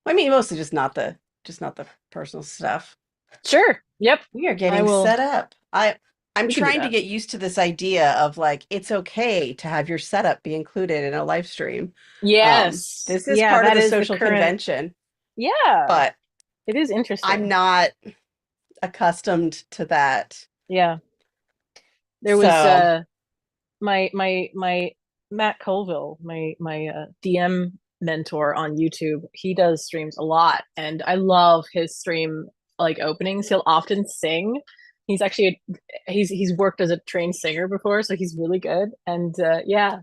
I mean, mostly just not the personal stuff. Sure. Yep. We are I getting will. set up. I'm We can do trying to that. get used to this idea of like it's okay to have your setup be included in a live stream. Yes. This is Yeah, part of that the is the social current. convention, Yeah, but it is I'm interesting. not accustomed to that. Yeah. There was So, my Matt Colville, my DM mentor on YouTube. He does streams a lot, and I love his stream like openings. He'll often sing. He's actually he's worked as a trained singer before, so he's really good. And yeah,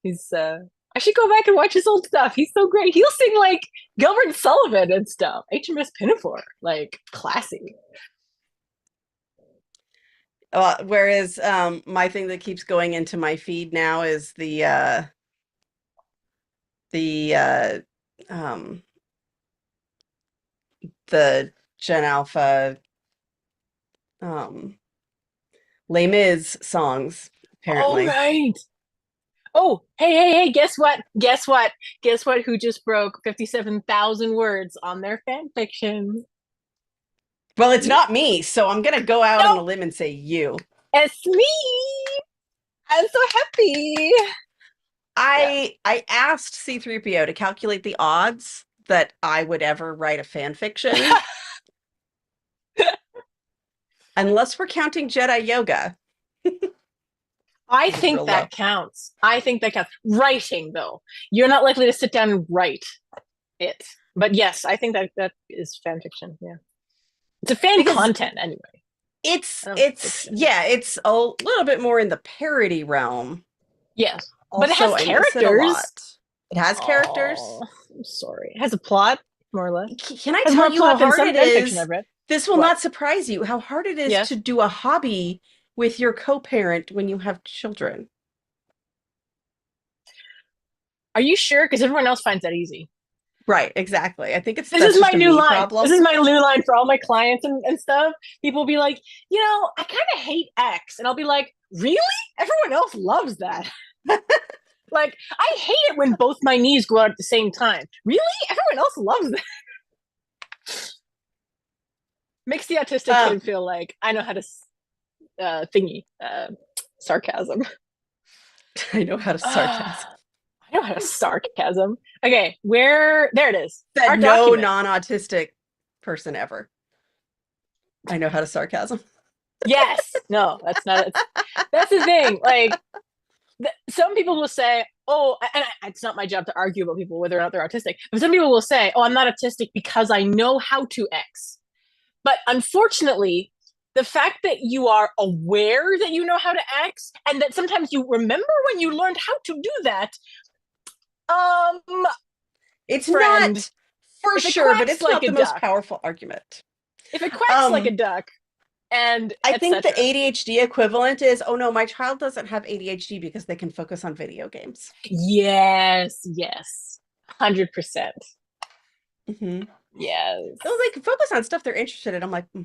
he's I should go back and watch his old stuff. He's so great. He'll sing like Gilbert Sullivan and stuff. HMS Pinafore, like classy. whereas my thing that keeps going into my feed now is the um the Gen Alpha um Les Mis songs, All apparently. right. Oh, hey, guess what? Guess what? Guess what? Who just broke 57,000 words on their fan fiction? Well, it's You. not me, so I'm gonna go out on No, a limb and say you. it's me. I'm so happy. Yeah. I asked C3PO to calculate the odds that I would ever write a fan fiction, unless we're counting Jedi Yoga, I which is think real low. that counts. I think that counts. Writing, though. You're not likely to sit down and write it. But yes, I think that that is fan fiction. Yeah. It's a fan Because content anyway. it's I don't it's fiction. yeah, it's a little bit more in the parody realm. Yes. But it has Also, I miss it a characters. lot. It has characters. Oh, I'm sorry. It has a plot, more or less. Can I Has tell more you how plot than hard some it fan fiction is? I've read. This will What? not surprise you how hard it is to Yes. do a hobby with your co-parent when you have children. Are you sure? Because everyone else finds that easy. Right, exactly. I think it's This that's is my just a new me line. This problem. is my new line for all my clients and stuff. People will be like, I kind of hate X. And I'll be like, really? Everyone else loves that. Like, I hate it when both my knees go out at the same time. Really? Everyone else loves that. Makes the autistic Um, kid feel like I know how to thingy, sarcasm. I know how to sarcasm. I know how to sarcasm. Okay, where? There it is. Our Said no document. non-autistic person ever. I know how to sarcasm. Yes. No, that's not it. That's the thing. Like, some people will say, "Oh," and it's not my job to argue about people whether or not they're autistic. But some people will say, "Oh, I'm not autistic because I know how to X." But unfortunately, the fact that you are aware that you know how to X and that sometimes you remember when you learned how to do that, um, It's friend, not for if it sure, but quacks it's like not a the most duck, powerful argument. if it quacks like a Um, duck, and I think the etc. ADHD equivalent is, oh no, my child doesn't have ADHD because they can focus on video games. Yes, 100%. Hmm. Oh, Yes. they can focus on stuff they're interested in. I'm like, yeah,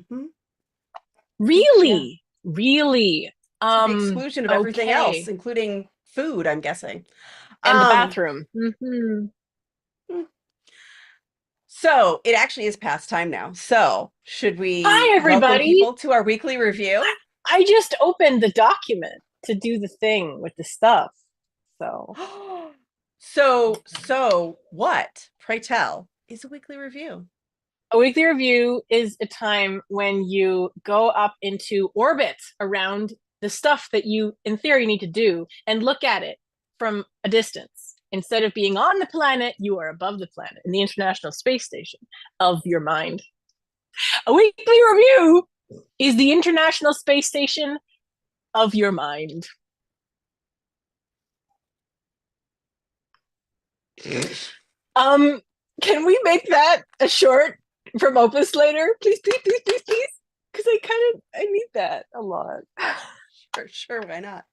Really? Really? to the exclusion of everything else, Okay. including food, I'm guessing. And the Um, bathroom. Mm-hmm. so it actually is past time now. So should we Hi, welcome everybody. people to our weekly review? I just opened the document to do the thing with the stuff. So, So what, pray tell, is a weekly review? a weekly review is a time when you go up into orbit around the stuff that you, in theory, need to do and look at it from a distance. Instead of being on the planet, you are above the planet in the International Space Station of your mind. A weekly review is the International Space Station of your mind. Um, can we make that a short from Opus later? Please, please, please, please, please. Because I need that a lot. Sure, why not?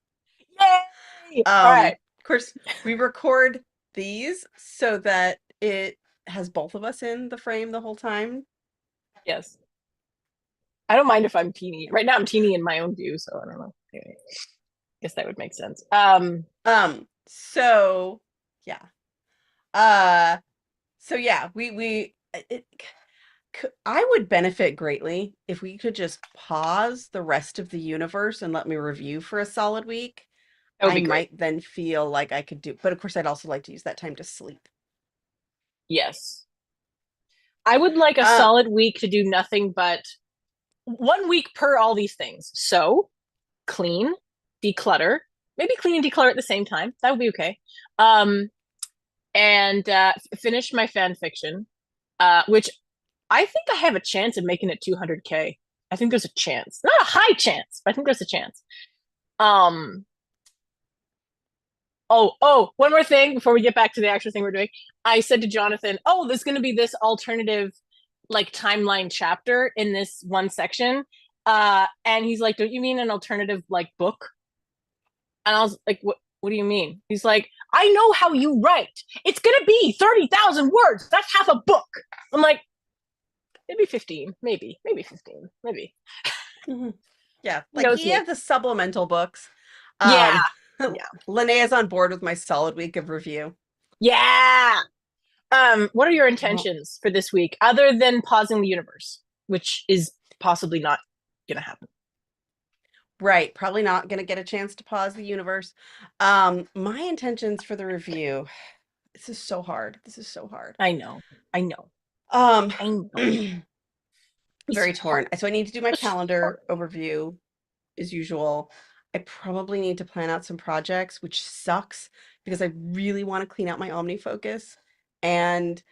Yay! All right. Of course, we record these so that it has both of us in the frame the whole time. Yes. I don't mind if I'm teeny. Right now I'm teeny in my own view, so I don't know. Anyway, guess that would make sense. So yeah. Uh so yeah, we it, I would benefit greatly if we could just pause the rest of the universe and let me review for a solid week. That would I be great. might then feel like I could do, but of course, I'd also like to use that time to sleep. Yes. I would like a Um, solid week to do nothing but 1 week per all these things. So clean, declutter, maybe clean and declutter at the same time. That would be okay. Um, and finish my fan fiction, which I think I have a chance of making it 200K. I think there's a chance, not a high chance, but I think there's a chance. Um, one more thing before we get back to the actual thing we're doing. I said to Jonathan, "Oh, there's going to be this alternative, like timeline chapter in this one section." And he's like, "Don't you mean an alternative like book?" And I was like, "What? What do you mean?" He's like, "I know how you write. It's going to be 30,000 words. That's half a book." I'm like, maybe 15, maybe 15, maybe. yeah, He like knows he me. has the supplemental books. Yeah, Um, yeah, Linnea's on board with my solid week of review. yeah. What are your Well, intentions for this week other than pausing the universe, which is possibly not gonna happen? right, probably not going to get a chance to pause the universe. My intentions for the review. This is so hard. This is so hard. I know, I know, Um, I know. It's very torn. hard. So I need to do my It's hard. calendar overview as usual. I probably need to plan out some projects, which sucks because I really want to clean out my OmniFocus. And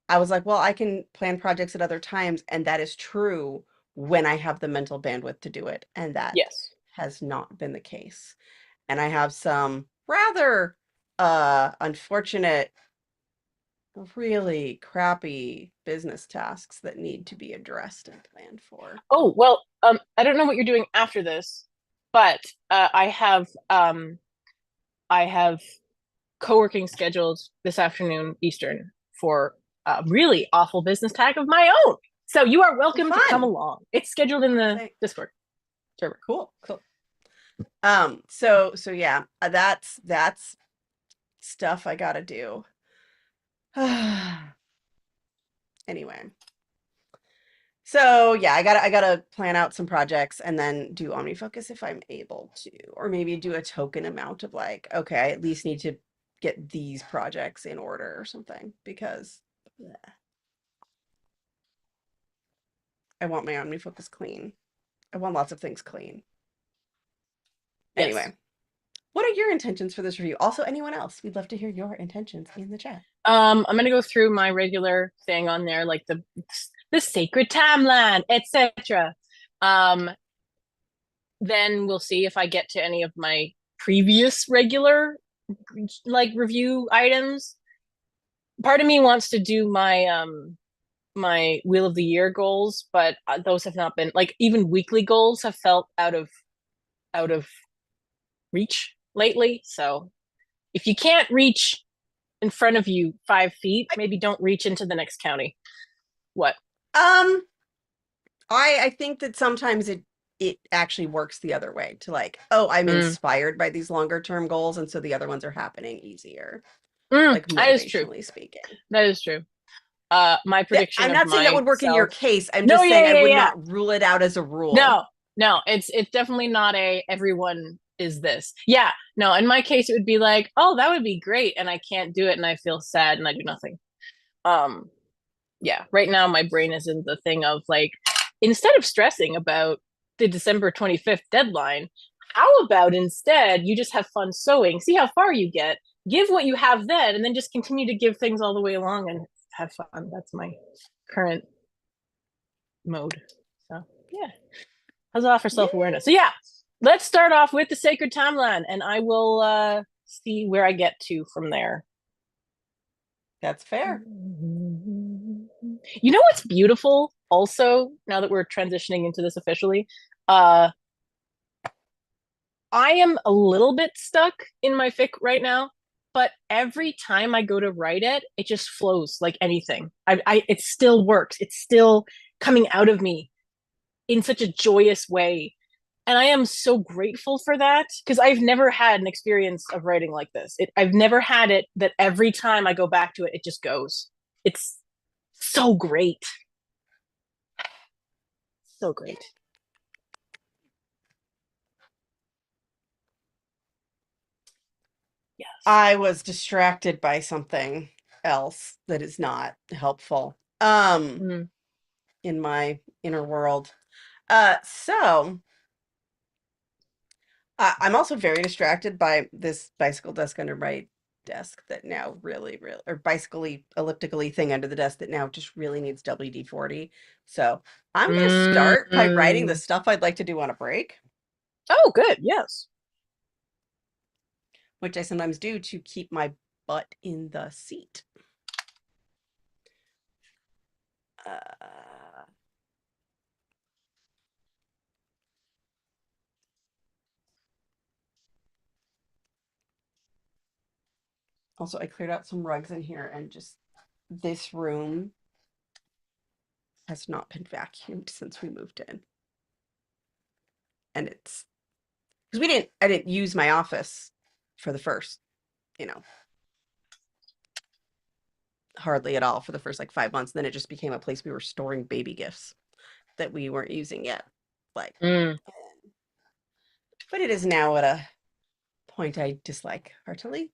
I was like, well, I can plan projects at other times, and that is true when I have the mental bandwidth to do it. And that Yes. has not been the case. And I have some rather unfortunate, really crappy business tasks that need to be addressed and planned for. Oh well. I don't know what you're doing after this, but I have co-working scheduled this afternoon Eastern for a really awful business tag of my own. So you are Well, welcome to come fun. along. It's scheduled in the Thank- Discord server. Cool, cool. So yeah, that's stuff I gotta do. Anyway, so yeah, I gotta plan out some projects and then do OmniFocus if I'm able to, or maybe do a token amount of like, okay, I at least need to get these projects in order or something because bleh, I want my OmniFocus clean. I want lots of things clean. Yes. Anyway, what are your intentions for this review? Also, anyone else? We'd love to hear your intentions in the chat. I'm gonna go through my regular thing on there, like the sacred timeline, etc. Um, then we'll see if I get to any of my previous regular like review items. Part of me wants to do my wheel of the year goals, but those have not been like even weekly goals have felt out of reach lately. So if you can't reach in front of you 5 feet, maybe don't reach into the next county. What? Um, I think that sometimes it actually works the other way to like, oh, I'm Mm, inspired by these longer term goals, and so the other ones are happening easier, like that is true. motivationally speaking. That is true. My prediction I'm of not saying that would work in your myself. case. I'm No, just yeah, saying I yeah, would yeah. not rule it out as a rule. No, no, it's definitely not a everyone is this. Yeah, no, in my case it would be like, oh, that would be great, and I can't do it, and I feel sad, and I do nothing. Um, yeah, right now my brain is in the thing of like, instead of stressing about the December 25th deadline, how about instead you just have fun sewing, see how far you get, give what you have then, and then just continue to give things all the way along and have fun. That's my current mode. So yeah. Huzzah for Yeah, self-awareness. So yeah, let's start off with the sacred timeline and I will see where I get to from there. that's fair. You know what's beautiful also, now that we're transitioning into this officially? Uh I am a little bit stuck in my fic right now, but every time I go to write it, it just flows like anything. It still works. It's still coming out of me in such a joyous way. And I am so grateful for that because I've never had an experience of writing like this. I've never had it that every time I go back to it, it just goes. It's so great. So great. Yes. I was distracted by something else that is not helpful Mm. in my inner world. So I'm also very distracted by this bicycle desk under my desk that now really, or bicycle-y, elliptical-y thing under the desk that now just really needs WD-40. So I'm gonna start by writing the Mm. stuff I'd like to do on a break, Oh, good. Yes. which I sometimes do to keep my butt in the seat. Uh, Also, I cleared out some rugs in here and just this room has not been vacuumed since we moved in. And it's because I didn't use my office for the first, you know, hardly at all for the first like 5 months. Then it just became a place we were storing baby gifts that we weren't using yet. Like, Mm. but it is now at a point I dislike heartily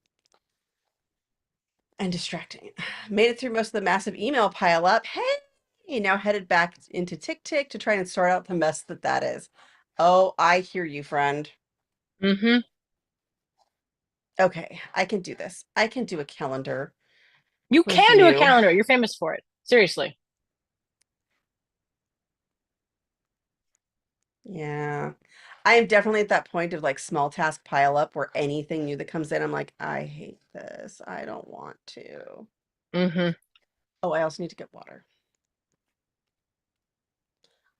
and distracting. Made it through most of the massive email pile up. Hey, now headed back into Tick to try and sort out the mess that is. Oh, I hear you, friend. Mm-hmm. Okay, I can do this. I can do a calendar You can do a review. calendar. You're famous for it. Seriously. Yeah. I am definitely at that point of like small task pile up where anything new that comes in, I'm like, I hate this. I don't want to. Mm-hmm. Oh, I also need to get water.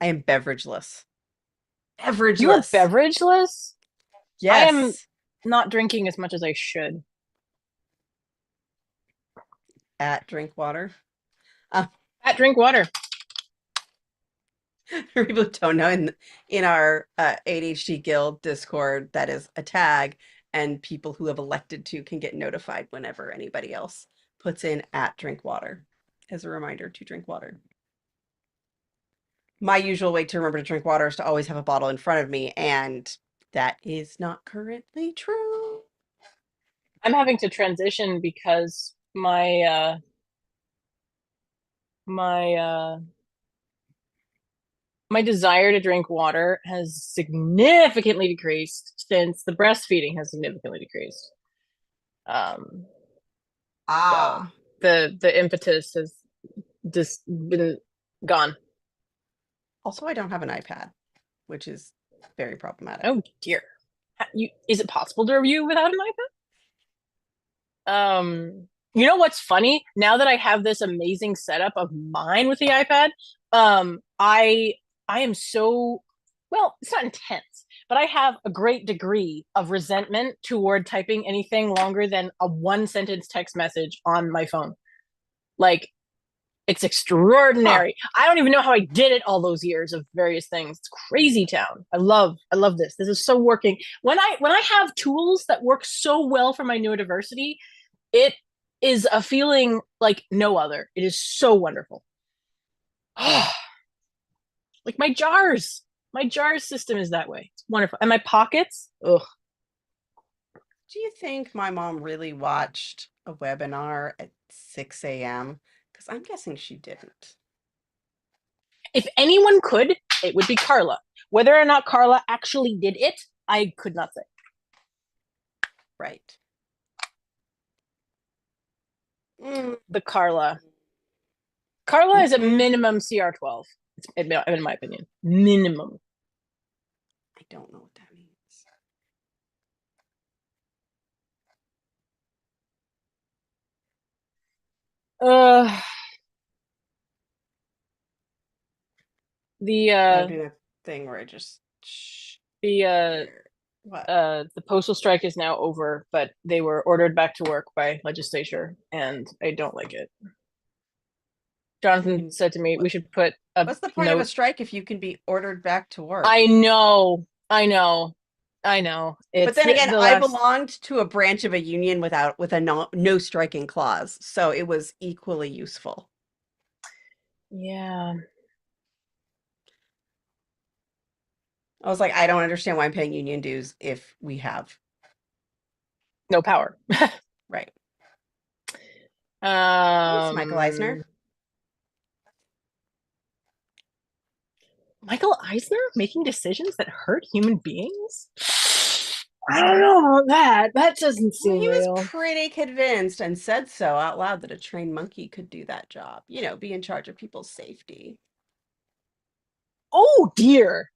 I am beverageless. You're Beverageless. beverageless? I am Yes. not drinking as much as I should. At drink water. Uh, At drink water. for people who don't know, in our ADHD Guild Discord, that is a tag, and people who have elected to can get notified whenever anybody else puts in at drink water as a reminder to drink water. My usual way to remember to drink water is to always have a bottle in front of me, and that is not currently true. I'm having to transition because my my desire to drink water has significantly decreased since the breastfeeding has significantly decreased. Um, so Ah, the impetus has just been gone. also, I don't have an iPad, which is very problematic. Oh dear. Is it possible to review without an iPad? You know what's funny? Now that I have this amazing setup of mine with the iPad, I am so well, it's not intense, but I have a great degree of resentment toward typing anything longer than a one sentence text message on my phone. Like it's Huh. extraordinary. I don't even know how I did it all those years of various things. It's crazy town. I love this. This is so working. When I have tools that work so well for my neurodiversity, it is a feeling like no other. It is so wonderful. Like my jars. My jars system is that way. It's wonderful. And my pockets, ugh. Do you think my mom really watched a webinar at 6 a.m.? Because I'm guessing she didn't. If anyone could, it would be Carla. Whether or not Carla actually did it, I could not say. Right. Mm. The Carla. Carla is a Mm-mm. minimum CR12, in my opinion. Minimum. I don't know what that means. Uh, the I'm uh doing a thing where I just the share. What? the postal strike is now over, but they were ordered back to work by legislature, and I don't like it. You Jonathan can said to me, what? we should put a What's the point of a note. strike if you can be ordered back to work? I know, I know, I know. But It's then again, the I last. belonged to a branch of a union with a no striking clause, so it was equally useful. Yeah. I was like, I don't understand why I'm paying union dues if we have, No power. right. Thanks, Michael Eisner. Um, Michael Eisner making decisions that hurt human beings? I don't know about that. That doesn't Well, seem he was real. pretty convinced and said so out loud that a trained monkey could do that job, be in charge of people's safety. Oh dear.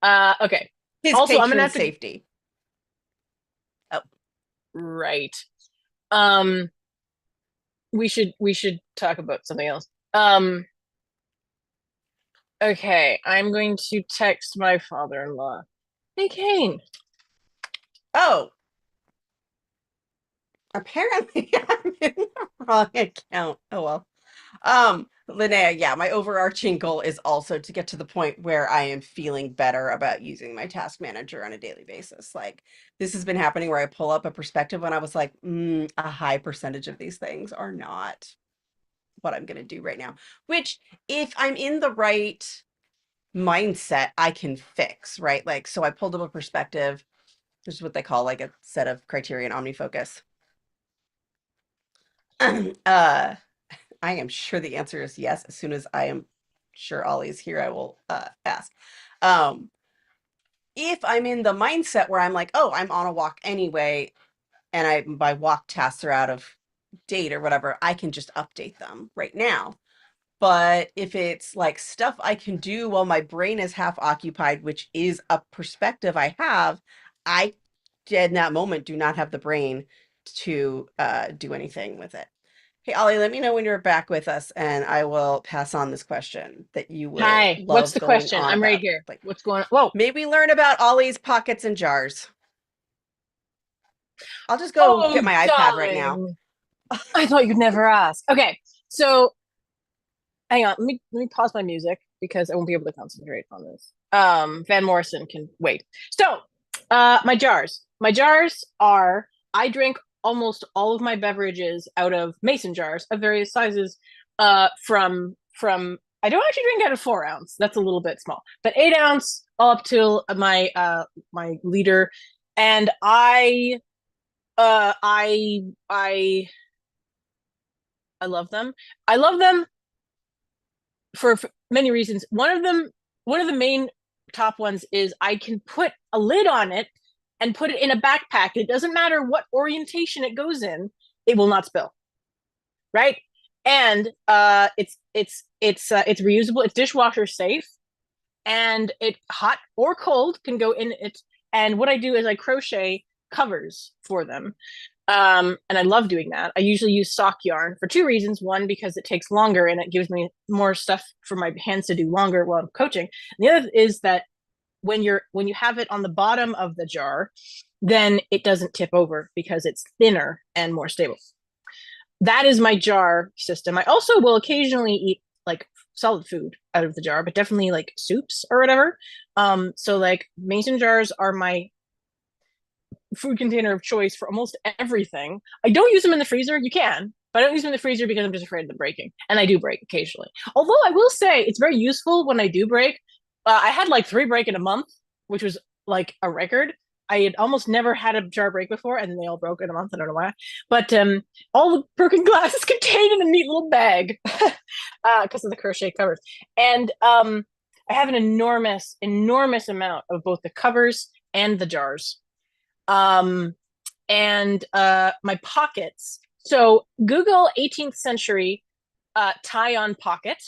Okay. His Also, I'm gonna patron have to safety. Oh, right. Um, we should talk about something else. Okay, I'm going to text my father-in-law. Hey, Kane. oh, apparently I'm in the wrong account. Oh well. Linnea, yeah, my overarching goal is also to get to the point where I am feeling better about using my task manager on a daily basis. Like this has been happening where I pull up a perspective when I was like, a high percentage of these things are not what I'm going to do right now. Which, if I'm in the right mindset, I can fix, right? Like, so I pulled up a perspective. This is what they call like a set of criteria in OmniFocus. uh, I am sure the answer is yes. As soon as I am sure Ollie is here, I will ask. Um, if I'm in the mindset where I'm like, oh, I'm on a walk anyway, and my walk tasks are out of date or whatever, I can just update them right now. But if it's like stuff I can do while my brain is half occupied, which is a perspective I have, I in that moment do not have the brain to do anything with it. Hey, Ollie, let me know when you're back with us, and I will pass on this question that you will Hi. What's love the going question? on I'm right about. here. Like, What's going on? Whoa. maybe learn about Ollie's pockets and jars. I'll just go get Oh, my iPad right now. darling. I thought you'd never ask. Okay, so hang on. Let me pause my music because I won't be able to concentrate on this. Van Morrison can wait. So, my jars. My jars are I drink almost all of my beverages out of mason jars of various sizes. From I don't actually drink out of 4 ounce. That's a little bit small, but 8 ounce all up to my liter, and I love them. I love them for many reasons. One of the main top ones is I can put a lid on it and put it in a backpack. It doesn't matter what orientation it goes in, it will not spill. Right? And it's reusable. It's dishwasher safe, and it hot or cold can go in it. And what I do is I crochet covers for them. And I love doing that. I usually use sock yarn for two reasons. One, because it takes longer and it gives me more stuff for my hands to do longer while I'm coaching. And the other is that when you have it on the bottom of the jar, then it doesn't tip over because it's thinner and more stable. That is my jar system. I also will occasionally eat like solid food out of the jar, but definitely like soups or whatever. So like mason jars are my food container of choice for almost everything. I don't use them in the freezer. You can, but I don't use them in the freezer because I'm just afraid of them breaking. And I do break occasionally. Although I will say it's very useful when I do break. I had like 3 break in a month, which was like a record. I had almost never had a jar break before, and then they all broke in a month. I don't know why, but all the broken glass is contained in a neat little bag because of the crochet covers. And I have an enormous, enormous amount of both the covers and the jars. Um, and my pockets. So Google 18th century tie-on pocket.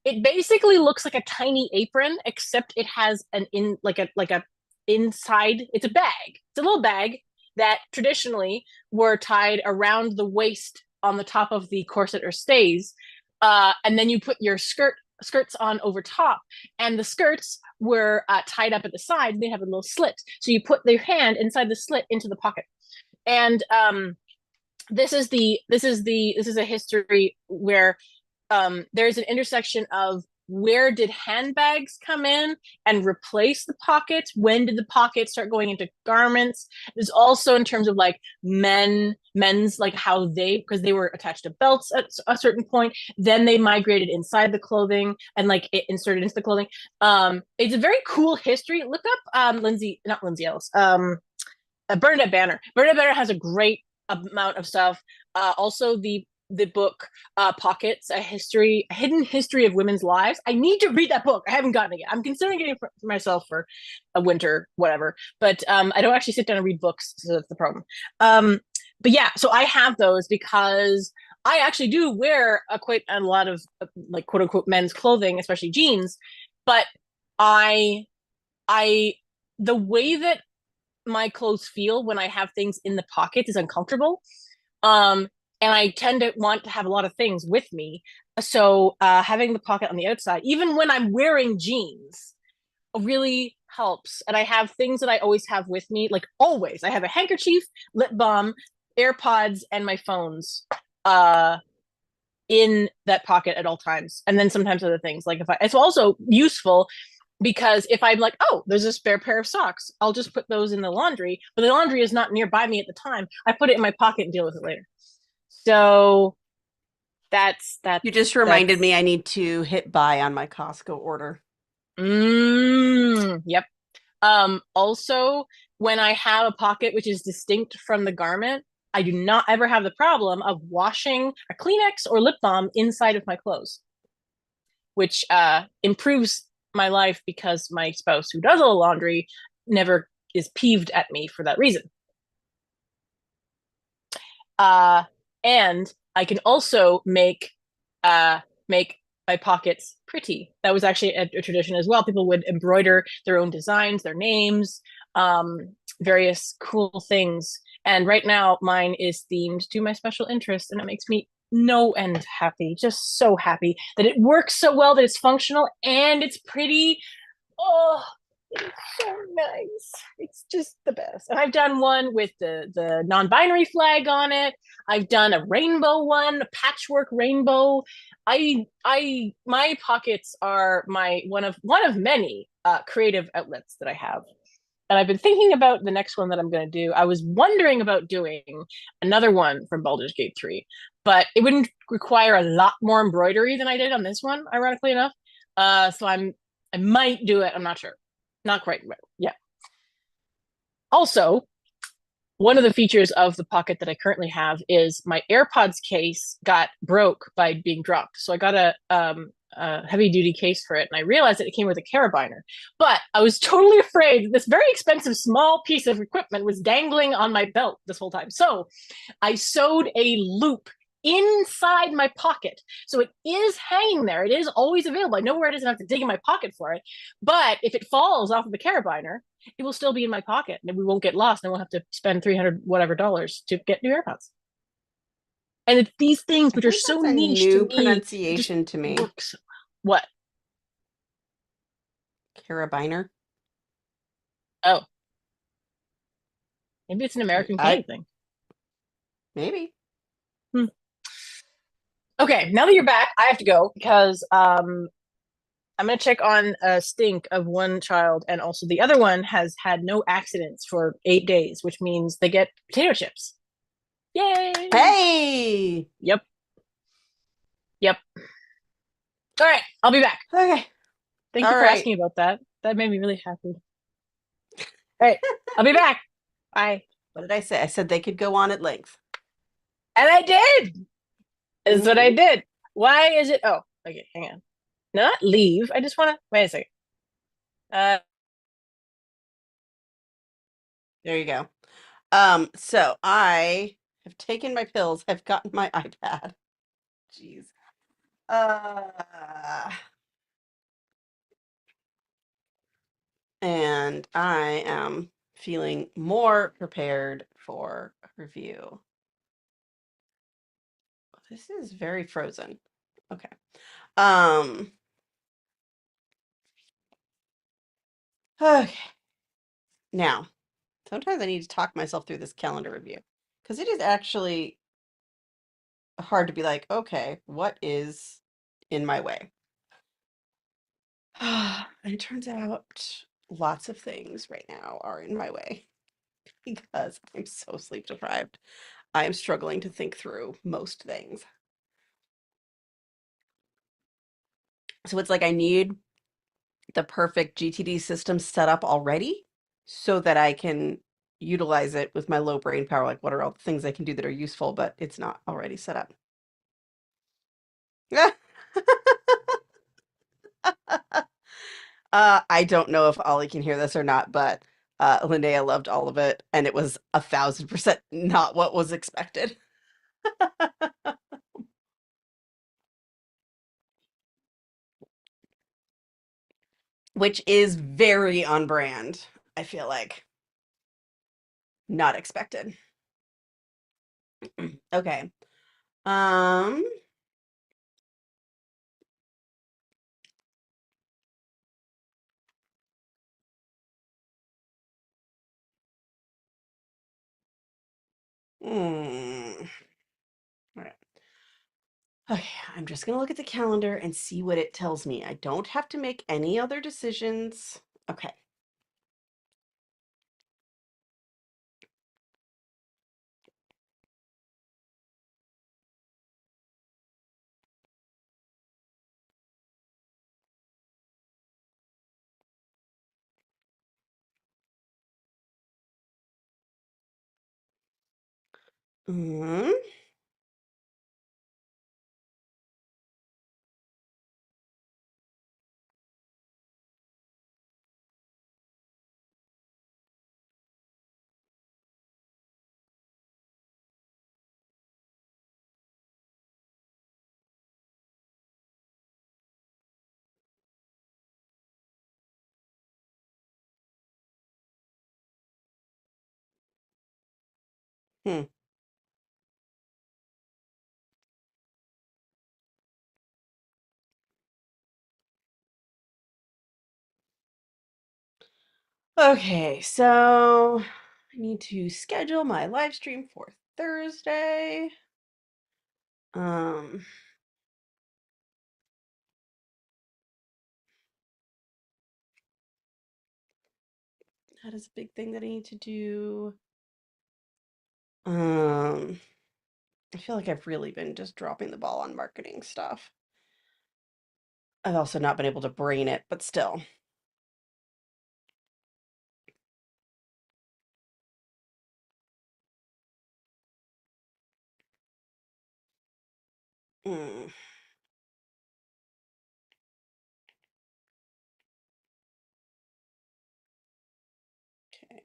It basically looks like a tiny apron, except it has an in like a inside. It's a bag. It's a little bag that traditionally were tied around the waist on the top of the corset or stays, and then you put your skirts on over top, and the skirts were tied up at the side. They have a little slit, so you put your hand inside the slit into the pocket. And this is a history where there's an intersection of where did handbags come in and replace the pockets? When did the pockets start going into garments? There's also in terms of like men's like how they, because they were attached to belts at a certain point, then they migrated inside the clothing and like it inserted into the clothing. It's a very cool history. Look up Lindsay, not Lindsay Ellis, Bernadette Banner. Bernadette Banner has a great amount of stuff. Also, the book Pockets, a hidden history of women's lives. I need to read that book. I haven't gotten it yet. I'm considering getting it for myself for a winter, whatever. But I don't actually sit down and read books, so that's the problem. But yeah, so I have those because I actually do wear quite a lot of like quote unquote men's clothing, especially jeans. But I, I, the way that my clothes feel when I have things in the pockets is uncomfortable. Um, and I tend to want to have a lot of things with me. So having the pocket on the outside, even when I'm wearing jeans, really helps. And I have things that I always have with me, like always. I have a handkerchief, lip balm, AirPods, and my phones in that pocket at all times. And then sometimes other things. Like if I, it's also useful because if I'm like, oh, there's a spare pair of socks, I'll just put those in the laundry, but the laundry is not nearby me at the time. I put it in my pocket and deal with it later. So that's You just reminded me that's I need to hit buy on my Costco order. yep. Also, when I have a pocket which is distinct from the garment, I do not ever have the problem of washing a Kleenex or lip balm inside of my clothes, which improves my life because my spouse, who does all the laundry, never is peeved at me for that reason. Uh, and I can also make my pockets pretty. That was actually a tradition as well. People would embroider their own designs, their names, various cool things. And right now, mine is themed to my special interest, and it makes me no end happy. Just so happy that it works so well, that it's functional and it's pretty. Oh, it's so nice. It's just the best. And I've done one with the non-binary flag on it. I've done a rainbow one, a patchwork rainbow. I my pockets are my one of many creative outlets that I have. And I've been thinking about the next one that I'm going to do. I was wondering about doing another one from Baldur's Gate 3, but it wouldn't require a lot more embroidery than I did on this one, ironically enough. So I might do it. I'm not sure. Not quite. Yeah. Also, one of the features of the pocket that I currently have is my AirPods case got broke by being dropped. So I got a heavy duty case for it, and I realized that it came with a carabiner. But I was totally afraid that this very expensive small piece of equipment was dangling on my belt this whole time. So I sewed a loop inside my pocket. So it is hanging there. It is always available. I know where it is, and I have to dig in my pocket for it. But if it falls off of the carabiner, it will still be in my pocket and we won't get lost and we'll have to spend 300 whatever dollars to get new AirPods. And it's these things I which are think so that's a niche to new me, it just pronunciation to me. works. What? Carabiner. Oh, maybe it's an American I Canadian thing. maybe. Hmm. Okay, now that you're back, I have to go because I'm gonna check on a stink of one child, and also the other one has had no accidents for 8 days, which means they get potato chips. Yay! Hey. Yep, yep. All right, I'll be back. Okay. Thank you All for right. asking about that. That made me really happy. All right, I'll be back. Bye. What did I say? I said they could go on at length. And I did. Is what I Hmm. did. Why is it? Oh, okay. Hang on. No, not leave. I just want to wait a second. Uh, There you go. So I have taken my pills. I've gotten my iPad. Jeez. Uh, and I am feeling more prepared for a review. This is very frozen. Okay. Um, okay. Now, sometimes I need to talk myself through this calendar review because it is actually hard to be like, okay, what is in my way? And it turns out lots of things right now are in my way because I'm so sleep deprived. I am struggling to think through most things. So it's like I need the perfect GTD system set up already so that I can utilize it with my low brain power. Like, what are all the things I can do that are useful, but it's not already set up. I don't know if Ollie can hear this or not, but Linnea loved all of it, and it was 1,000% not what was expected, which is very on brand. I feel like not expected. Okay. Um, all right. Okay, I'm just gonna look at the calendar and see what it tells me. I don't have to make any other decisions. Okay. Mm, hmm. Okay, so I need to schedule my live stream for Thursday. Um, that is a big thing that I need to do. Um, I feel like I've really been just dropping the ball on marketing stuff. I've also not been able to brain it, but still. Mm, okay.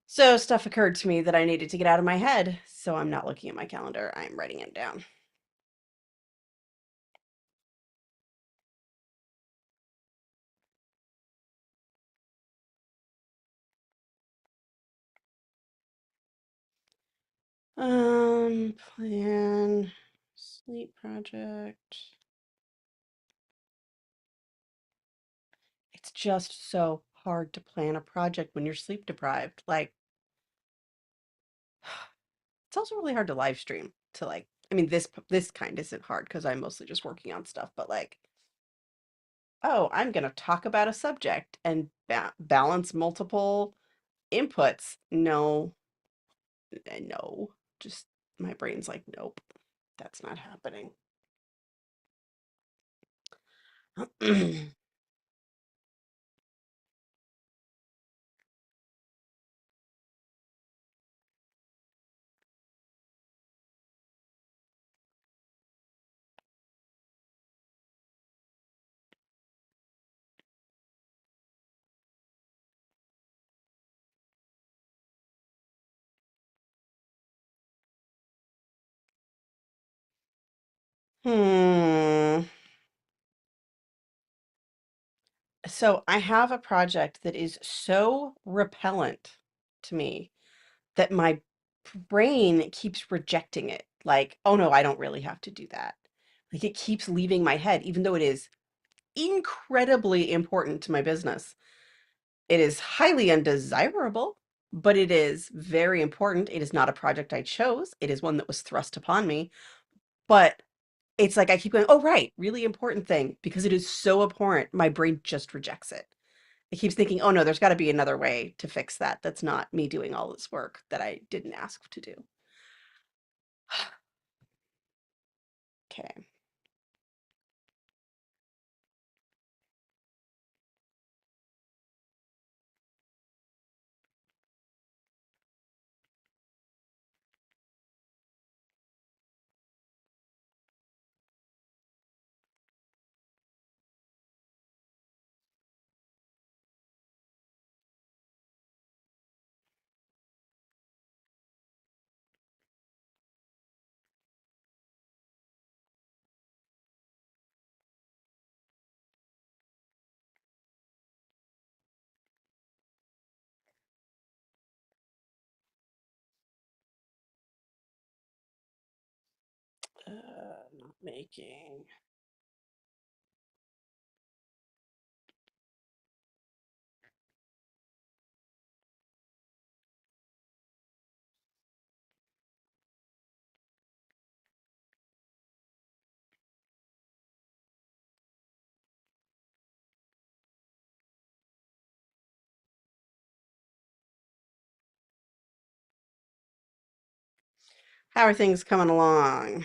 So stuff occurred to me that I needed to get out of my head, so I'm not looking at my calendar. I'm writing it down. Plan sleep project. It's just so hard to plan a project when you're sleep deprived. Like, it's also really hard to live stream to like, I mean, this kind isn't hard because I'm mostly just working on stuff, but like, oh, I'm gonna talk about a subject and balance multiple inputs. No, no, just my brain's like, nope, that's not happening. Hmm. So I have a project that is so repellent to me that my brain keeps rejecting it. Like, oh no, I don't really have to do that. Like it keeps leaving my head, even though it is incredibly important to my business. It is highly undesirable, but it is very important. It is not a project I chose. It is one that was thrust upon me. But it's like I keep going, oh, right, really important thing. Because it is so abhorrent, my brain just rejects it. It keeps thinking, oh no, there's got to be another way to fix that. That's not me doing all this work that I didn't ask to do. Okay. Not making. How are things coming along?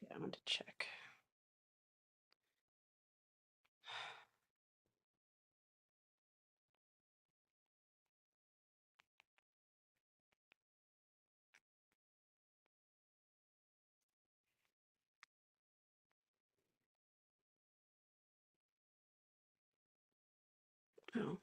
Yeah, I want to check. Oh.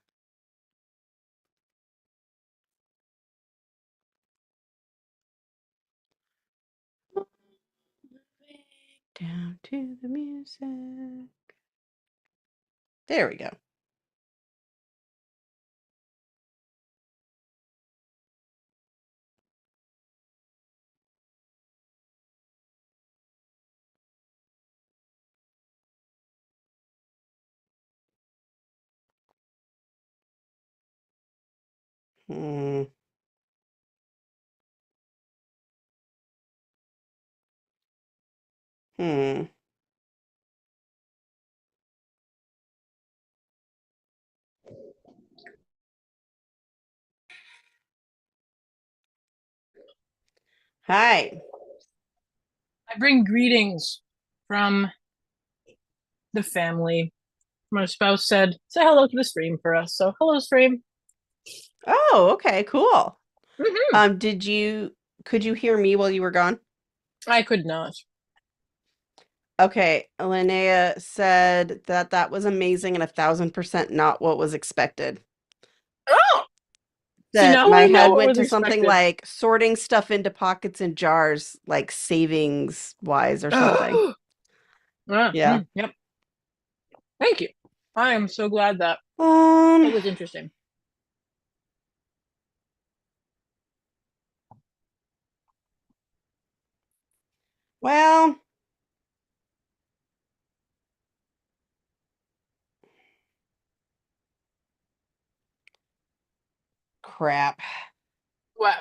Down to the music. There we go. Hmm. Hmm. Hi. I bring greetings from the family. My spouse said, say hello to the stream for us. So, hello, stream. Oh, okay, cool. Mm-hmm. Could you hear me while you were gone? I could not. Okay, Linnea said that that was amazing and 1,000% not what was expected. Oh! So That now my I know head what went was to something expected. like sorting stuff into pockets and jars, like savings wise or something. Yeah. Yep. Thank you. I am so glad that it Um, was interesting. well, crap. What?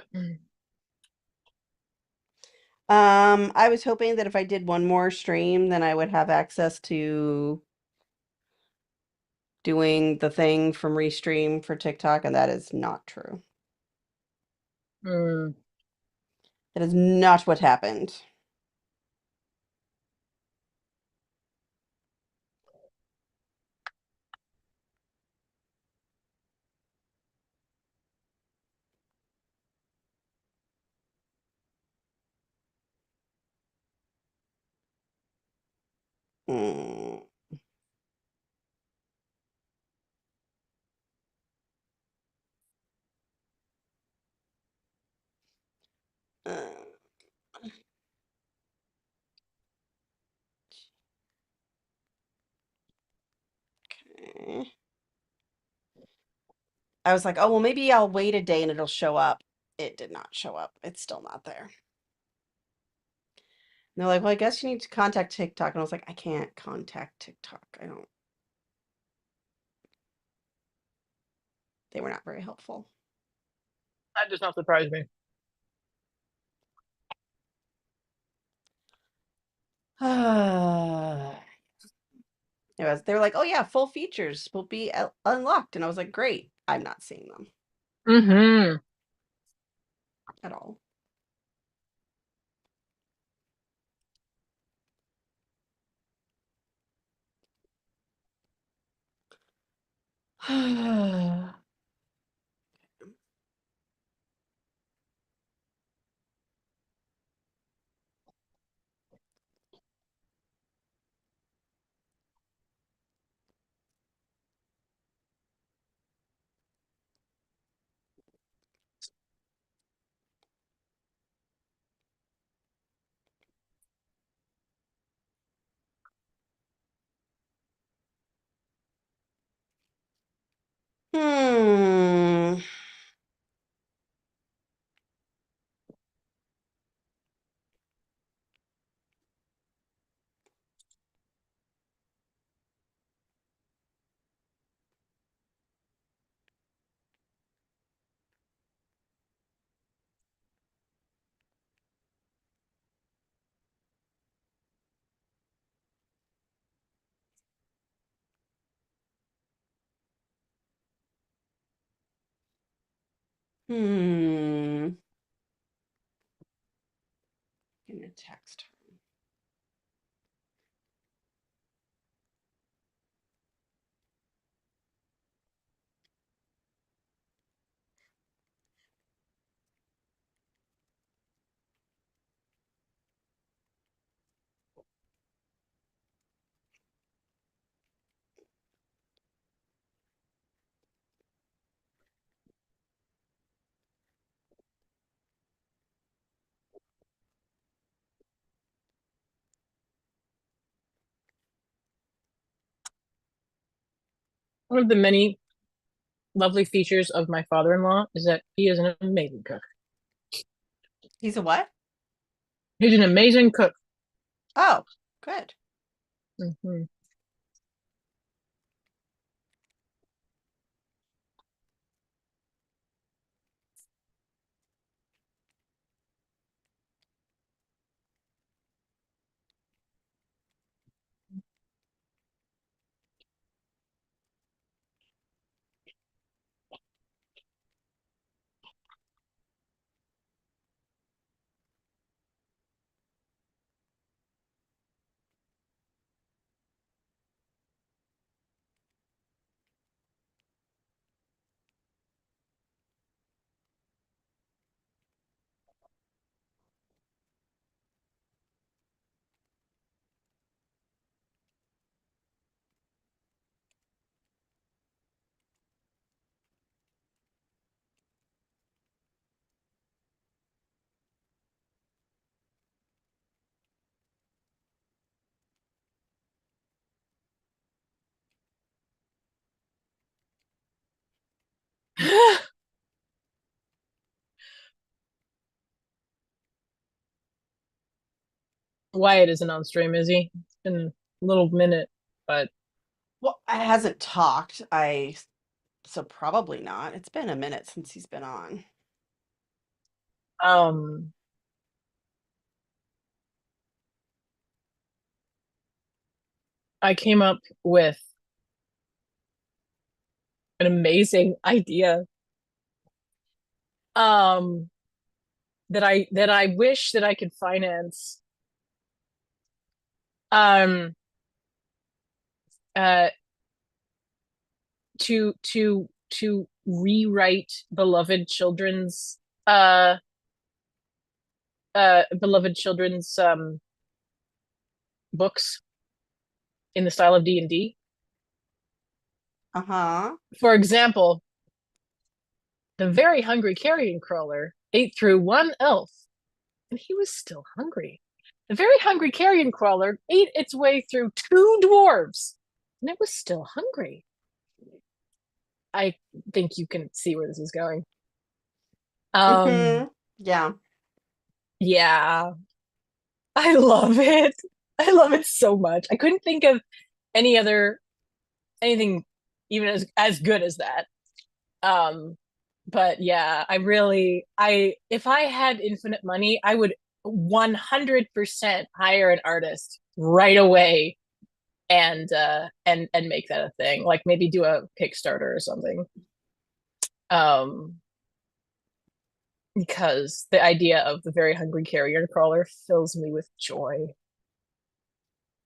I was hoping that if I did one more stream, then I would have access to doing the thing from Restream for TikTok, and that is not true. Mm. That is not what happened. Mm. Uh, I was like, oh, well, maybe I'll wait a day and it'll show up. It did not show up. It's still not there. And they're like, well, I guess you need to contact TikTok. And I was like, I can't contact TikTok. I don't, they were not very helpful. That does not surprise me. They were like, oh yeah, full features will be unlocked. And I was like, great. I'm not seeing them Mm-hmm. at all. Hmm. Hmm. In a text. One of the many lovely features of my father-in-law is that he is an amazing cook. He's a what? He's an amazing cook. Oh, good. Mm-hmm. Wyatt isn't on stream, is he? It's been a little minute, but Well, it hasn't talked. So probably not. It's been a minute since he's been on. um I came up with an amazing idea um that I wish that I could finance. Um uh to rewrite uh beloved children's books in the style of D&D. Uh-huh. For example, the very hungry carrion crawler ate through one elf and he was still hungry. The very hungry carrion crawler ate its way through two dwarves and it was still hungry. I think you can see where this is going. Um, Hmm. Yeah. yeah, I love it. I love it so much. I couldn't think of any other anything even as good as that. Um, but yeah, I if I had infinite money, I would 100% hire an artist right away and make that a thing. Like maybe do a Kickstarter or something. Um, because the idea of the very hungry carrier crawler fills me with joy.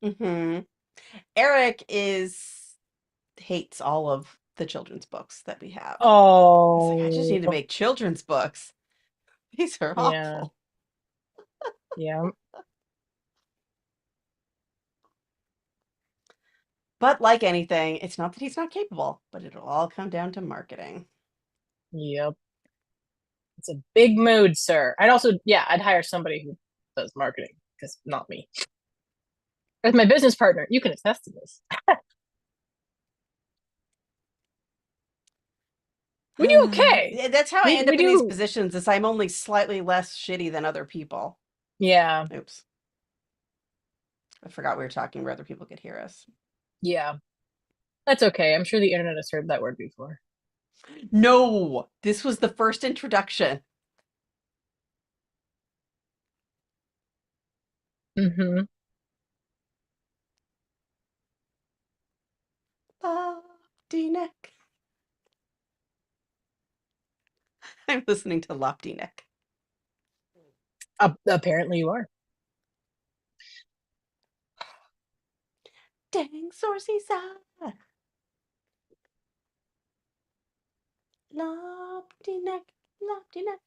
Hmm. Eric is hates all of the children's books that we have. He's like, I just Oh, need to make children's books. These are yeah, awful. yeah, But like anything, it's not that he's not capable, but it'll all come down to marketing. yep. It's a big mood, sir. I'd also, yeah, I'd hire somebody who does marketing because not me. As my business partner, you can attest to this. We do okay. Yeah, that's how I We end we up in these do, positions is I'm only slightly less shitty than other people. yeah, Oops. I forgot we were talking where other people could hear us. yeah. That's okay. I'm sure the internet has heard that word before. No, this was the first introduction. Mm-hmm. Lofty neck. I'm listening to Lofty neck. Apparently you are. Dang, saucy side. Lofty neck. Lofty neck.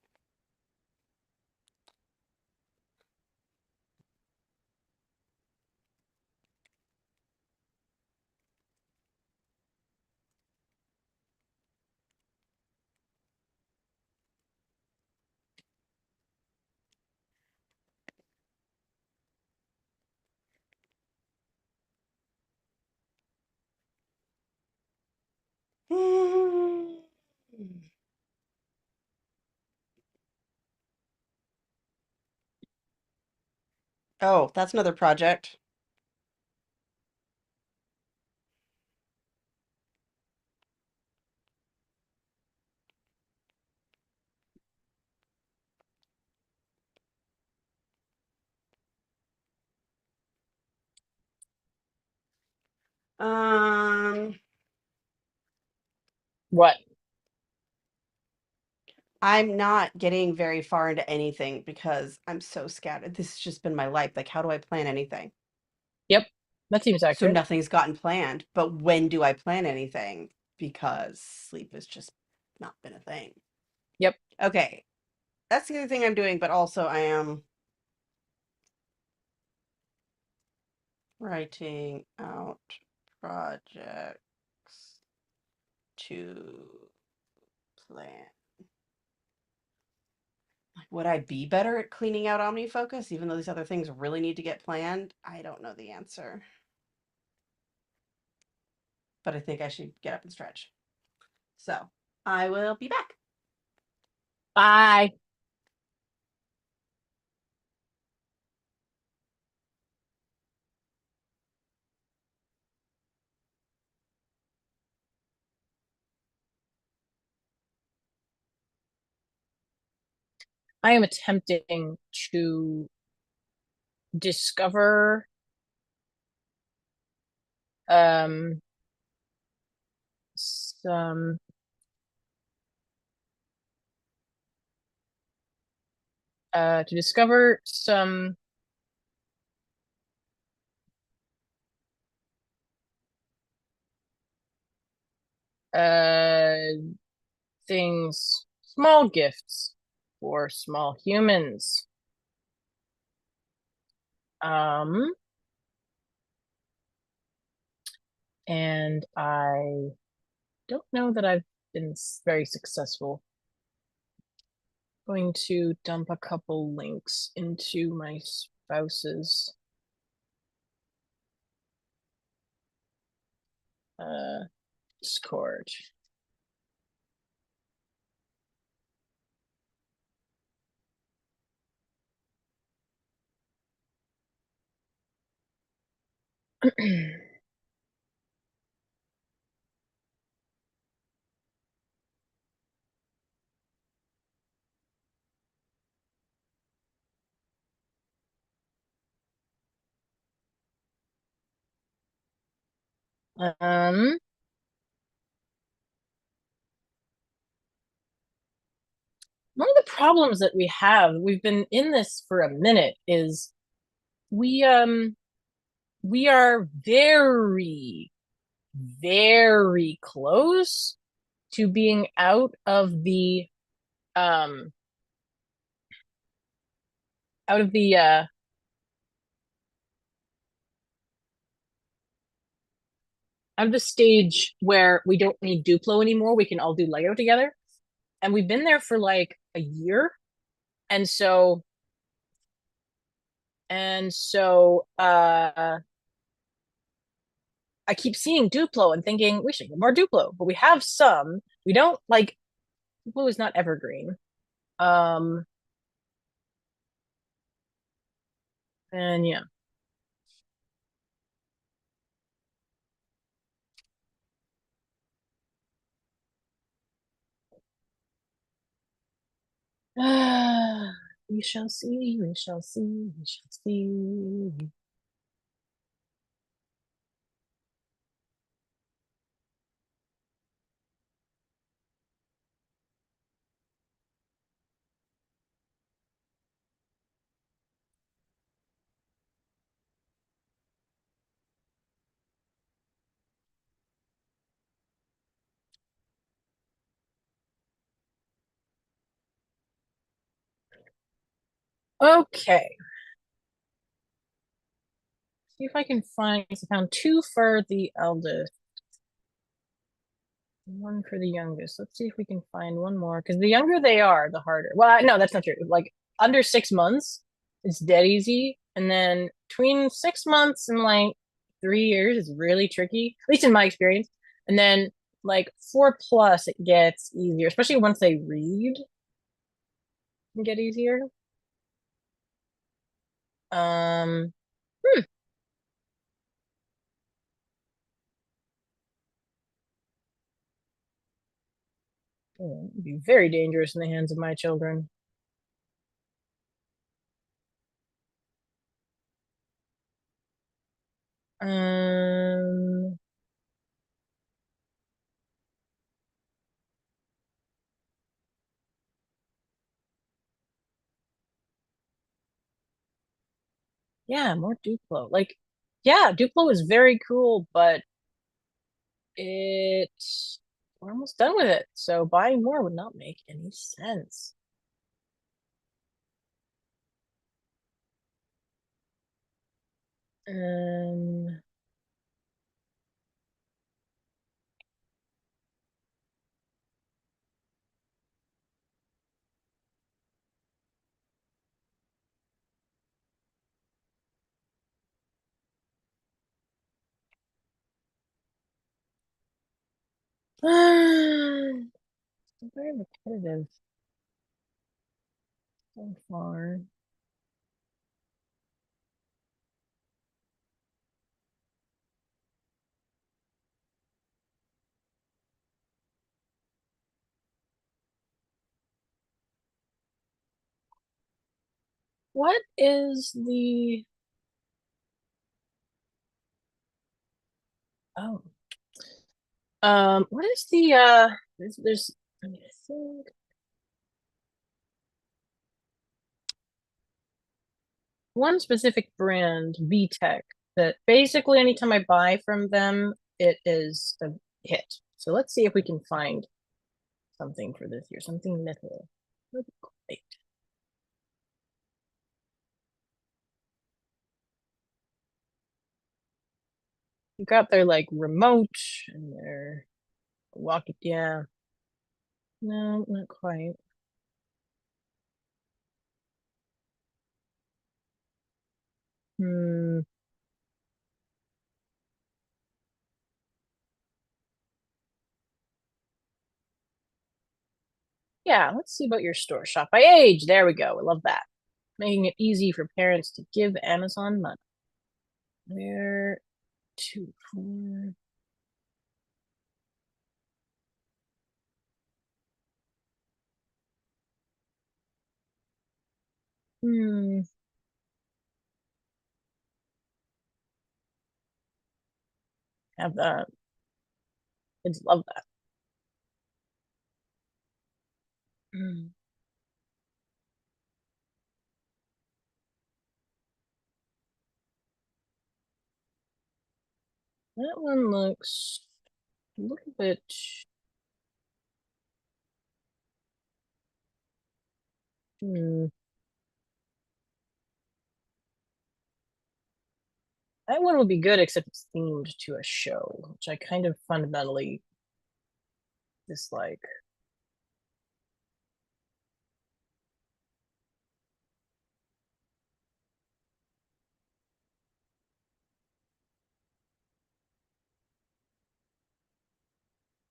Mm. Oh, that's another project. Um, What? I'm not getting very far into anything because I'm so scattered. This has just been my life. Like, how do I plan anything? Yep. That seems So accurate. nothing's gotten planned. But when do I plan anything? Because sleep has just not been a thing. Yep. Okay, that's the other thing I'm doing, but also I am writing out projects to plan. Like, would I be better at cleaning out OmniFocus, even though these other things really need to get planned? I don't know the answer, but I think I should get up and stretch. So I will be back. Bye. I am attempting to discover um some to discover some uh things, small gifts for small humans. Um and I don't know that I've been very successful. Going to dump a couple links into my spouse's uh Discord. Um, one of the problems that we have, we've been in this for a minute, is we um we are very, very close to being um out of the out of the stage where we don't need Duplo anymore. We can all do Lego together. And we've been there for like a year. And so I keep seeing Duplo and thinking we should get more Duplo, but we have some. We don't like Duplo is not evergreen. Um and yeah. We shall see, we shall see, we shall see. Okay. See if I can find I found two for the eldest. One for the youngest. Let's see if we can find one more. Because the younger they are, the harder. Well, no, that's not true. Like under 6 months, it's dead easy. And then between 6 months and like 3 years is really tricky, at least in my experience. And then like 4 plus, it gets easier, especially once they read and get easier. Um, hmm, it'd be very dangerous in the hands of my children. Um, yeah, more Duplo. Like, yeah, Duplo is very cool, but it we're almost done with it. So buying more would not make any sense. Um, very repetitive so far. What is the oh what is the there's let me think. One specific brand, VTech, that basically anytime I buy from them, it is a hit. So let's see if we can find something for this year, something little. Great. You got their like remote and their walkie. Yeah, no, not quite. Hmm. Yeah, let's see about your store. Shop by age. There we go. I love that. Making it easy for parents to give Amazon money. Where? 2, 4. Hmm. Have that. Kids love that. Hmm. That one looks a little bit. Hmm. That one would be good, except it's themed to a show, which I kind of fundamentally dislike.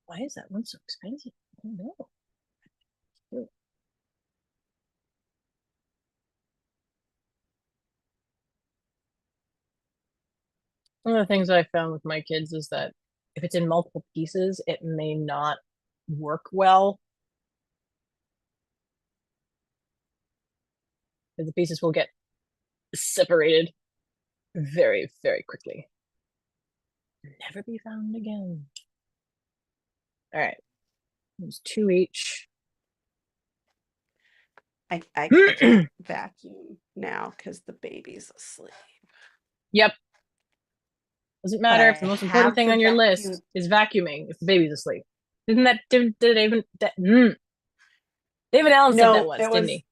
Why is that one so expensive? I don't know. One of the things I found with my kids is that if it's in multiple pieces, it may not work well. The pieces will get separated very, very quickly. Never be found again. All right. There's 2 each. I can't vacuum now because the baby's asleep. Yep. Doesn't But matter I if the most important have thing the on your vacuum. list is vacuuming if the baby's asleep. Didn't that did even David Allen said that No, once, didn't he?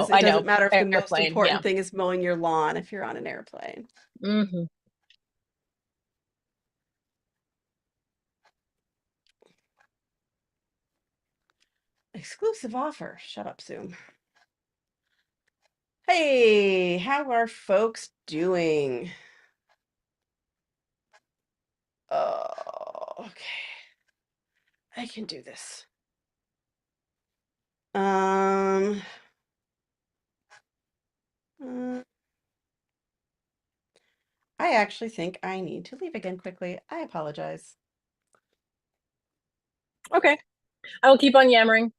it I doesn't know. matter if the most Airplane, important yeah. thing is mowing your lawn if you're on an airplane. Mm-hmm. Exclusive offer. Shut up, Zoom. Hey, how are folks doing? Oh, okay. I can do this. Um, uh, I actually think I need to leave again quickly. I apologize. Okay. I will keep on yammering.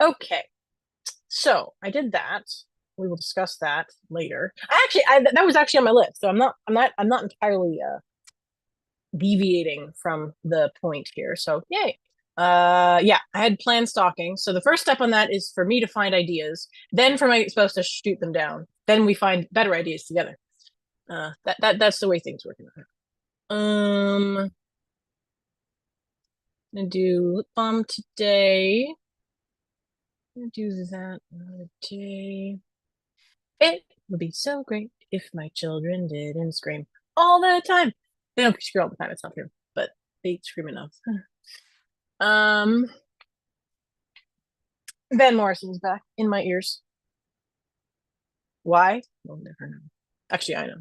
Okay. So I did that. We will discuss that later. That was actually on my list. So I'm not entirely deviating from the point here. So yay. Yeah, I had planned stalking. So the first step on that is for me to find ideas. Then for my supposed to shoot them down. Then we find better ideas together. That's the way things work. I'm gonna do lip balm today. I'm gonna do that another day. It would be so great if my children didn't scream all the time. They don't scream all the time, it's not true, but they scream enough. Um, Van Morrison's back in my ears. Why? We'll never know. Actually, I know.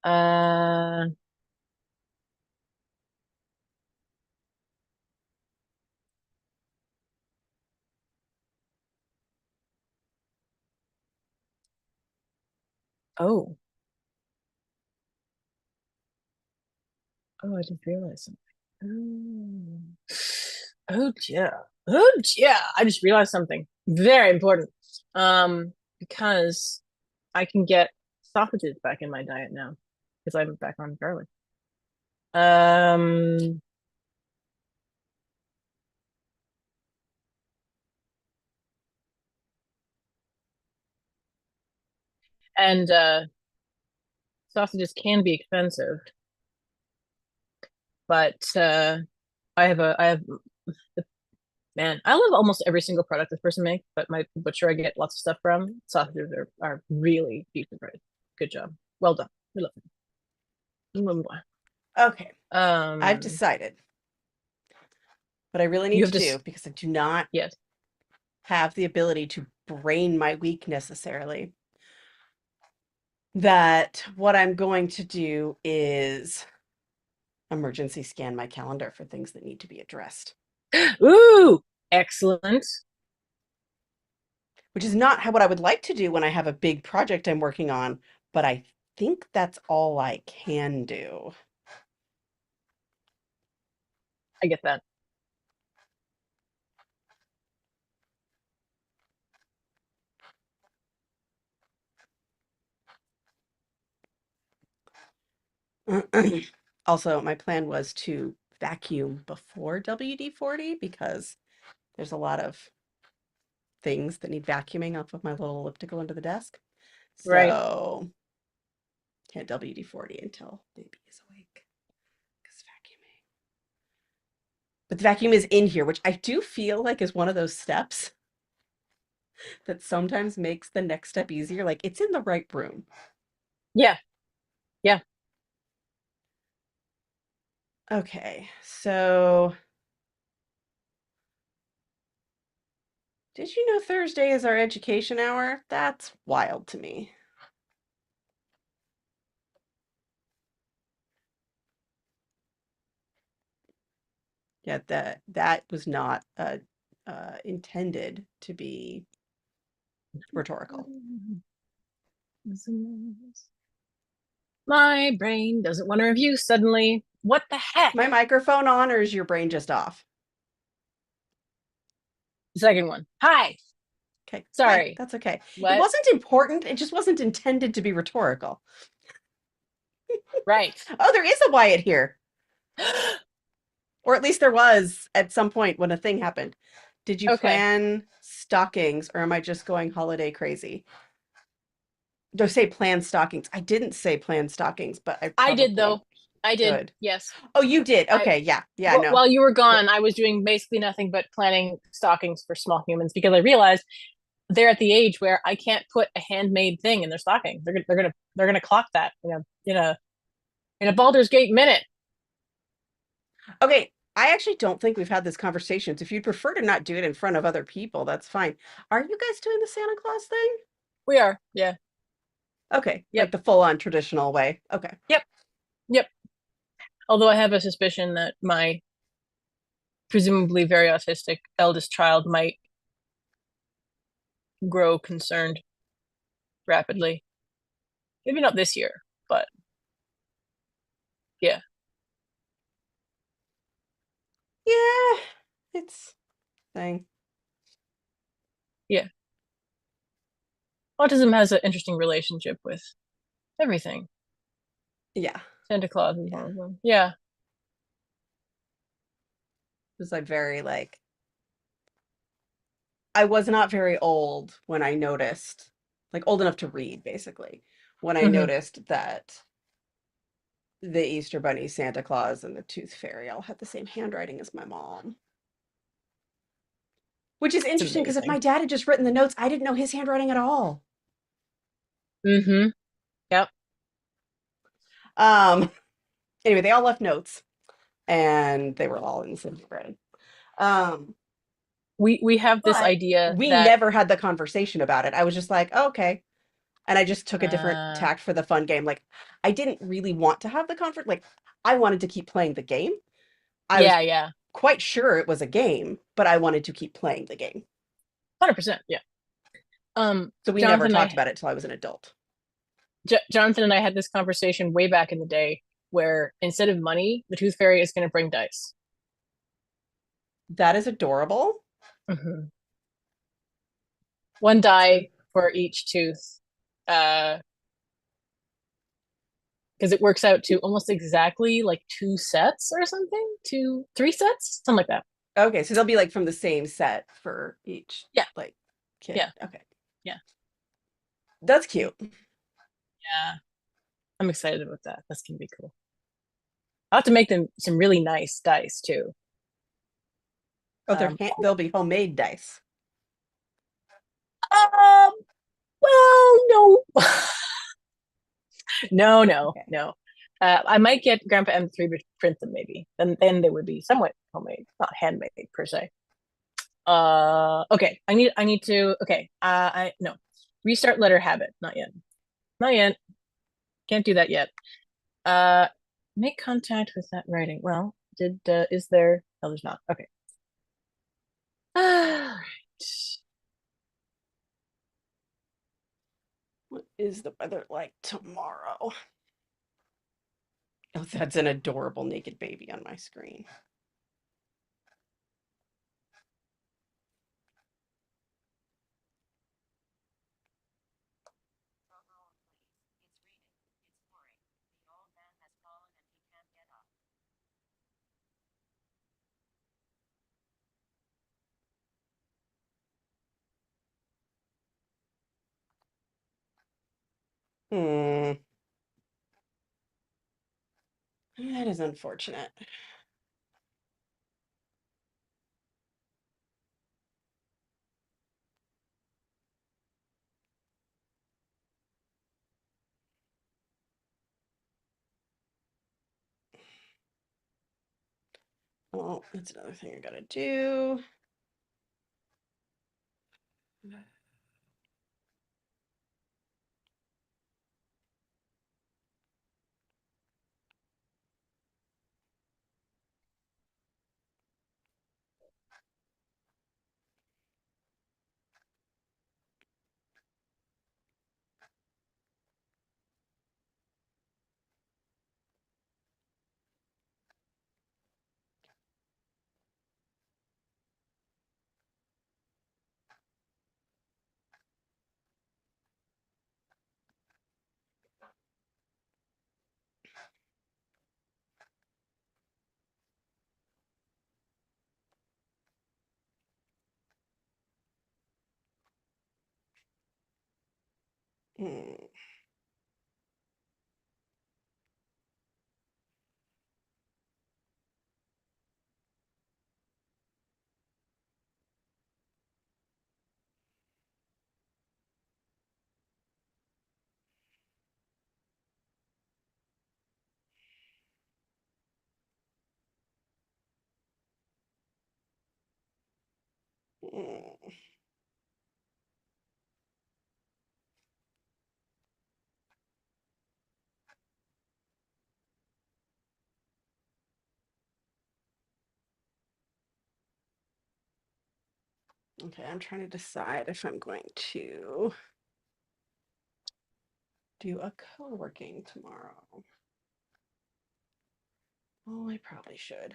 Uh, oh, I didn't realize something. Oh yeah. Oh yeah. I just realized something very important. Because I can get sausages back in my diet now because I'm back on garlic. Um, and sausages can be expensive, but I have man, I love almost every single product this person makes, but my butcher I get lots of stuff from. Sausages are really decent price. Good job. Well done. We love them. Okay, I've Um, decided what I really you need have to to, do because I do not yes, have the ability to brain my week necessarily. That what I'm going to do is emergency scan my calendar for things that need to be addressed, ooh, excellent. which is not how what I would like to do when I have a big project I'm working on, but I think that's all I can do. I get that. Also, my plan was to vacuum before WD-40 because there's a lot of things that need vacuuming off of my little elliptical under the desk. Right. So can't WD-40 until baby is awake because vacuuming. But the vacuum is in here, which I do feel like is one of those steps that sometimes makes the next step easier. Like it's in the right room. Yeah. Yeah. Okay, so did you know Thursday is our education hour? That's wild to me. Yeah, that was not intended to be rhetorical. My brain doesn't want to review suddenly. What the Is my heck? microphone on, or is your brain just off? The second one. Hi. Okay, hi, Sorry. that's okay. It What? wasn't important. It just wasn't intended to be rhetorical. Right. Oh, there is a Wyatt here, or at least there was at some point when a thing happened. Did you Okay. plan stockings, or am I just going holiday crazy? Do I say plan stockings? I didn't say plan stockings, but I I did probably though. I did. should. Yes. Oh, you did. I Okay, yeah, yeah, no. while you were Cool. gone, I was doing basically nothing but planning stockings for small humans because I realized they're at the age where I can't put a handmade thing in their stocking. They're gonna clock that in a Baldur's Gate minute. Okay, I actually don't think we've had this conversation. So if you'd prefer to not do it in front of other people, that's fine. Are you guys doing the Santa Claus thing? We are. Yeah. Okay, like Yep. the full-on traditional way. Okay. Yep. Yep. Although I have a suspicion that my presumably very autistic eldest child might grow concerned rapidly. Maybe not this year, but yeah. Yeah, it's thing. Yeah. Autism has an interesting relationship with everything. Yeah. Santa Claus is one Yeah. of them. Yeah. It was like very like I was not very old when I noticed, like old enough to read basically, when I Hmm. noticed that the Easter Bunny, Santa Claus, and the Tooth Fairy all had the same handwriting as my mom. Which is It's interesting because if amazing. my dad had just written the notes, I didn't know his handwriting at all. Hmm. Yep. Um, anyway, they all left notes and they were all in the same grade. Um, We have this but idea we that never had the conversation about it. I was just like, oh, okay. And I just took a different uh tact for the fun game. Like, I didn't really want to have the conflict. Like, I wanted to keep playing the game. I was yeah, yeah. quite sure it was a game, but I wanted to keep playing the game. 100%. Yeah. So we never Jonathan and talked I about it till I was an adult. Jonathan and I had this conversation way back in the day where instead of money, the tooth fairy is going to bring dice. That is adorable. Hmm. One So, die for each tooth. Because it works out to almost exactly like two sets or something, two, three sets, something like that. okay, so they'll be like from the same set for each Yeah, like kid. yeah, Okay. yeah, That's cute. yeah. I'm excited about that. That's gonna be cool. I'll have to make them some really nice dice too. Oh, Um, they'll be homemade dice. um well, no, no, no, Okay. no. I might get Grandpa M3 to print them, maybe. Then they would be somewhat homemade, not handmade per se. Okay. I need to. Okay. I no. Restart letter habit. Not yet. Not yet. Can't do that yet. Uh, make contact with that writing. Well, is there? No, there's not. Okay. All right. What is the weather like tomorrow? Oh, that's an adorable naked baby on my screen. Hmm. That is unfortunate. Well, that's another thing I gotta do. Hmm. Hmm. Okay, I'm trying to decide if I'm going to do a co-working tomorrow. Oh, I probably should.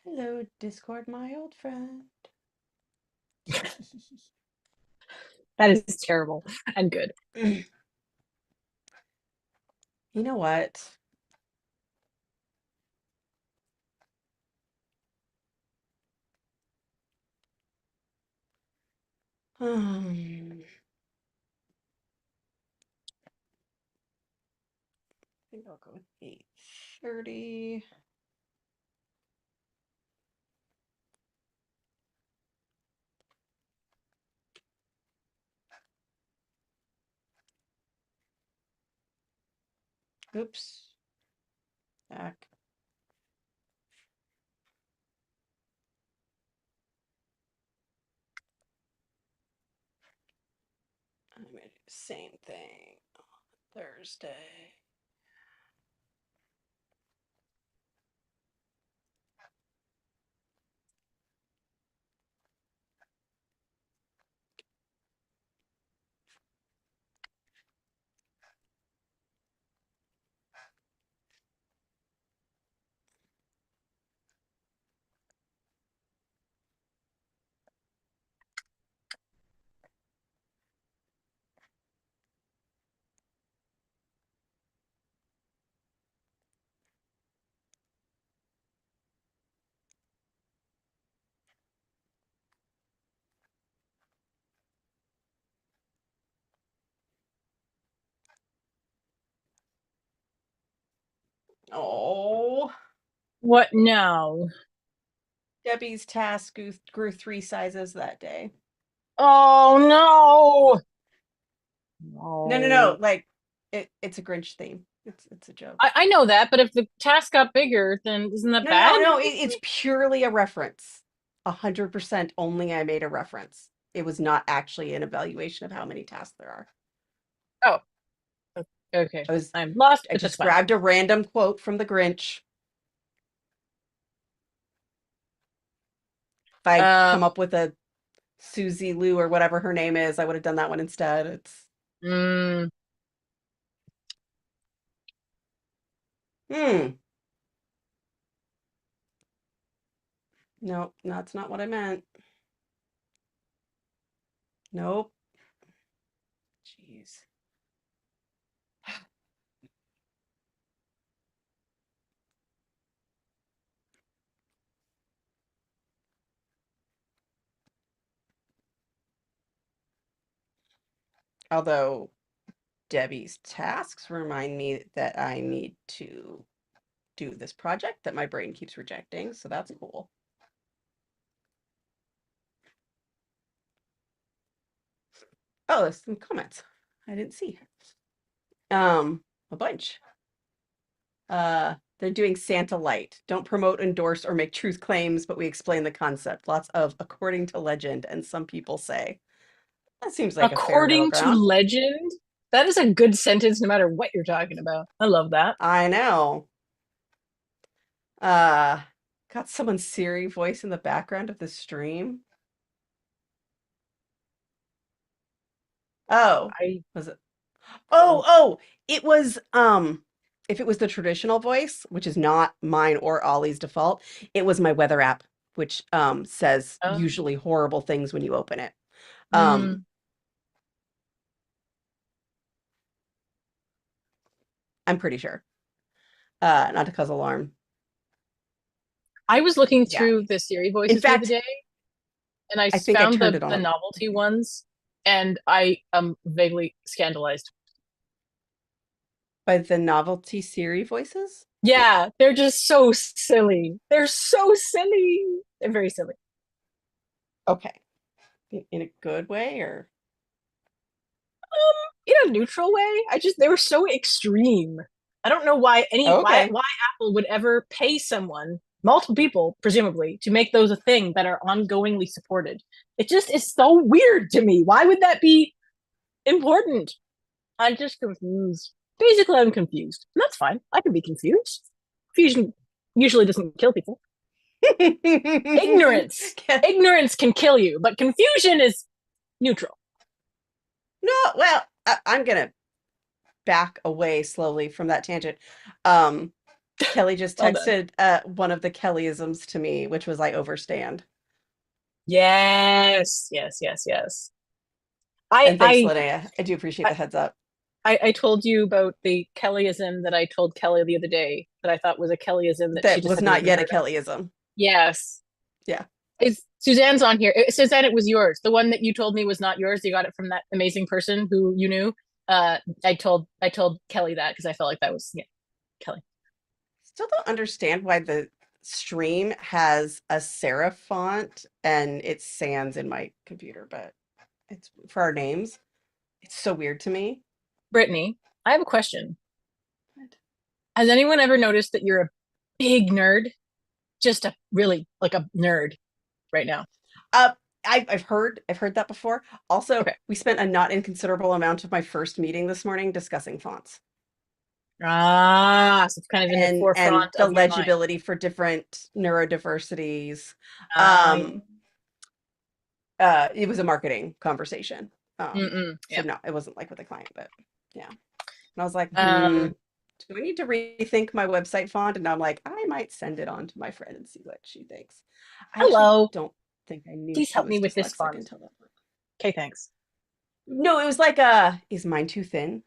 Hello, Discord, my old friend. That is terrible and good. You know what? I think I'll go with 8:30. Oops. Back. I'm gonna do the same thing on Thursday. Oh, What now? Debbie's task grew 3 sizes that day. Oh no. No, no, no. No. Like it's a Grinch theme. It's a joke. I know that, but if the task got bigger, then isn't that No, no, bad? no. It's purely a reference. 100% only I made a reference. It was not actually an evaluation of how many tasks there are. Oh, okay. I was I'm lost, I but that's just fine. grabbed a random quote from the Grinch. If I Uh, come up with a Susie Lou or whatever her name is, I would have done that one instead. It's mm, hmm. No, that's not what I meant. Nope. Jeez. Although Debbie's tasks remind me that I need to do this project that my brain keeps rejecting, so that's cool. Oh, there's some comments I didn't see. A bunch. They're doing Santa Light. Don't promote, endorse, or make truth claims, but we explain the concept. Lots of according to legend, and some people say. That seems like a fair middle according to ground. legend, that is a good sentence no matter what you're talking about. I love that. I know. Uh, got someone's Siri voice in the background of the stream. Oh, I was it? don't. Oh, it was if it was the traditional voice, which is not mine or Ollie's default, it was my weather app, which says Um, usually horrible things when you open it. Um, mm, I'm pretty sure. Not to cause alarm. I was looking Yeah. through the Siri In voices the other fact, day, and I I think I found turned the it on the a novelty ones, and I am vaguely scandalized. by the novelty Siri voices. Yeah, they're just so silly. They're so silly. They're very silly. Okay. In a good way or In a neutral way. I just they were so extreme. I don't know okay. why Apple would ever pay someone, multiple people presumably, to make those a thing that are ongoingly supported. It just is so weird to me. Why would that be important? I'm just confused. Basically, I'm confused. And that's fine. I can be confused. Confusion usually doesn't kill people. Ignorance. Ignorance can kill you, but confusion is neutral. No, well, I'm gonna back away slowly from that tangent. Um, Kelly just Well done. texted one of the Kellyisms to me, which was I overstand. Yes, yes, yes, yes. And thanks, I Linnea. I do appreciate I the heads up. I told you about the Kellyism that I told Kelly the other day that I thought was a Kellyism that she That just was hadn't not even yet a heard of. Kellyism. Yes. Yeah. Is Suzanne's on here. Suzanne, it was yours. The one that you told me was not yours. You got it from that amazing person who you knew. I told Kelly that because I felt like that was, yeah, Kelly. Still don't understand why the stream has a serif font and it's sans in my computer, but it's for our names. It's so weird to me. Brittany, I have a question. Has anyone ever noticed that you're a big nerd? Just a really like a nerd right now. Uh, I've heard that before. Also, Okay. we spent a not inconsiderable amount of my first meeting this morning discussing fonts Ah, so it's kind of in the and forefront the of your mind. legibility for different neurodiversities. Um, Um, it was a marketing conversation. So yeah. no, it wasn't like with a client, but yeah. And I was like, Um, do I need to rethink my website font? And I'm like, I might send it on to my friend and see what she thinks. I actually hello. don't think I knew Please she help me was with this dyslexic font. until that point. Okay, thanks. No, it was like, is mine too thin?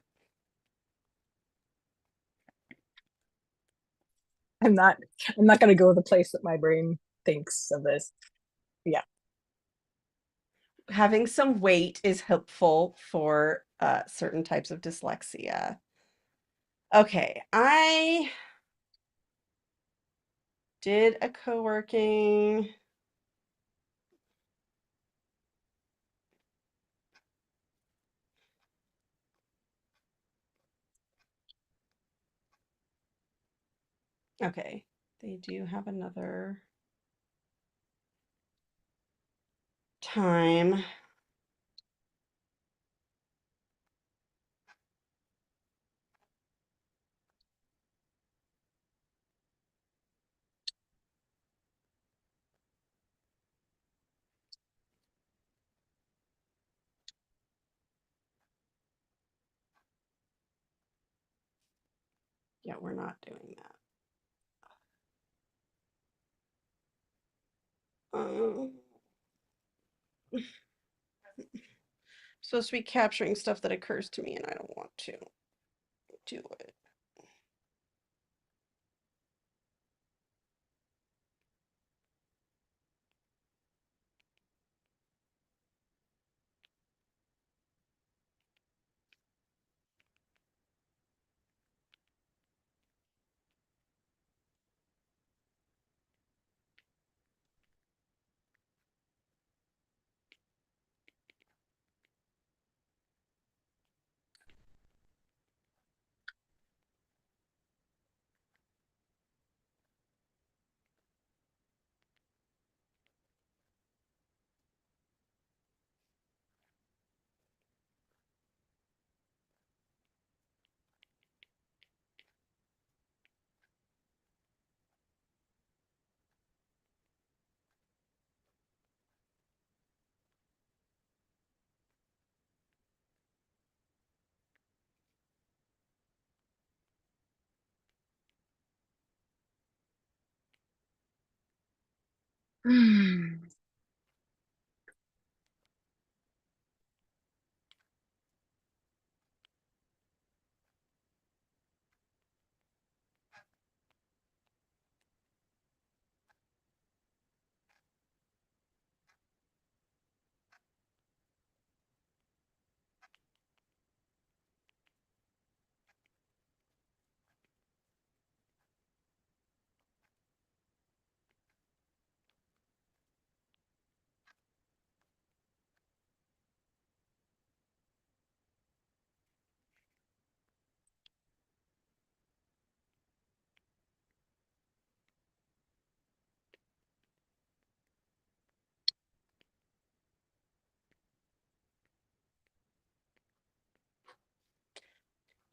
I'm not I'm not gonna go the place that my brain thinks of this. Yeah. Having some weight is helpful for certain types of dyslexia. Okay, I did a co-working. Okay, they do have another time. Yeah, we're not doing that. Um, supposed to be capturing stuff that occurs to me, and I don't want to do it.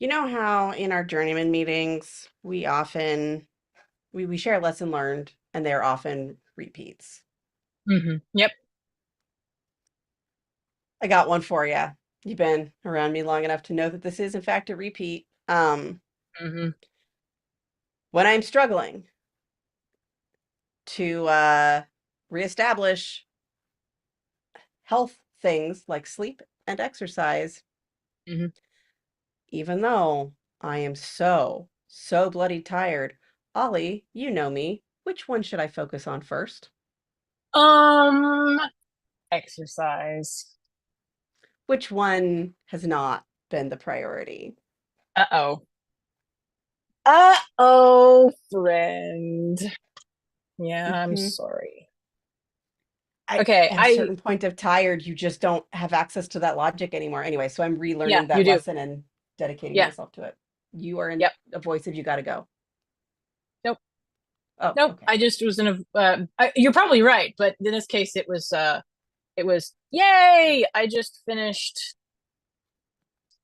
You know how in our journeyman meetings we share lesson learned and they're often repeats. Yep. I got one for you. You've been around me long enough to know that this is in fact a repeat. hmm When I'm struggling to reestablish health things like sleep and exercise, Hmm. even though I am so, so bloody tired. Ollie, you know me. Which one should I focus on first? Um, Exercise. Which one has not been the priority? Uh-oh. Uh-oh, friend. Yeah, I'm Hmm. sorry. I Okay, at a certain point of tired, you just don't have access to that logic anymore. Anyway, so I'm yeah, relearning you that do. lesson and dedicating Yeah. myself to it. You are in Yep. a voice of you got to go. Nope. Oh, Nope. okay. I just was in a you're probably right, but in this case it was yay! I just finished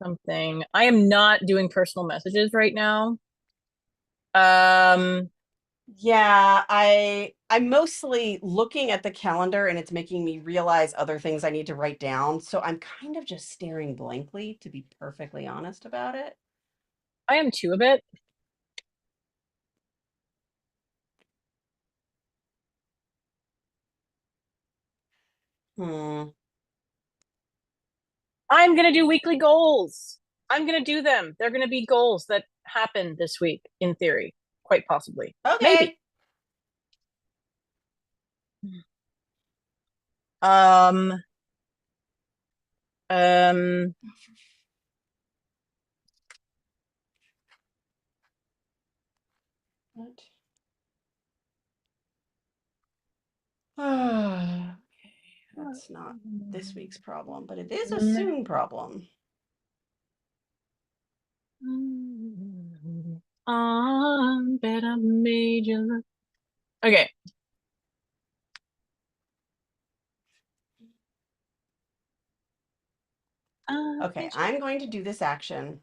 something. I am not doing personal messages right now. Um, Yeah, I'm mostly looking at the calendar and it's making me realize other things I need to write down. So I'm kind of just staring blankly, to be perfectly honest about it. I am too a bit. Hmm. I'm gonna do weekly goals. I'm gonna do them. They're gonna be goals that happen this week, in theory, quite possibly. Maybe. Okay. Um, um, What? Okay, that's not this week's problem, but it is a soon problem. better major. Okay. Okay, I'm going to do this action.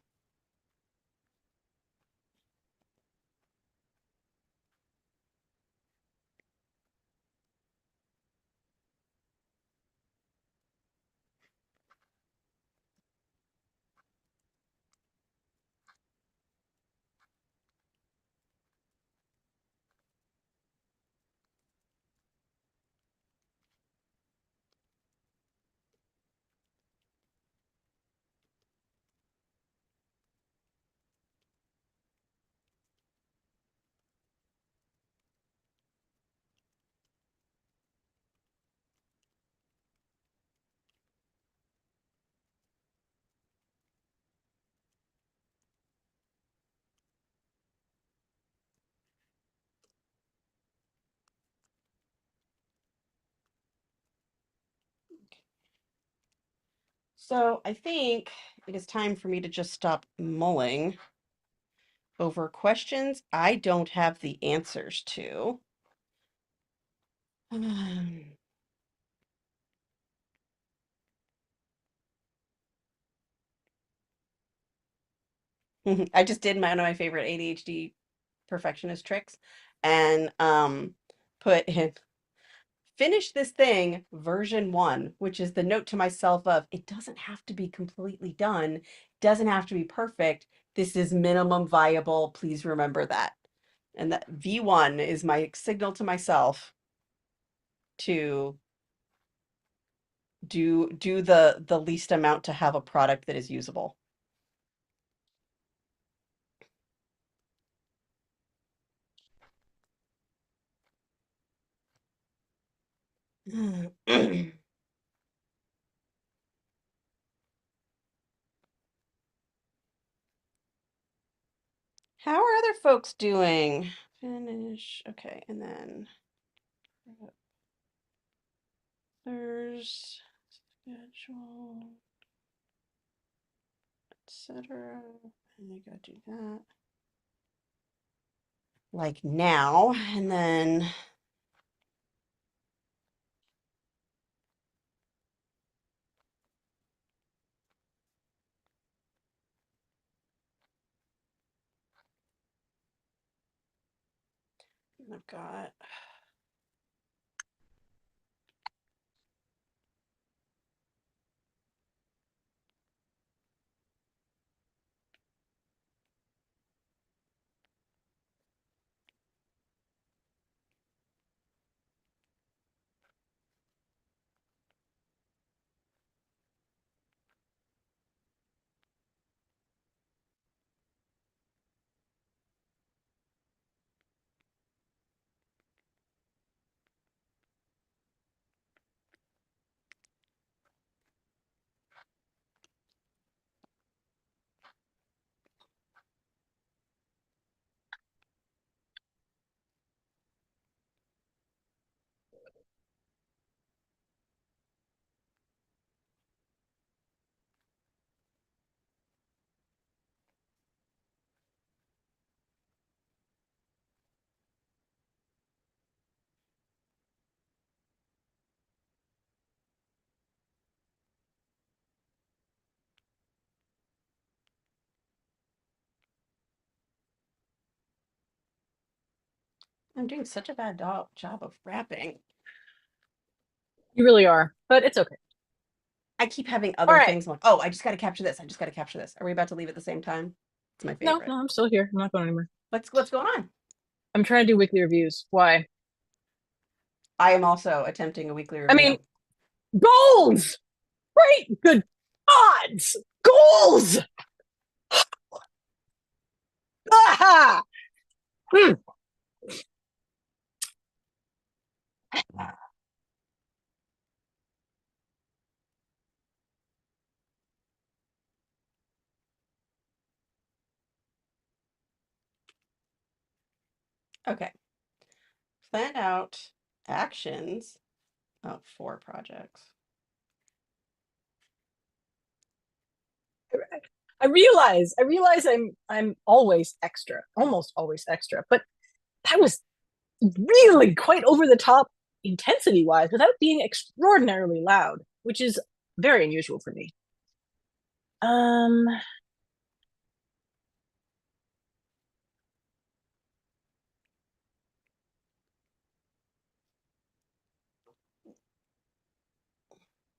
So I think it is time for me to just stop mulling over questions I don't have the answers to. I just did one of my favorite ADHD perfectionist tricks and put in finish this thing version 1, which is the note to myself of it doesn't have to be completely done, doesn't have to be perfect. This is minimum viable. Please remember that. And that V1 is my signal to myself to do the least amount to have a product that is usable. How are other folks doing? Finish. Okay, and then there's schedule, etc. And I gotta do that. Like now, and then I've got I'm doing such a bad job of wrapping. You really are, but it's okay. I keep having All other right. things. I'm like, oh, I just got to capture this. I just got to capture this. Are we about to leave at the same time? It's my No, favorite. no, I'm still here. I'm not going anywhere. What's going on? I'm trying to do weekly reviews. Why? I am also attempting a weekly I mean, review. goals! Great, good odds! Goals! Aha! Hmm. Okay. Plan out actions. Oh, 4 projects. I realize I'm always extra, almost always extra, but that was really quite over the top intensity wise without being extraordinarily loud, which is very unusual for me. Um,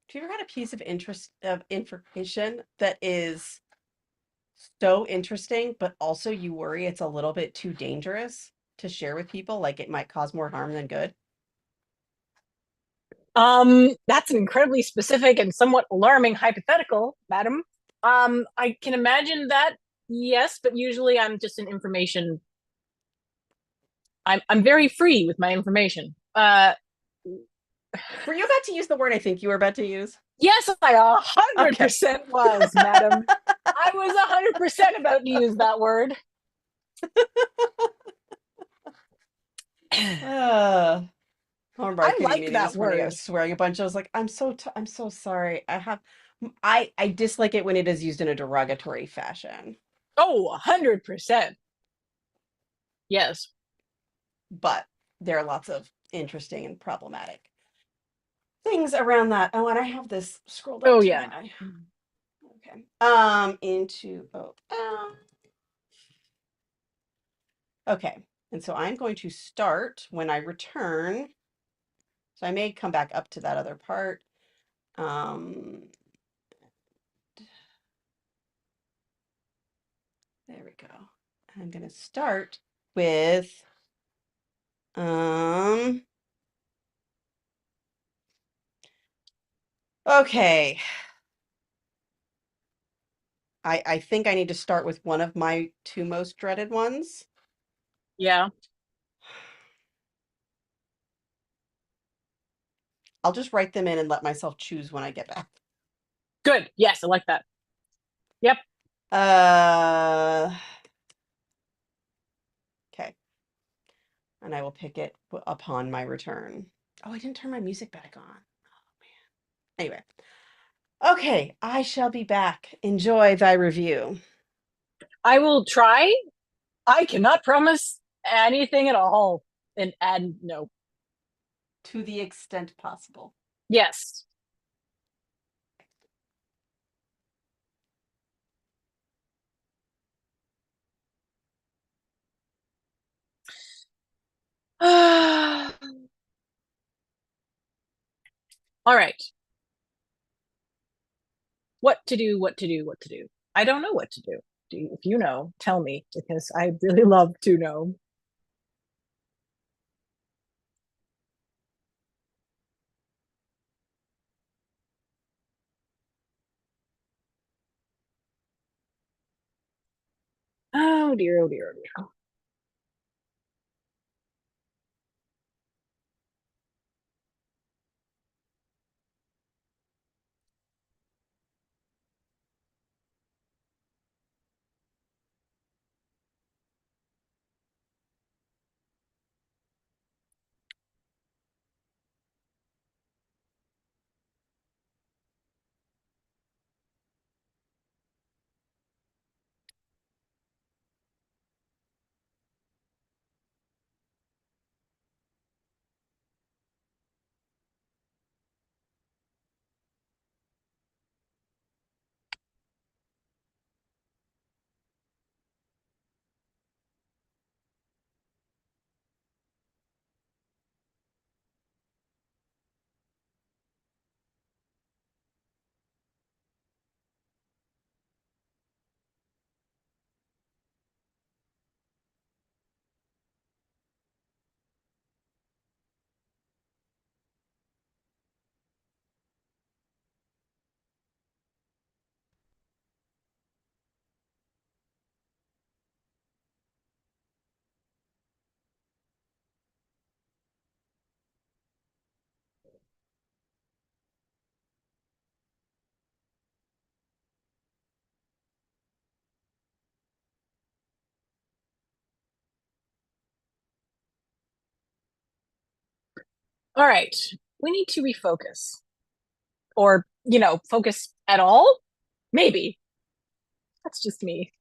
Have you ever had a piece of interest of information that is so interesting, but also you worry it's a little bit too dangerous to share with people, like it might cause more harm than good? that's an incredibly specific and somewhat alarming hypothetical, madam. I can imagine that, yes, but usually I'm just an information. I'm very free with my information. Were you about to use the word I think you were about to use? Yes, I a hundred Okay. percent was, madam. I was 100% about to use that word. Uh, Home I marketing like meeting that this morning. I word. was swearing a bunch. I was like, I'm so sorry. I dislike it when it is used in a derogatory fashion. Oh, 100%. Yes. But there are lots of interesting and problematic things around that. Oh, and I have this scrolled up Oh, too, yeah, I don't I? know. Okay. Into okay. And so I'm going to start when I return. So I may come back up to that other part. Um, there we go. I'm going to start with um okay. I think I need to start with one of my two most dreaded ones. Yeah. I'll just write them in and let myself choose when I get back. Good. Yes, I like that. Yep. Uh, okay. And I will pick it upon my return. Oh, I didn't turn my music back on. Oh man. Anyway. Okay, I shall be back. Enjoy thy review I will try. I cannot promise anything at all. And no. to the extent possible. Yes. All right. What to do, what to do, what to do. I don't know what to do. If you know, tell me because I really love to know. Oh dear, oh dear, oh dear. All right. We need to refocus or, focus at all. Maybe. That's just me.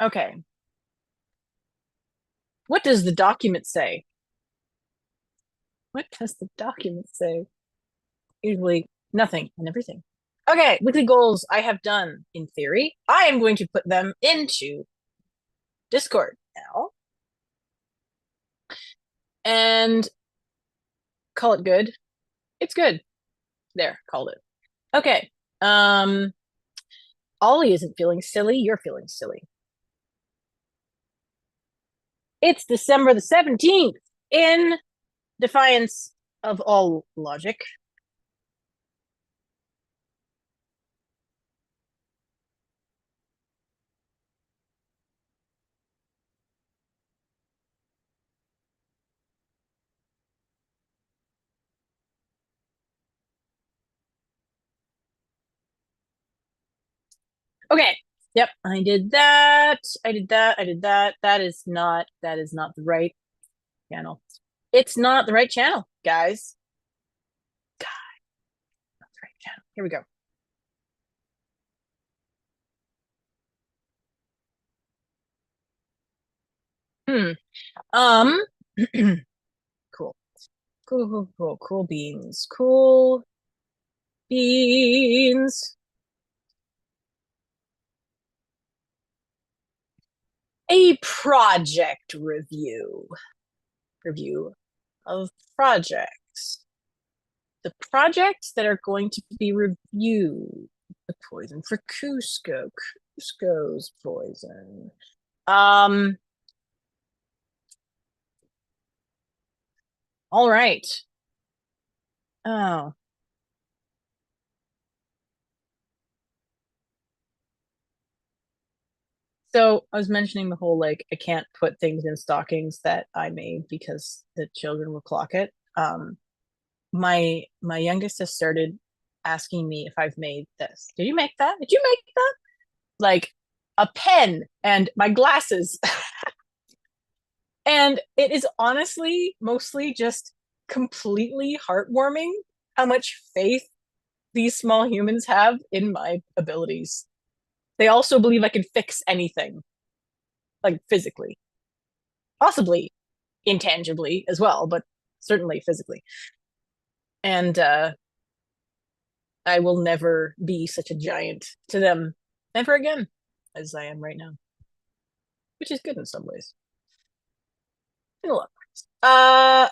Okay. What does the document say? What does the document say? Usually nothing and everything. Okay, weekly goals I have done in theory. I am going to put them into Discord now and call it good. It's good. There, called it. Okay. Um, Ollie isn't feeling silly. You're feeling silly. It's December the 17th in defiance of all logic. Okay. Yep, I did that. I did that. I did that. That is not the right channel. It's not the right channel, guys. God, not the right channel. Here we go. Hmm. Um cool. Cool, cool, cool, cool beans. Cool beans. A project review. Review of projects. The projects that are going to be reviewed. The poison for Cusco. Cusco's poison. Um, all right. Oh. So I was mentioning the whole like I can't put things in stockings that I made because the children will clock it. My youngest has started asking me if I've made this. Did you make that? Did you make that? Like a pen and my glasses. And it is honestly mostly just completely heartwarming how much faith these small humans have in my abilities. They also believe I can fix anything, like physically, possibly intangibly as well, but certainly physically. And I will never be such a giant to them ever again as I am right now, which is good in some ways. In a lot.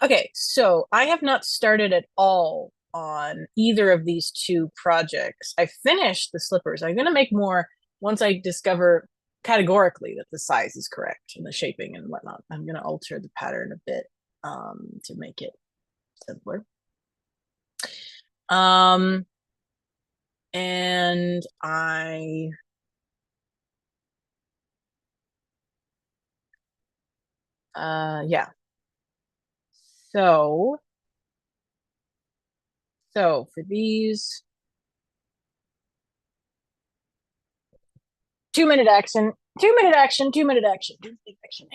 Okay, so I have not started at all on either of these two projects. I finished the slippers. I'm gonna make more once I discover categorically that the size is correct and the shaping and whatnot. I'm gonna alter the pattern a bit to make it simpler. Um, and yeah. So, so for these 2 minute action, 2 minute action, 2 minute action, 2 minute action.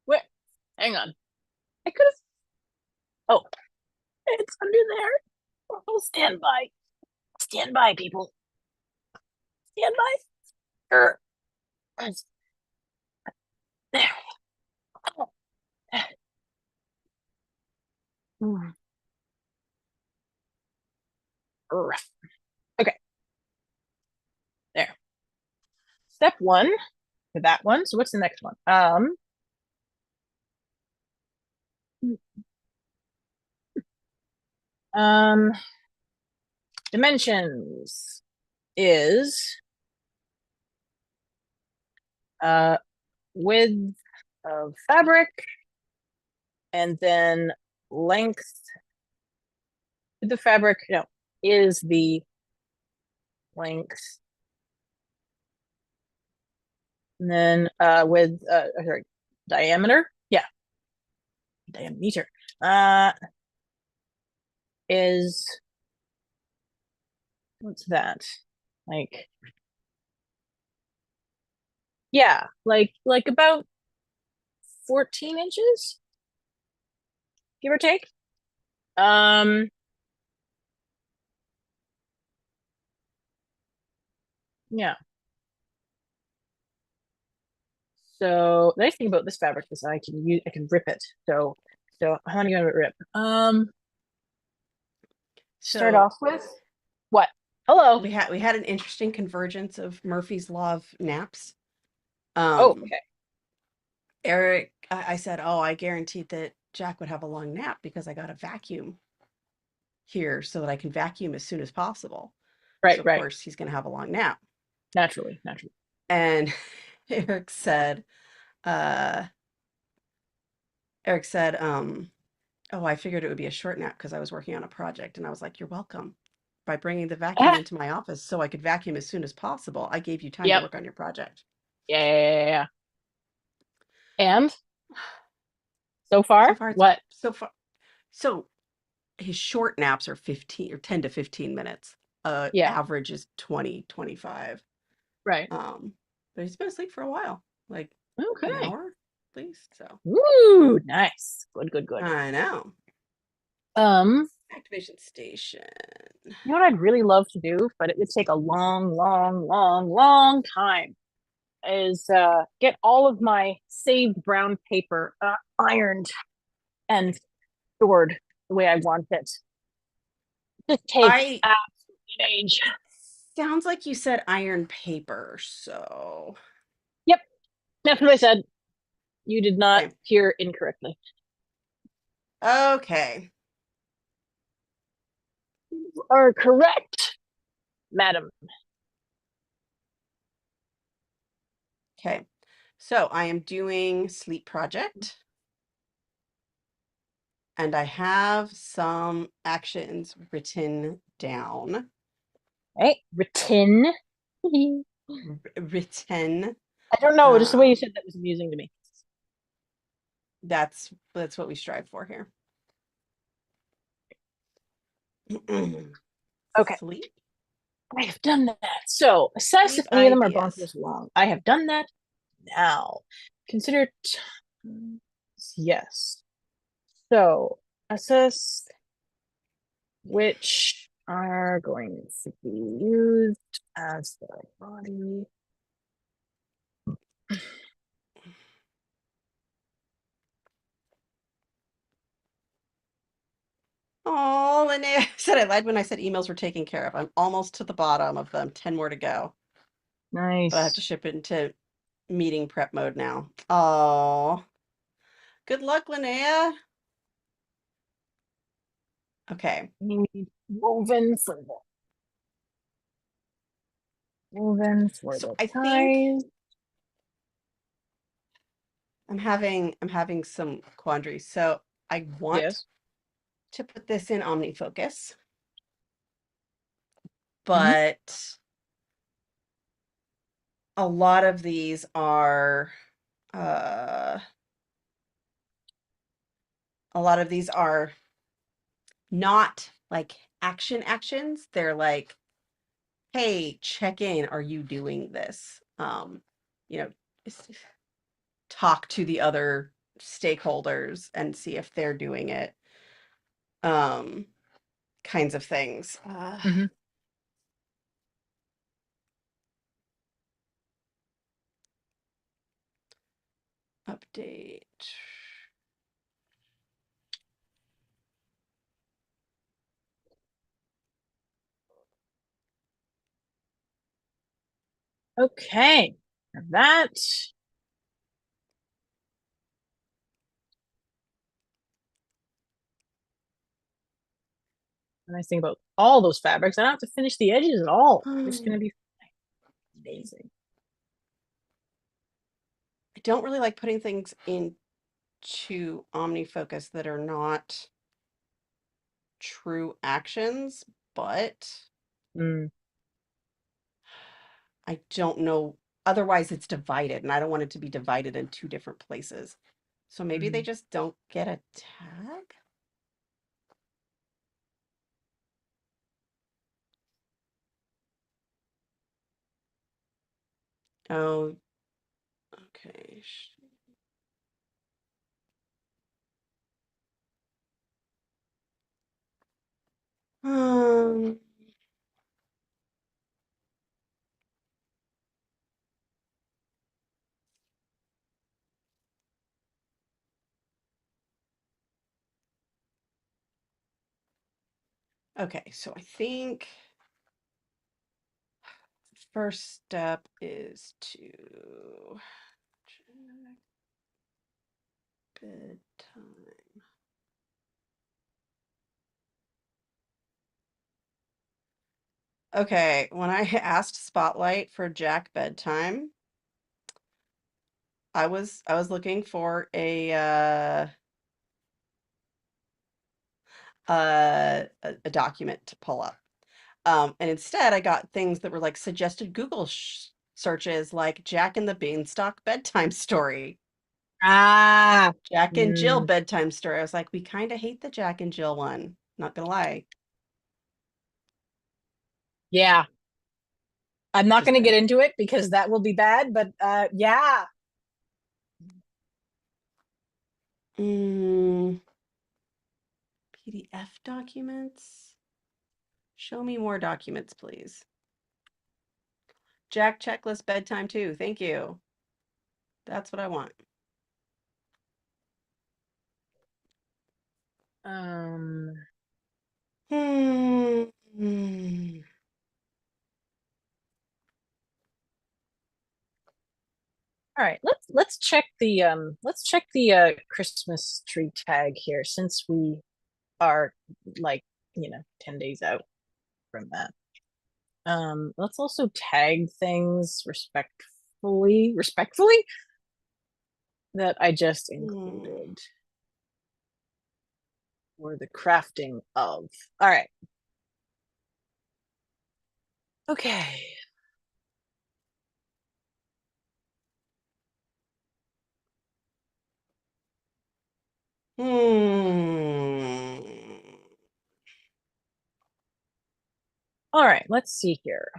Wait, hang on. I could have. Oh, It's under there. Oh, stand by. Stand by, people. Stand by. There. Okay, there. Step one for that one. So what's the next one? Um, dimensions is uh width of fabric and then length of the fabric, no, is the length. And then with sorry, diameter. Yeah, diameter. Is what's that? Like yeah, like about 14 inches, give or take. Um, yeah. So the nice thing about this fabric is I can rip it. So how many gonna rip? Start So off with what? Hello. we had an interesting convergence of Murphy's Law of naps. Oh, Um, okay. Eric, I said, oh, I guaranteed that Jack would have a long nap because I got a vacuum here so that I can vacuum as soon as possible. Right, So of right. course he's going to have a long nap. Naturally, naturally. And Eric said, uh, Eric said, oh, I figured it would be a short nap because I was working on a project. And I was like, you're welcome. By bringing the vacuum Ah, into my office so I could vacuum as soon as possible, I gave you time to yep. work on your project. Yeah, yeah, yeah, yeah. And so So far, far, what? so far, so his short naps are 15 or 10 to 15 minutes. Yeah. Average is 20, 25. Right. Um, but he's been asleep for a while, like an Okay. hour at least. So Woo, nice. Good, good, good. I know. Um, Activation station. you know what I'd really love to do, but it would take a long, long, long, long time, is get all of my saved brown paper ironed and stored the way I want it. Just takes I absolute age. sounds like you said iron paper, so Yep, that's what I said. You did not okay. hear incorrectly. Okay. You are correct, madam. Okay. So I am doing sleep project and I have some actions written down. Right? Written. I Written. don't know, just the way you Um, said that was amusing to me. that's what we strive for here. Okay, Sleep. I have done that. So assess if Sleep any of them are ideas. bonkers long. I have done that. Now consider yes. So assess which are going to be used as the body. Oh, and I said I lied when I said emails were taken care of. I'm almost to the bottom of them. 10 more to go. But I have to Nice. ship it into meeting prep mode now. Oh, good luck, Linnea. Okay. We need woven for So the I think ties. I'm having some quandaries. So I want Yes. to put this in OmniFocus, Mhm. but a lot of these are uh a lot of these are not like actions. They're like, hey, check in. Are you doing this? You know, talk to the other stakeholders and see if they're doing it. um, kinds of things. Hmm. Update. Okay. That. The nice thing about all those fabrics, I don't have to finish the edges at all. They're just going to I be amazing. don't really like putting things into OmniFocus that are not true actions, but Mm, I don't know. Otherwise, it's divided, and I don't want it to be divided in two different places. So maybe they mhm. just don't get a tag? Oh, okay. Um, okay, so I think first step is to check bedtime. Okay, when I asked Spotlight for Jack bedtime, I was looking for a document to pull up. And instead I got things that were like suggested Google searches like Jack and the Beanstalk bedtime story. Ah, Jack and Jill mm, bedtime story. I was like, we kind of hate the Jack and Jill one. Not gonna lie. yeah. I'm not Just going to get into it because that will be bad, but yeah. mm, PDF documents. Show me more documents, please. Jack checklist bedtime too. Thank you. That's what I want. Um, Hmm. all right, let's check the Christmas tree tag here since we are like, 10 days out from that. Let's also tag things respectfully that I just Hmm. included for the crafting of. All right. Okay. Hmm. All right, let's see here.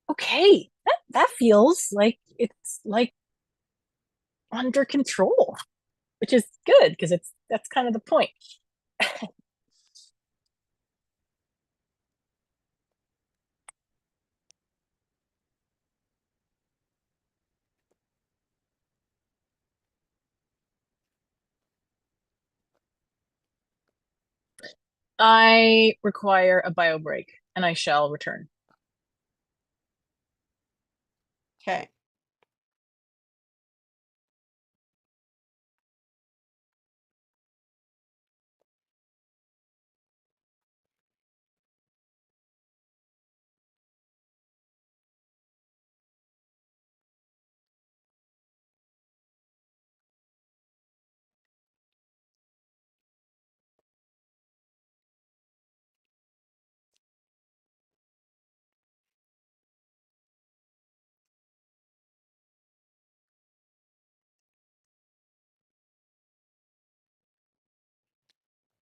Okay, that feels like it's like under control, which is good because that's kind of the point. I require a bio break and I shall return. Okay.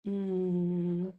Mm,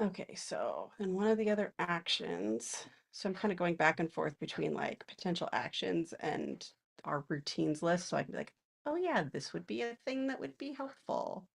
okay, so and one of the other actions, so I'm kind of going back and forth between like potential actions and our routines list. So I can be like, oh yeah, this would be a thing that would be helpful.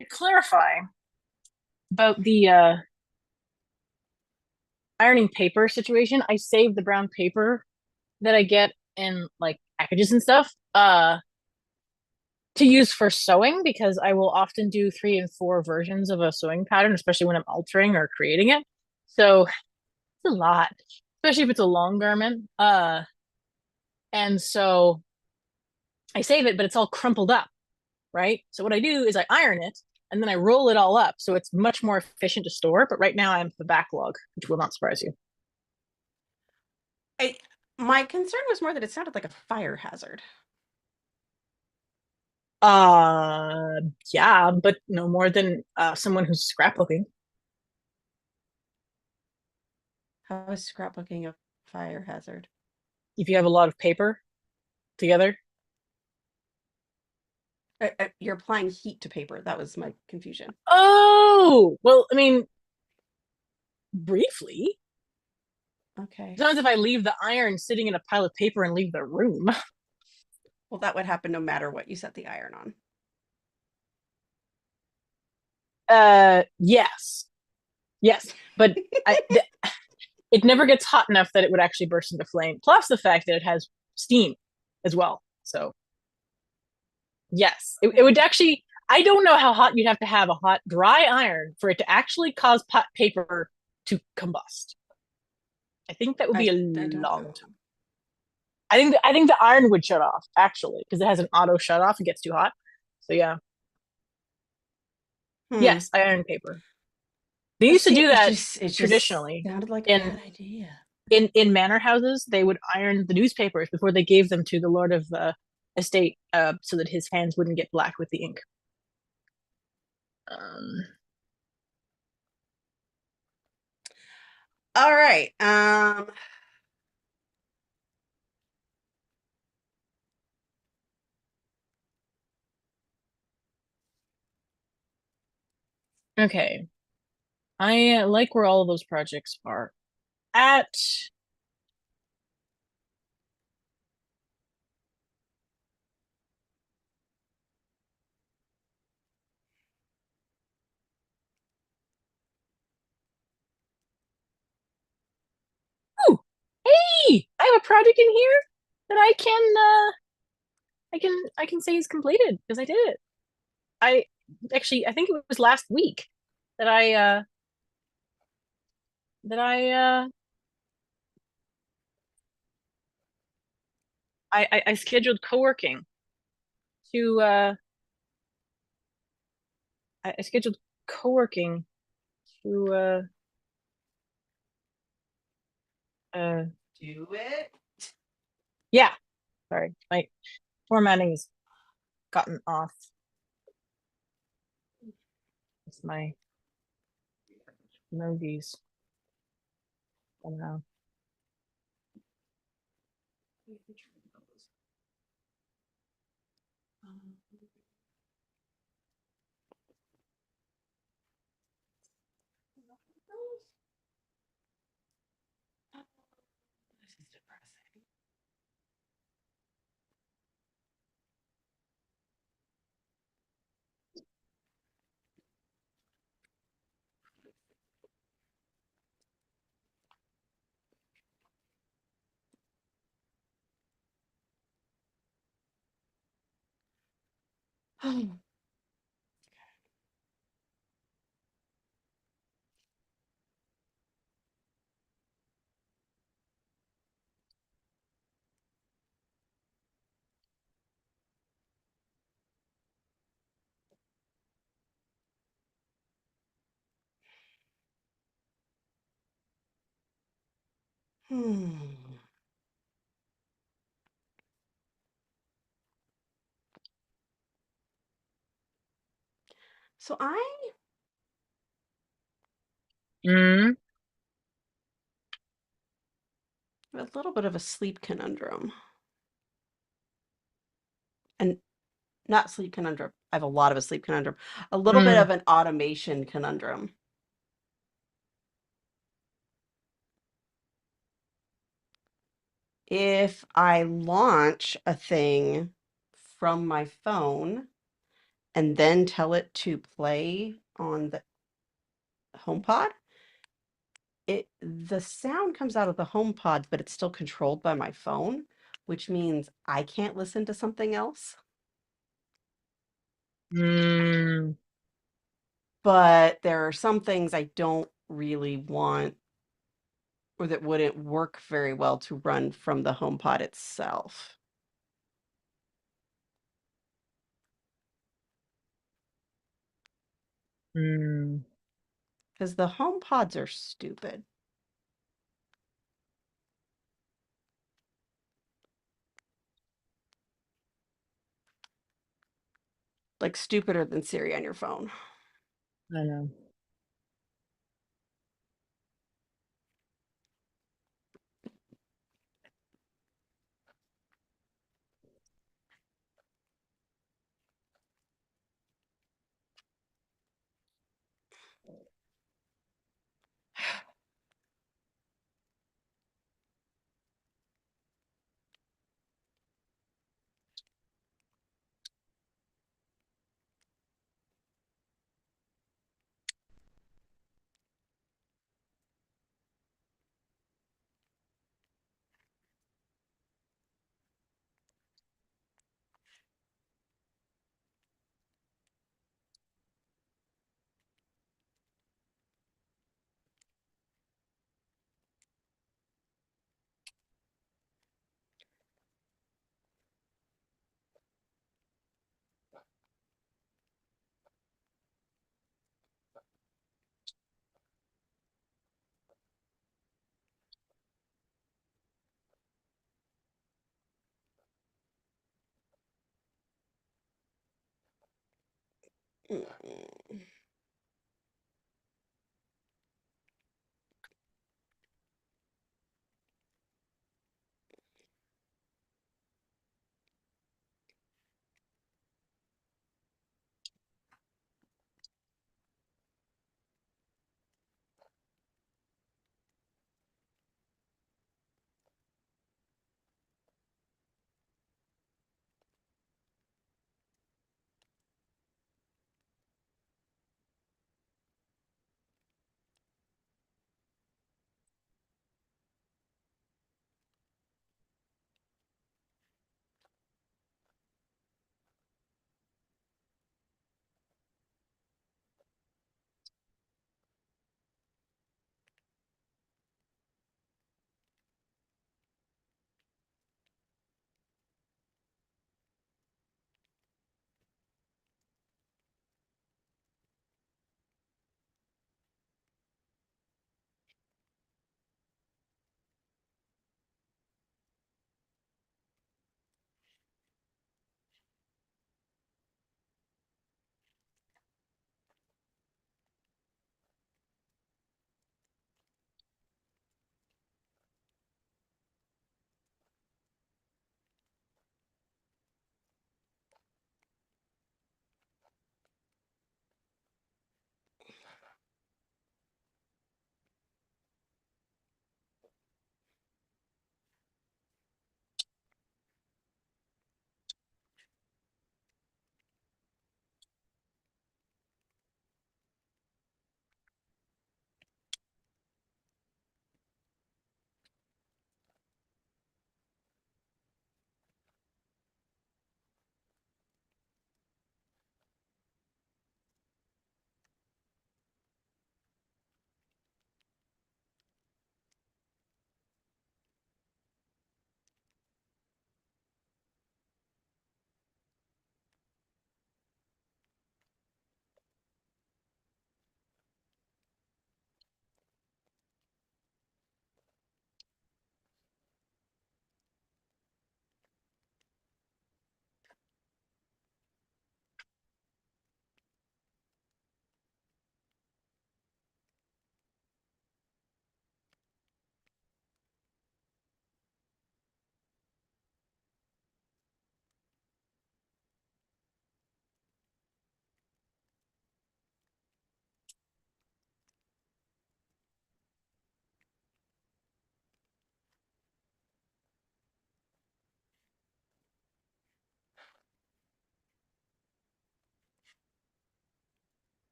To clarify about the ironing paper situation, I save the brown paper that I get in like packages and stuff to use for sewing because I will often do 3 and 4 versions of a sewing pattern, especially when I'm altering or creating it. So it's a lot, especially if it's a long garment. And so I save it, but it's all crumpled up, right? So what I do is I iron it and then I roll it all up. So it's much more efficient to store. But right now I'm the backlog, which will not surprise you. I my concern was more that it sounded like a fire hazard. Uh, yeah, but no more than someone who's scrapbooking. How is scrapbooking a fire hazard? If you have a lot of paper together. You're applying heat to paper. That was my confusion. Oh, well, I mean, briefly. Okay. Sometimes if I leave the iron sitting in a pile of paper and leave the room. Well, that would happen no matter what you set the iron on. Yes. Yes, but it never gets hot enough that it would actually burst into flame. Plus the fact that it has steam as well. So yes, it would Okay. actually. I don't know how hot you'd have to have a hot dry iron for it to actually cause paper to combust. I think that would be a I don't long know. time. I think the iron would shut off actually because it has an auto shut off. It gets too hot. So yeah, Hmm. yes, I iron paper. They Let's used to see. do that It just traditionally sounded like a in bad idea. manor houses. They would iron the newspapers before they gave them to the lord of estate, so that his hands wouldn't get black with the ink. Um, All right. okay, I like where all of those projects are at. Ooh, hey, I have a project in here that I can say is completed because I did it. I actually I think it was last week that I I scheduled co-working to I scheduled co-working to uh Do it. yeah, sorry. My formatting has gotten off with my emojis somehow. This is depressing. Hmm. So I Mm, have a little bit of a sleep conundrum. And not sleep conundrum. I have a lot of a sleep conundrum. A little bit mm, of an automation conundrum. If I launch a thing from my phone and then tell it to play on the HomePod, the sound comes out of the HomePod, but it's still controlled by my phone, which means I can't listen to something else. mm, But there are some things I don't really want or that wouldn't work very well to run from the HomePod itself. mm. Because the HomePods are stupid. Like stupider than Siri on your phone. I know.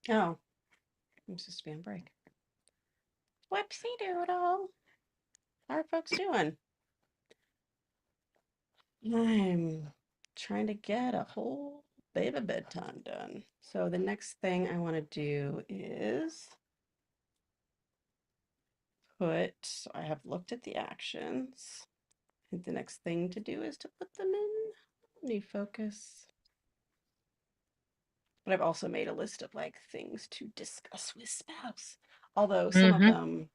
Oh, I'm supposed to be on break. Whoopsie doodle. How are folks doing? I'm trying to get a whole baby bedtime done. So the next thing I want to do is so I have looked at the actions. I think the next thing to do is to put them in Omni Focus. But I've also made a list of like things to discuss with spouse. Although some of Mm-hmm. them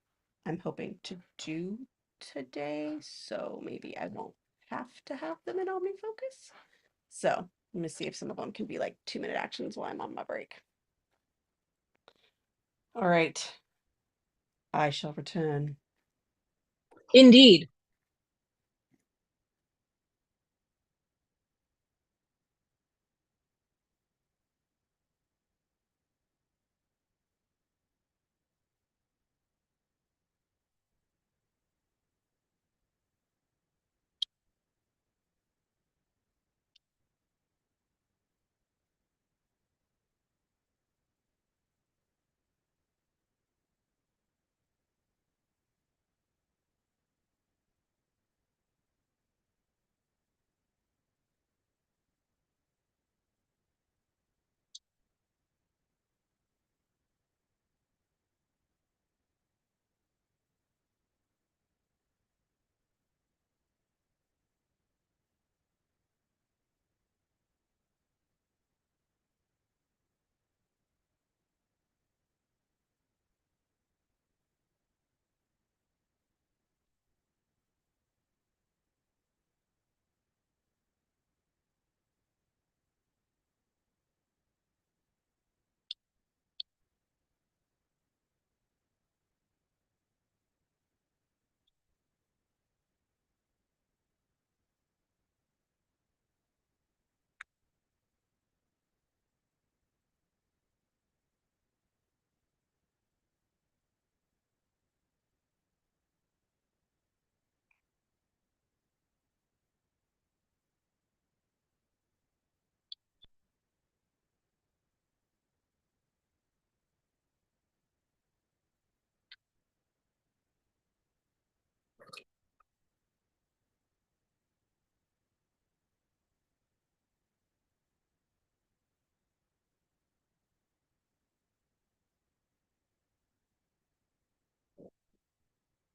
I'm hoping to do today, so maybe I won't have to have them in Omni Focus. So let me see if some of them can be like 2-minute actions while I'm on my break. All right, I shall return. Indeed.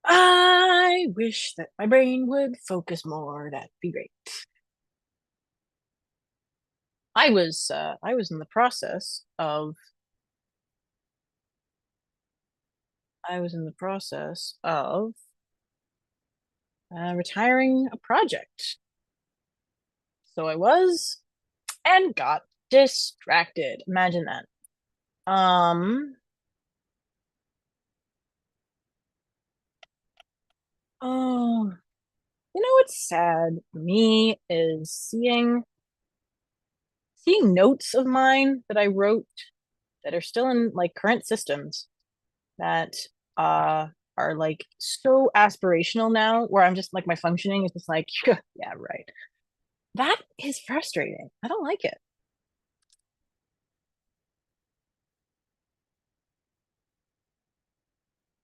I wish that my brain would focus more. That'd be great. I was in the process of I was in the process of retiring a project. So I was and got distracted. Imagine that. Um oh, you know what's sad for me is seeing notes of mine that I wrote that are still in like current systems that uh are like so aspirational now where I'm just like my functioning is just like yeah, right. That is frustrating. I don't like it.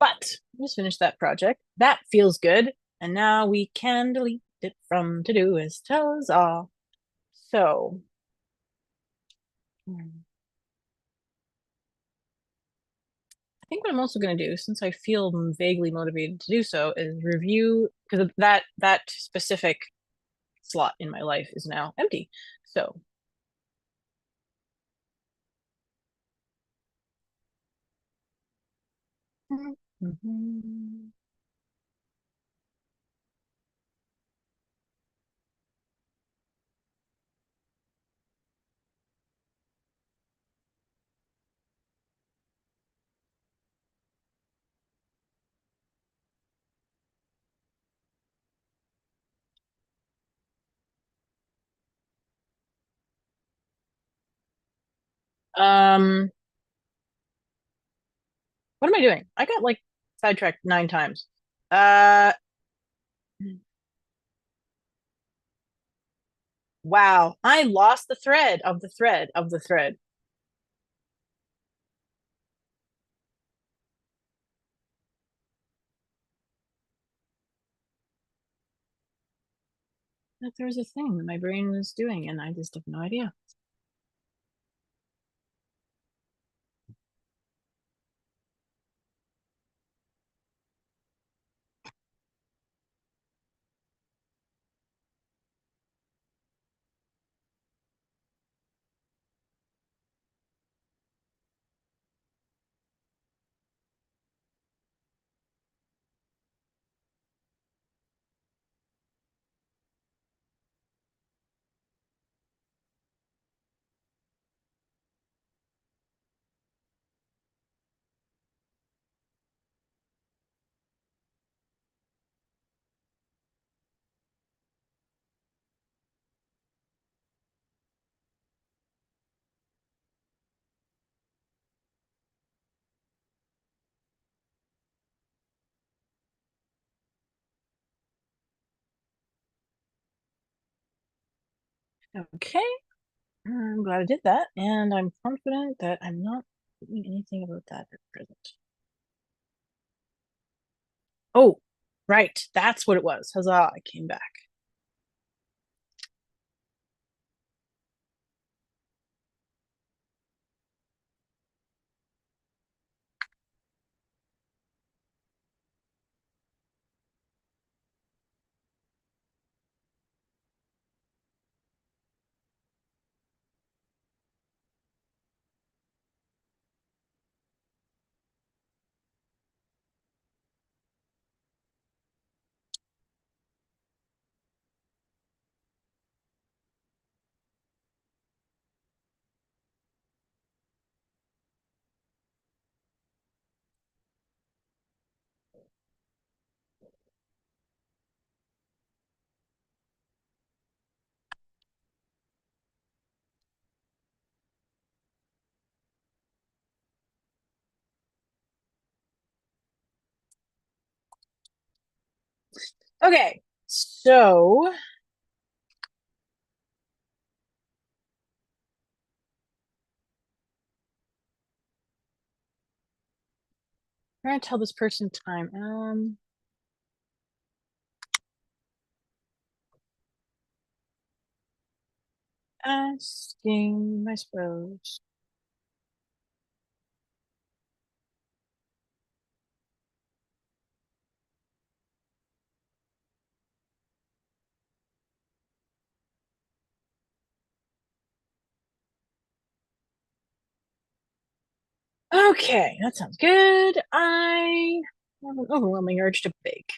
But I just finished that project. That feels good. And now we can delete it from Todoist. Huzzah. So I think what I'm also going to do, since I feel vaguely motivated to do so, is review because that specific slot in my life is now empty. So mhm. um, what am I doing? I got like sidetracked 9 times. Uh, wow, I lost the thread of the thread of the thread. that there was a thing that my brain was doing, and I just have no idea. Okay, I'm glad I did that, and I'm confident that I'm not doing anything about that at present. Oh, right, that's what it was. Huzzah, I came back. Okay, so I'm gonna tell this person time. Asking, I suppose. Okay, that sounds good. I have an overwhelming urge to bake.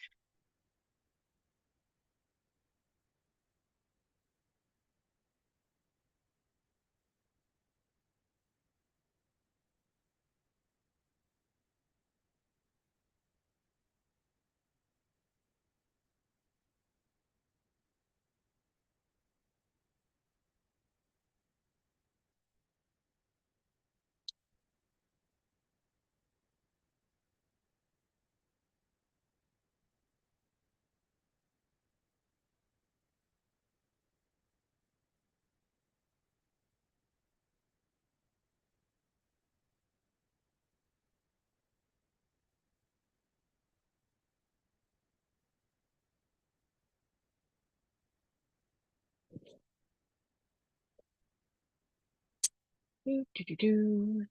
Do, do, do, do.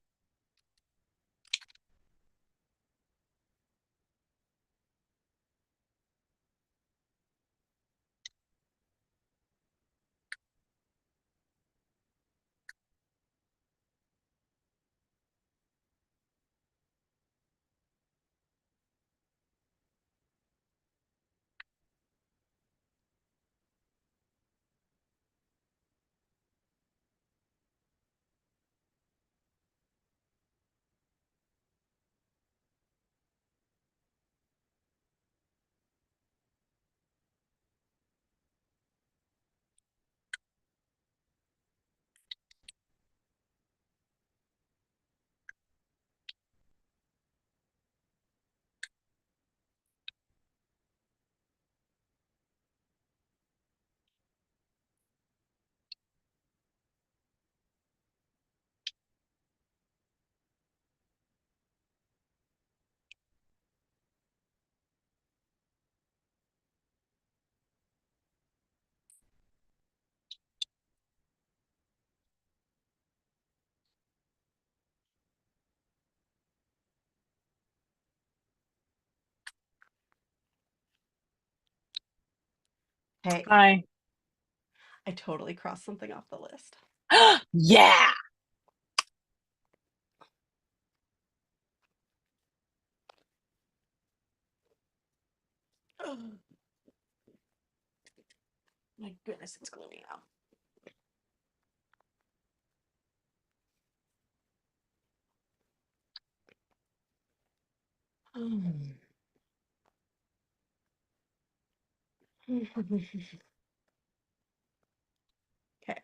Hey, Hi. I totally crossed something off the list. Yeah. Oh, my goodness, it's gloomy out. Okay.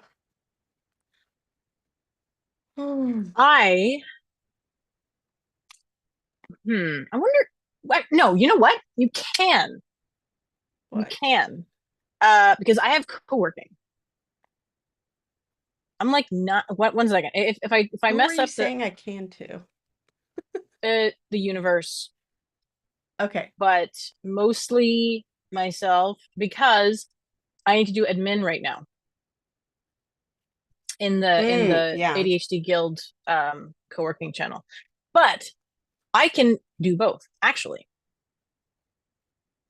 I I wonder what no, you know what? You can. You What? can. Because I have co-working. I'm like not what 1 second. If I Who are mess you up saying I can to? the universe, Okay. but mostly myself because I need to do admin right now in the Yeah. ADHD Guild co-working channel. But I can do both, actually.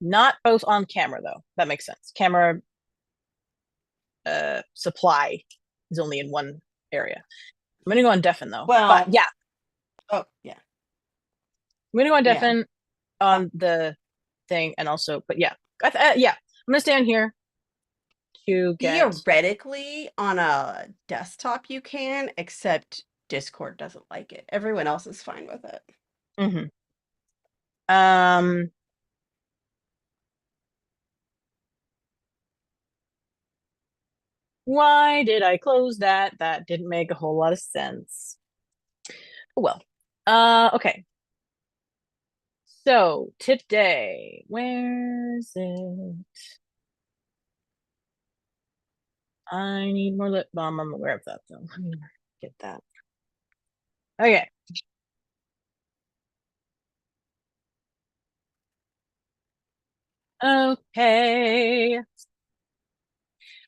Not both on camera though. That makes sense. Camera supply is only in one area. I'm gonna go on deafen though. But Well, yeah, oh, yeah. I'm gonna go on Yeah. deafen Uh, on the thing and also, but yeah, yeah, I'm gonna stay on here to get. Theoretically, on a desktop, you can, except Discord doesn't like it. Everyone else is fine with it. Mhm. Um, why did I close that? That didn't make a whole lot of sense. Oh well. Okay. So today, where's it? I need more lip balm. I'm aware of that though. Let me get that. Okay. Okay.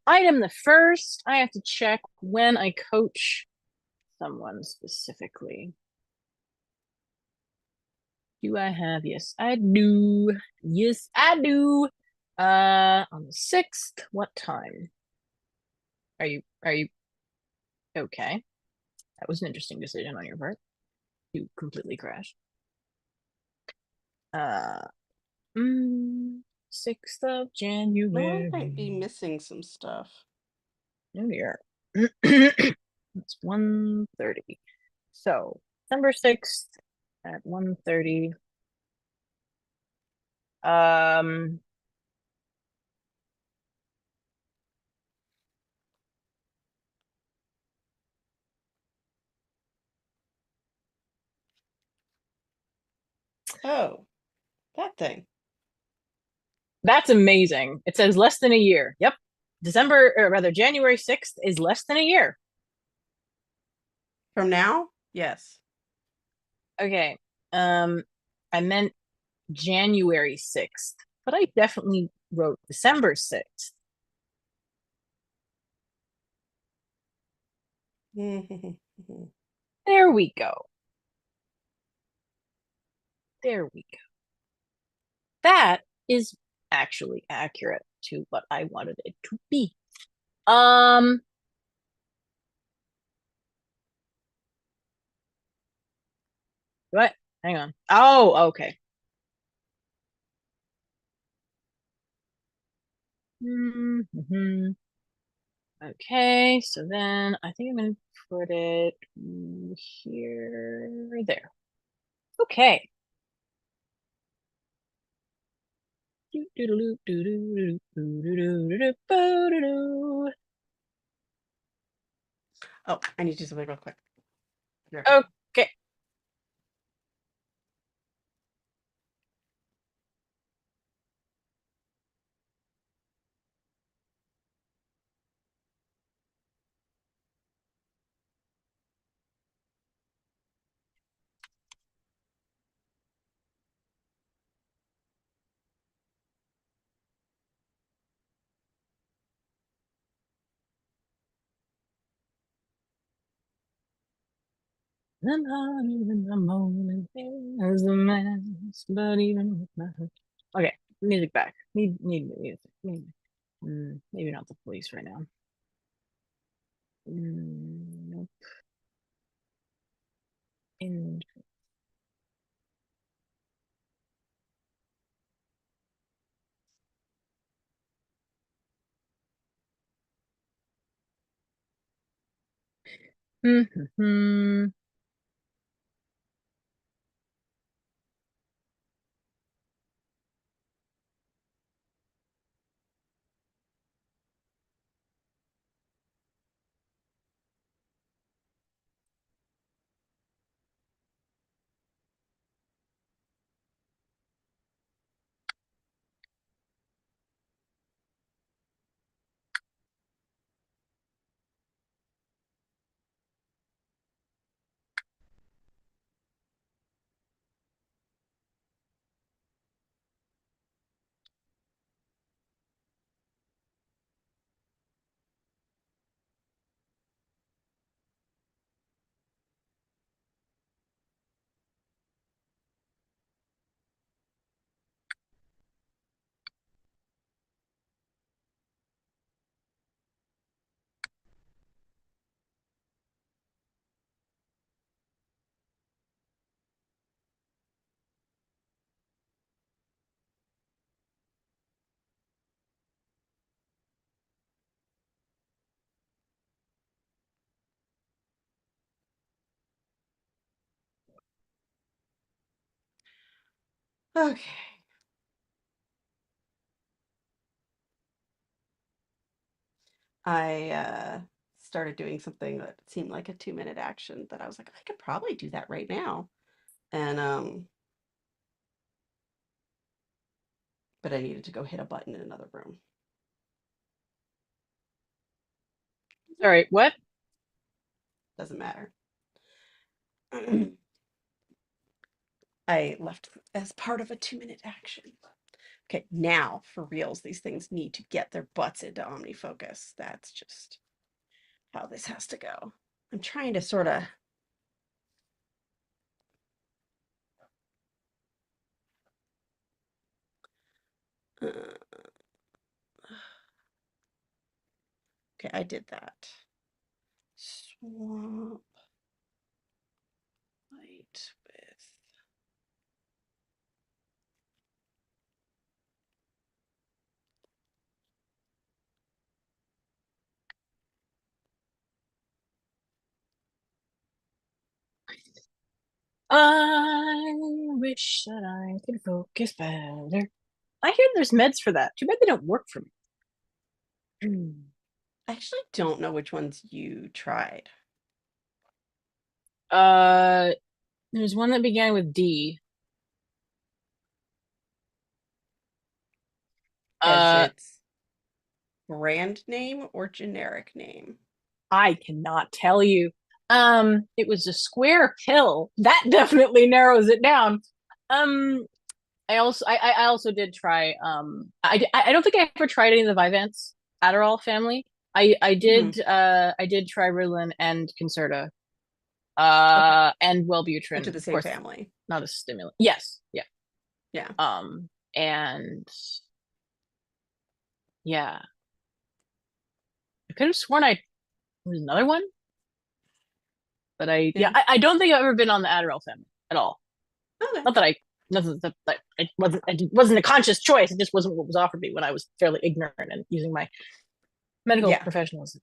Item the first, I have to check when I coach someone specifically. Do I have? Yes, I do. Yes, I do. On the 6th, what time? Are you okay? That was an interesting decision on your part. You completely crashed. Uh, mm, 6th of Someone might January. be missing some stuff. Oh dear. It's 1:30. So December 6th at 1:30. Um, Oh, that thing. that's amazing. It says less than a year. Yep. December, or rather, January 6th is less than a year. From now? Yes. Okay. Um, I meant January 6th, but I definitely wrote December 6th. There we go. There we go. That is actually accurate to what I wanted it to be. Um, what? Hang on. Oh, okay. Mm-hmm. Okay, so then I think I'm gonna put it here, there. Okay. Oh, I need to do something real quick. Be right back. Okay. I'm not even a moment there's a mess, but even with my heart. Okay, music back. Need music. Maybe not the police right now. Nope. In mm-hmm. Okay. I started doing something that seemed like a 2-minute action that I was like, I could probably do that right now. And but I needed to go hit a button in another room. Sorry, what? Doesn't matter. I left as part of a 2-minute action. Okay, now for reals, these things need to get their butts into OmniFocus. That's just how this has to go. I'm trying to sort of okay, I did that. Swap light with I wish that I could focus better. I hear there's meds for that. Too bad they don't work for me. I actually don't know which ones you tried. Uh, there's one that began with D. As Uh, its brand name or generic name? I cannot tell you. It was a square pill. That definitely narrows it down. Um, I also did try I don't think I ever tried any of the Vyvanse Adderall family. Hmm. I did try Ritalin and Concerta Okay. and Which Wellbutrin, are the of same course, family. not a stimulant. Yes, yeah. Yeah. And yeah, I could have sworn I there was another one, but Yeah. I don't think I've ever been on the Adderall family at all. Okay. Not that I nothing that it wasn't a conscious choice. It just wasn't what was offered me when I was fairly ignorant and using my medical Yeah. professionals.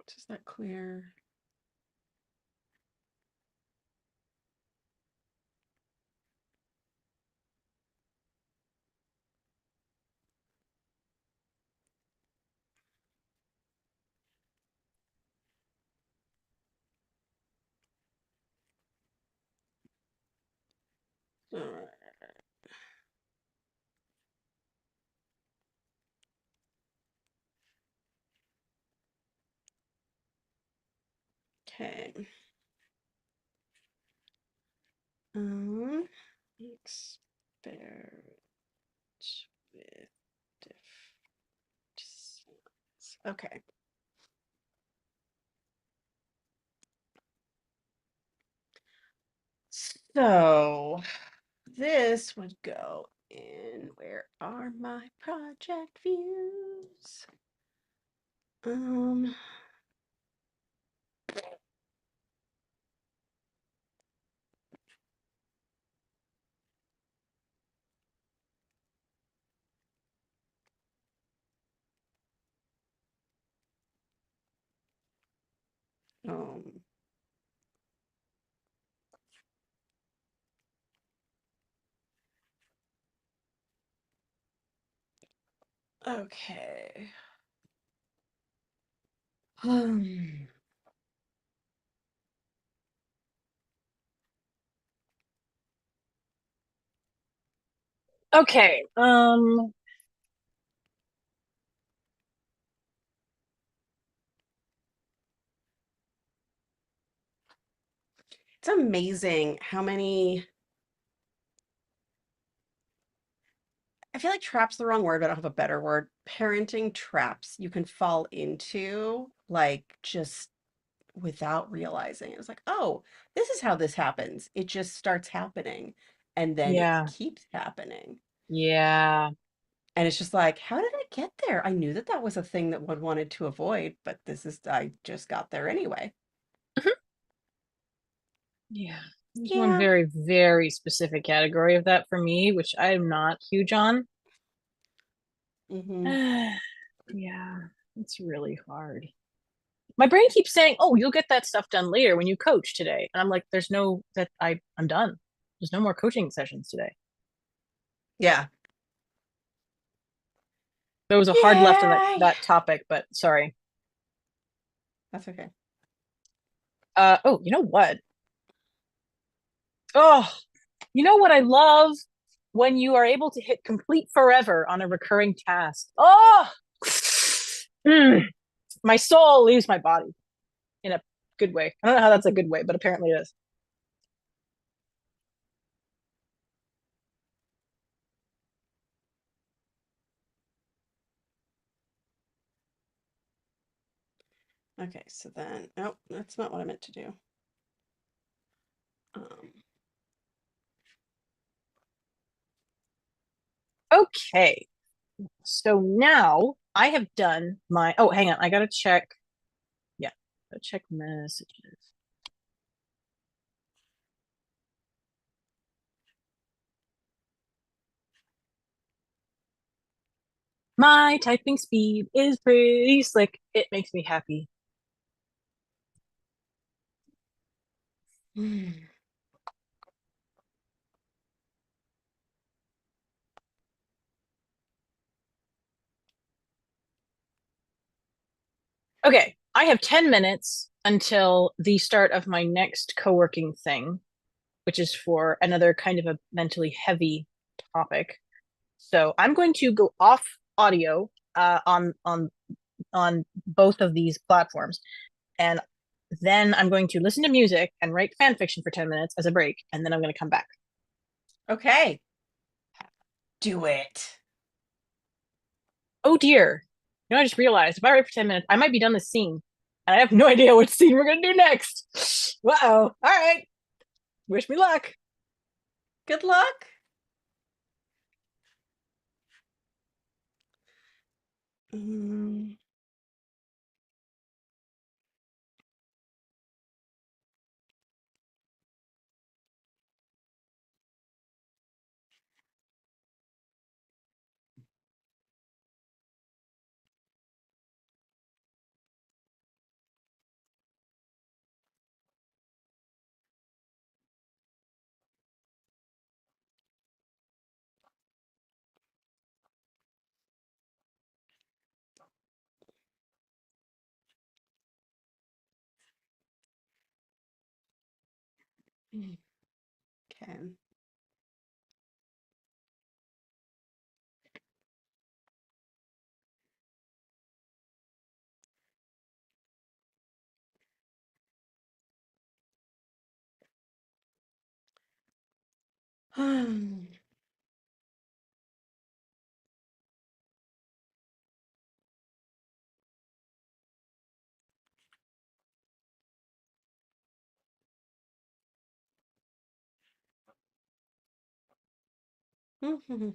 Does that clear? All right. Okay. Experiment with Okay. So this would go in, where are my project views? Um, um, okay. Um, Okay. it's amazing how many, I feel like trap's the wrong word, but I don't have a better word. Parenting traps you can fall into, like just without realizing. It was like, oh, this is how this happens. It just starts happening and then it Yeah. keeps happening. Yeah. And it's just like, how did I get there? I knew that that was a thing that one wanted to avoid, but this is, I just got there anyway. Mhm. Yeah. There's one Yeah. very, very specific category of that for me, which I'm not huge on. Hmm. Yeah, it's really hard. My brain keeps saying, "Oh, you'll get that stuff done later when you coach today." And I'm like, "There's no that I'm done. There's no more coaching sessions today." Yeah. There was a hard left on Yay. that topic, but sorry. That's okay. Oh, you know what? Oh, you know what I love when you are able to hit complete forever on a recurring task. Oh, mm. My soul leaves my body in a good way. I don't know how that's a good way, but apparently it is. Okay, so then, oh, that's not what I meant to do. Um, Okay, so now I have done my. Oh, hang on, I gotta check. Yeah, gotta check messages. My typing speed is pretty slick. It makes me happy. Okay, I have 10 minutes until the start of my next co working thing, which is for another kind of a mentally heavy topic. So I'm going to go off audio on both of these platforms, and then I'm going to listen to music and write fan fiction for 10 minutes as a break, and then I'm going to come back. okay, do it. Oh dear. You know, I just realized if I write for 10 minutes, I might be done this scene. And I have no idea what scene we're going to do next. Uh-oh. All right. Wish me luck. Good luck. Um, okay. Hmm.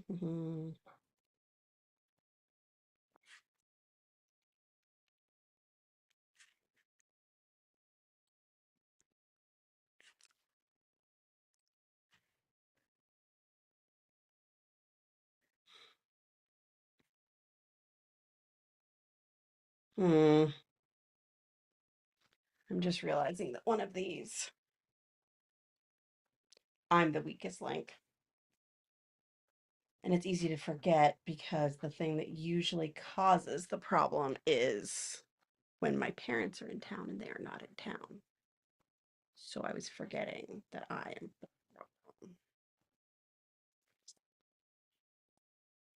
I'm just realizing that one of these, I'm the weakest link. And it's easy to forget because the thing that usually causes the problem is when my parents are in town and they are not in town. So I was forgetting that I am the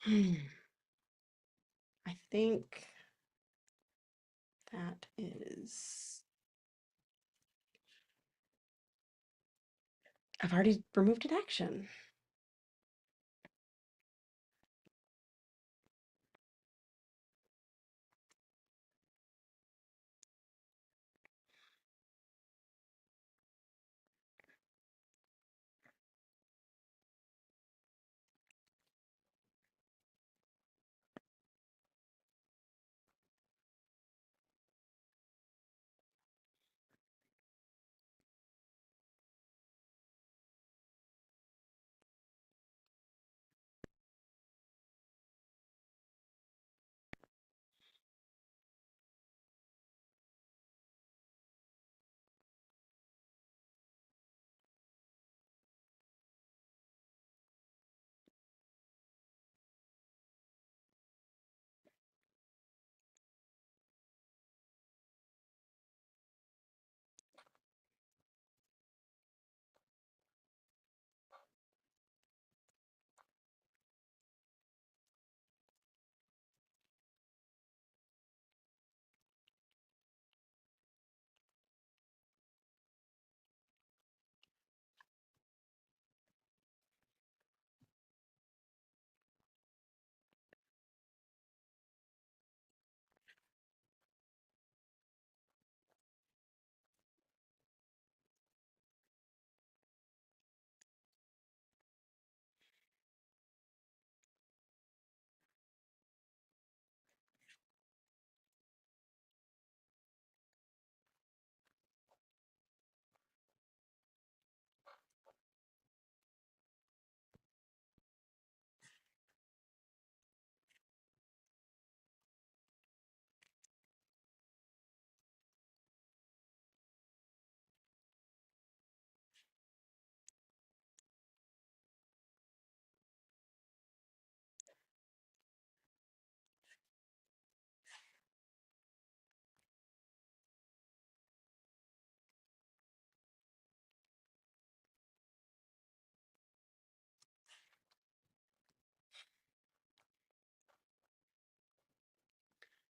problem. I think that is, I've already removed an action.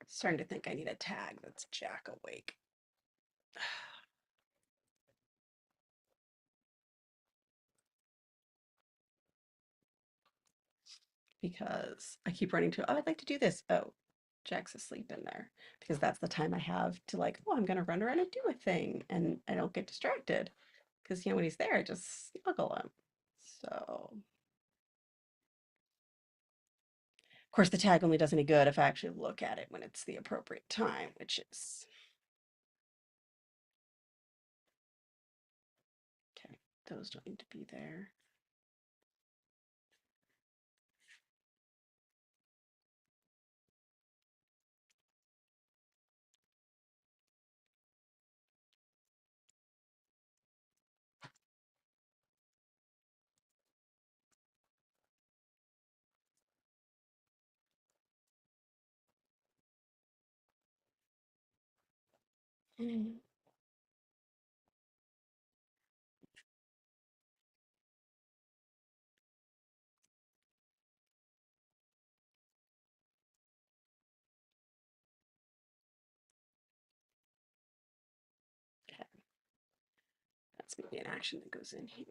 Starting to think I need a tag that's Jack awake. Because I keep running to, oh, I'd like to do this. Oh, Jack's asleep in there. Because that's the time I have to like, oh, I'm gonna run around and do a thing. And I don't get distracted. Because when he's there, I just snuggle him. So of course the tag only does any good if I actually look at it when it's the appropriate time, which is okay. Those don't need to be there. Mm. Okay, that's maybe an action that goes in here.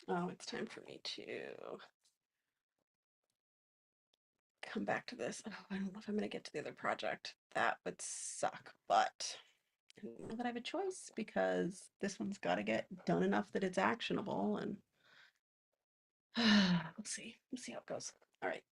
Oh, it's time for me to come back to this. Oh, I don't know if I'm going to get to the other project. That would suck, but I don't know that I have a choice because this one's got to get done enough that it's actionable, and we'll see. We'll see how it goes. All right.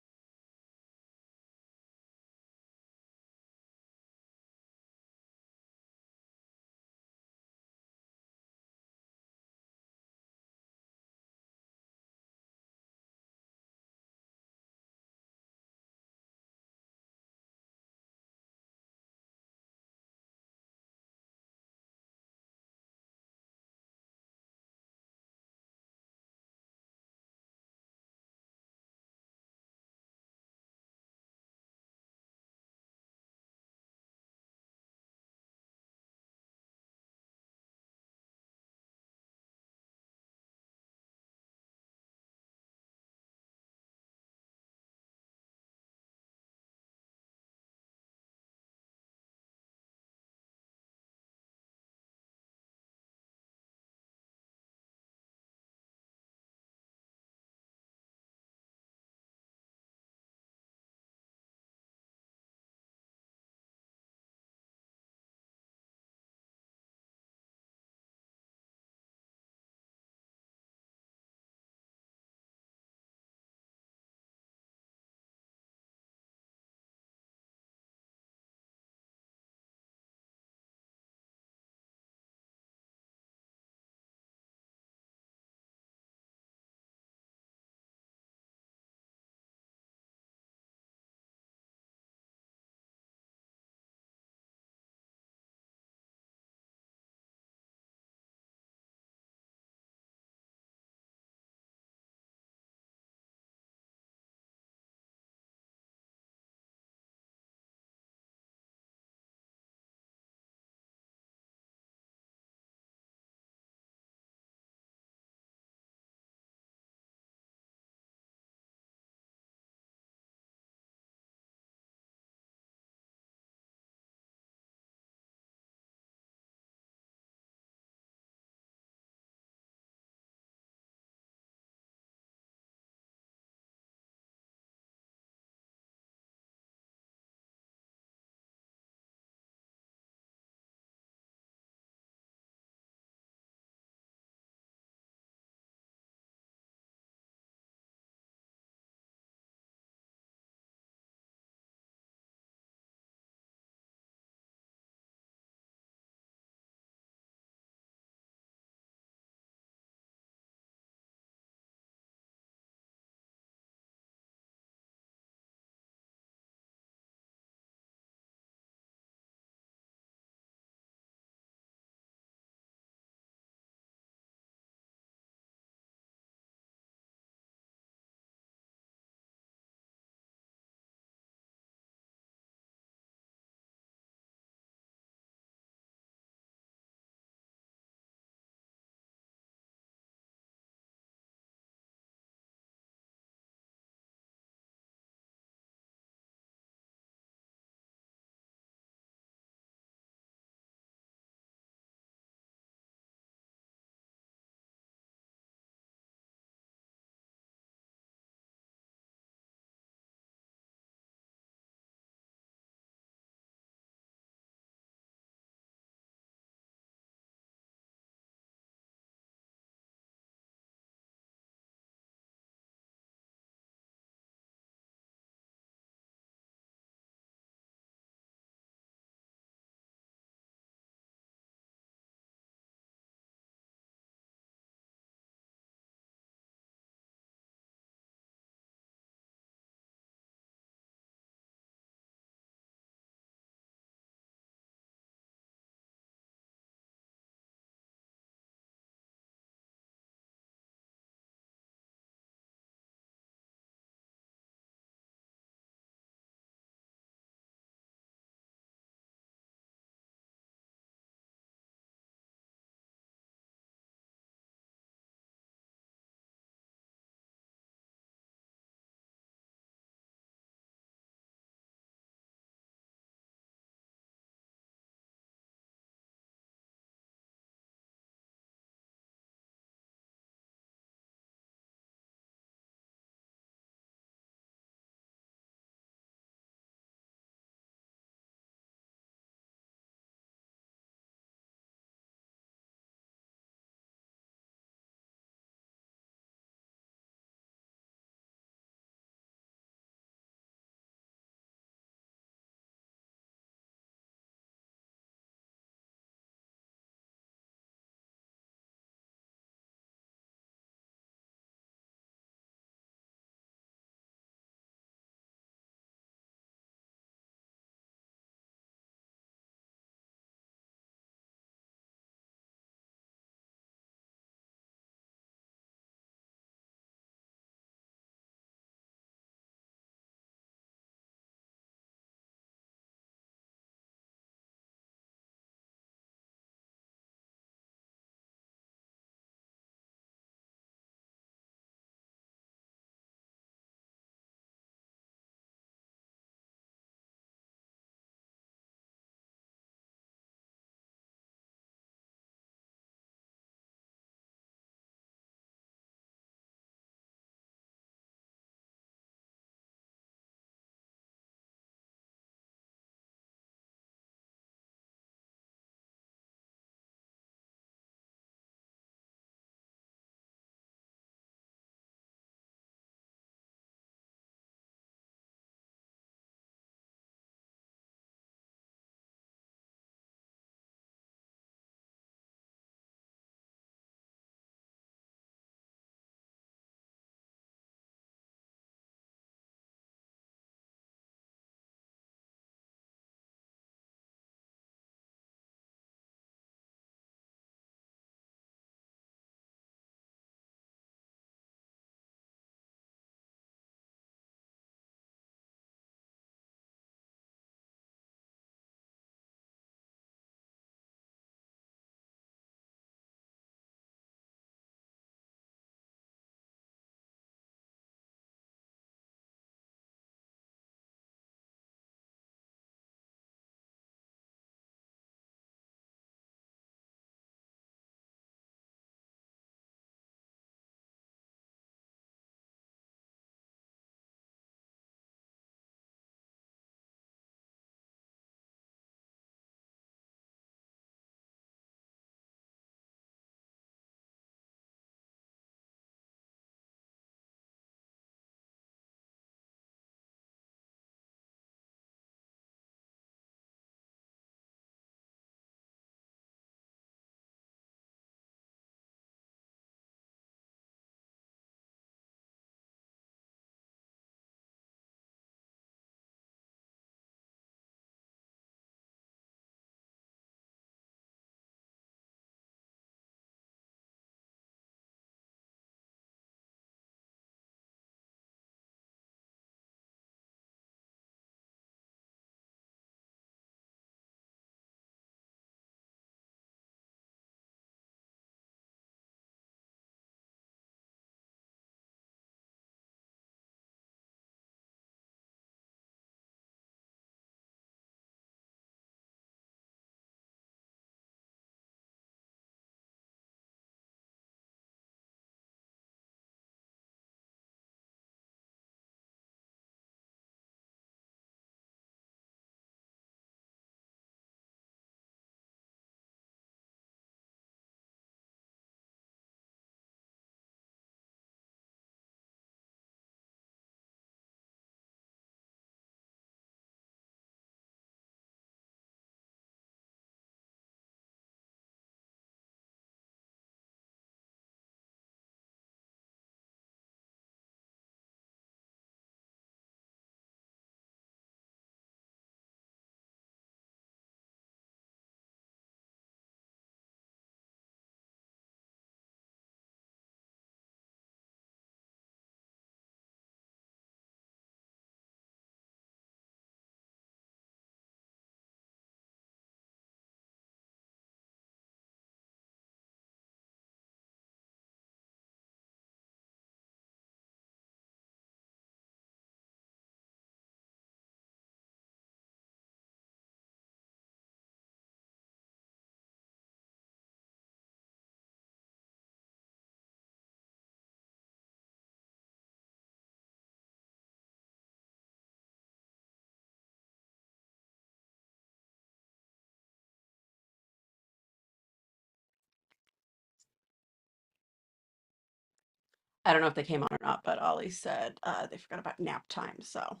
I don't know if they came on or not, but Ollie said they forgot about nap time, so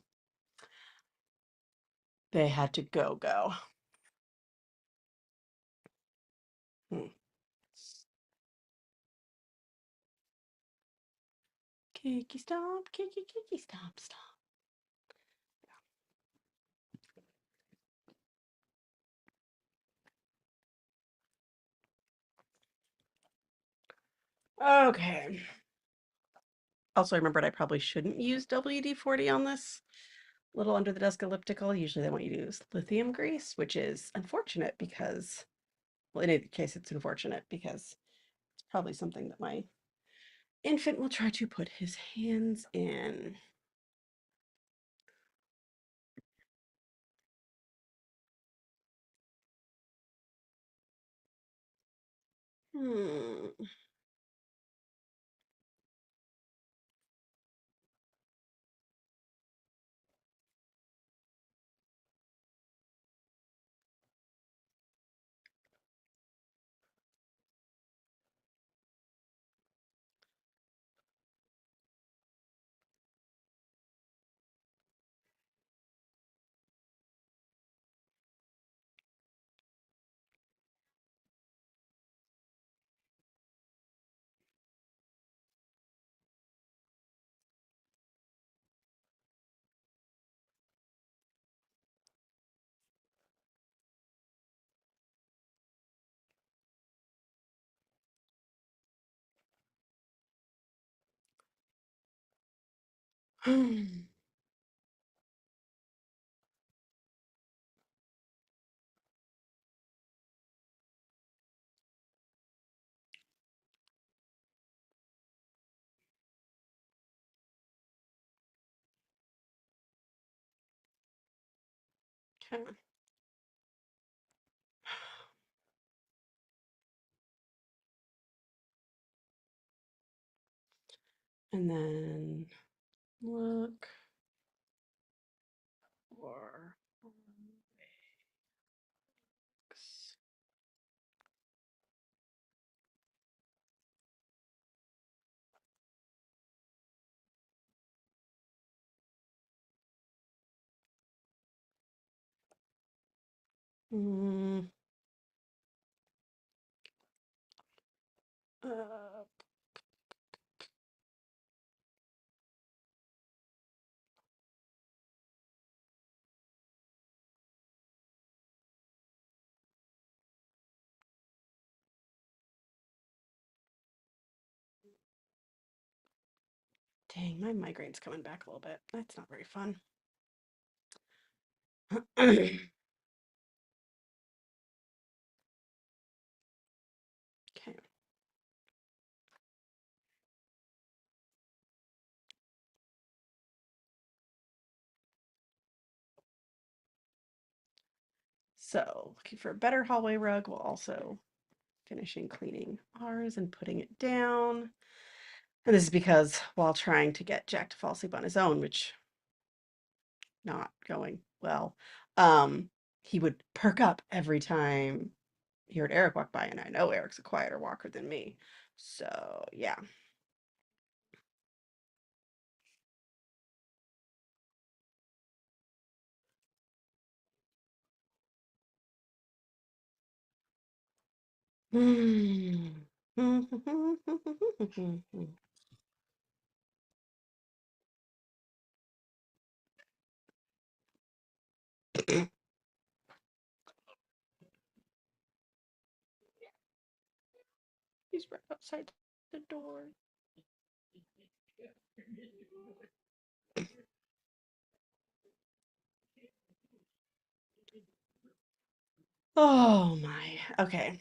they had to go. Hmm. Kiki stomp, kiki stomp stomp. Okay. Also, I remembered I probably shouldn't use WD-40 on this little under the desk elliptical. Usually they want you to use lithium grease, which is unfortunate because, well, in any case, it's unfortunate because it's probably something that my infant will try to put his hands in. Hmm. Okay. And then look for X. Mm, uh, Dang, my migraine's coming back a little bit. That's not very fun. Okay. So, looking for a better hallway rug while also finishing cleaning ours and putting it down. And this is because while trying to get Jack to fall asleep on his own, which not going well, um, he would perk up every time he heard Eric walk by, and I know Eric's a quieter walker than me. So, yeah. He's right outside the door. Oh my. Okay.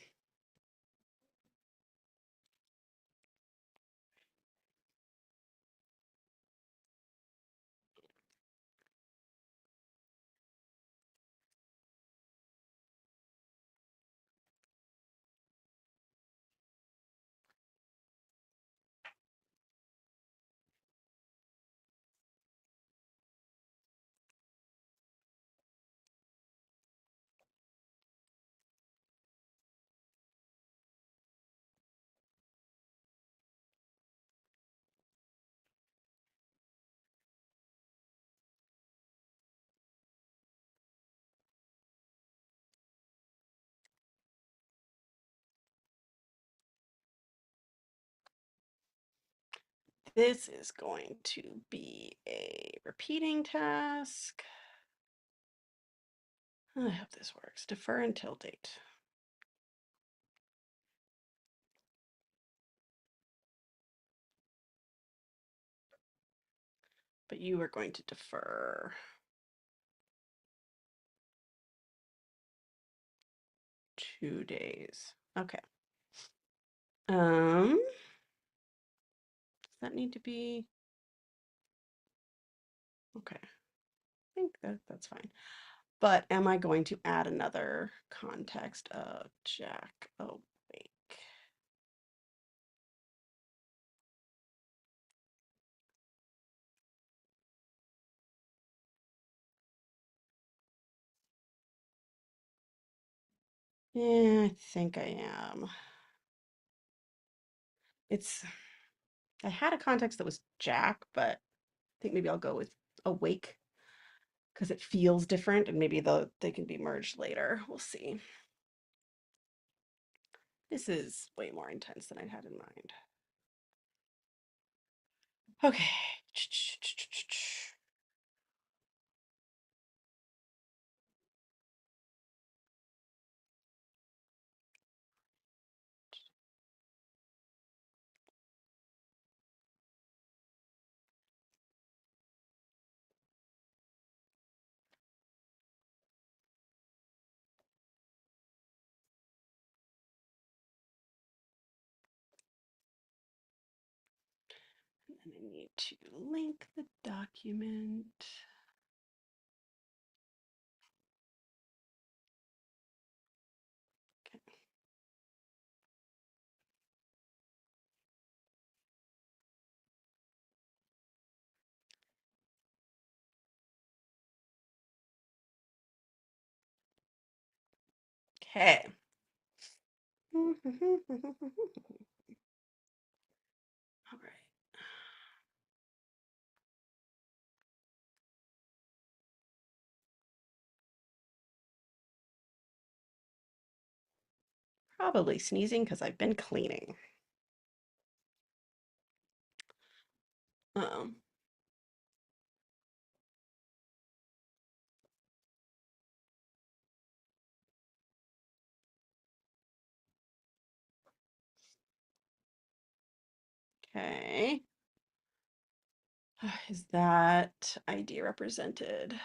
this is going to be a repeating task. I hope this works. Defer until date. But you are going to defer 2 days. Okay. Does that need to be? Okay. I think that's fine. But am I going to add another context of Jack awake? Yeah, I think I am. It's I had a context that was Jack, but I think maybe I'll go with awake because it feels different and maybe they can be merged later. We'll see. This is way more intense than I'd had in mind. Okay. And then I need to link the document. Okay. All right. Probably sneezing because I've been cleaning. Um, okay. Is that idea represented?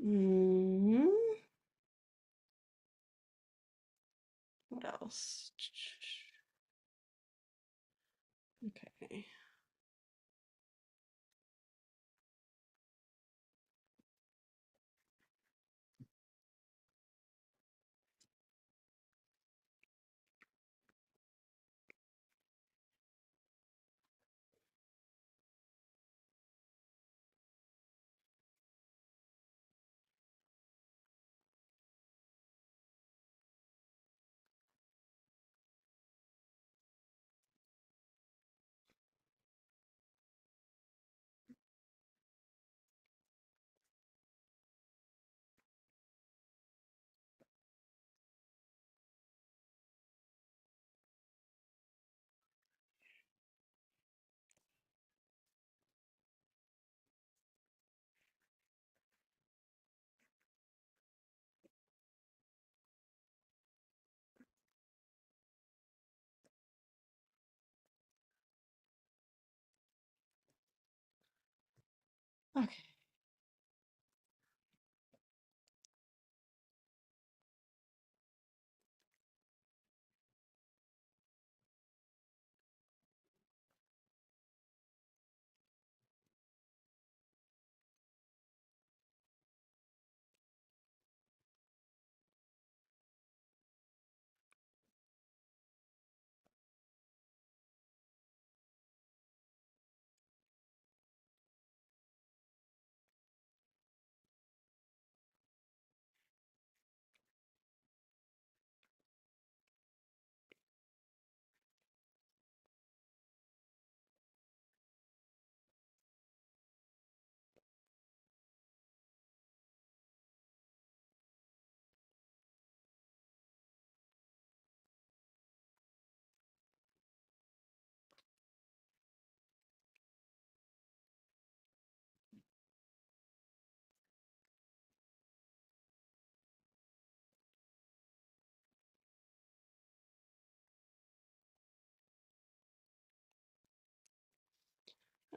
Mm, what else? Okay. Okay.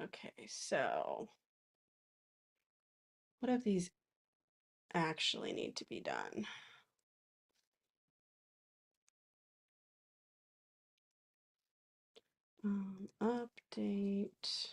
Okay, so what of these actually need to be done? Update.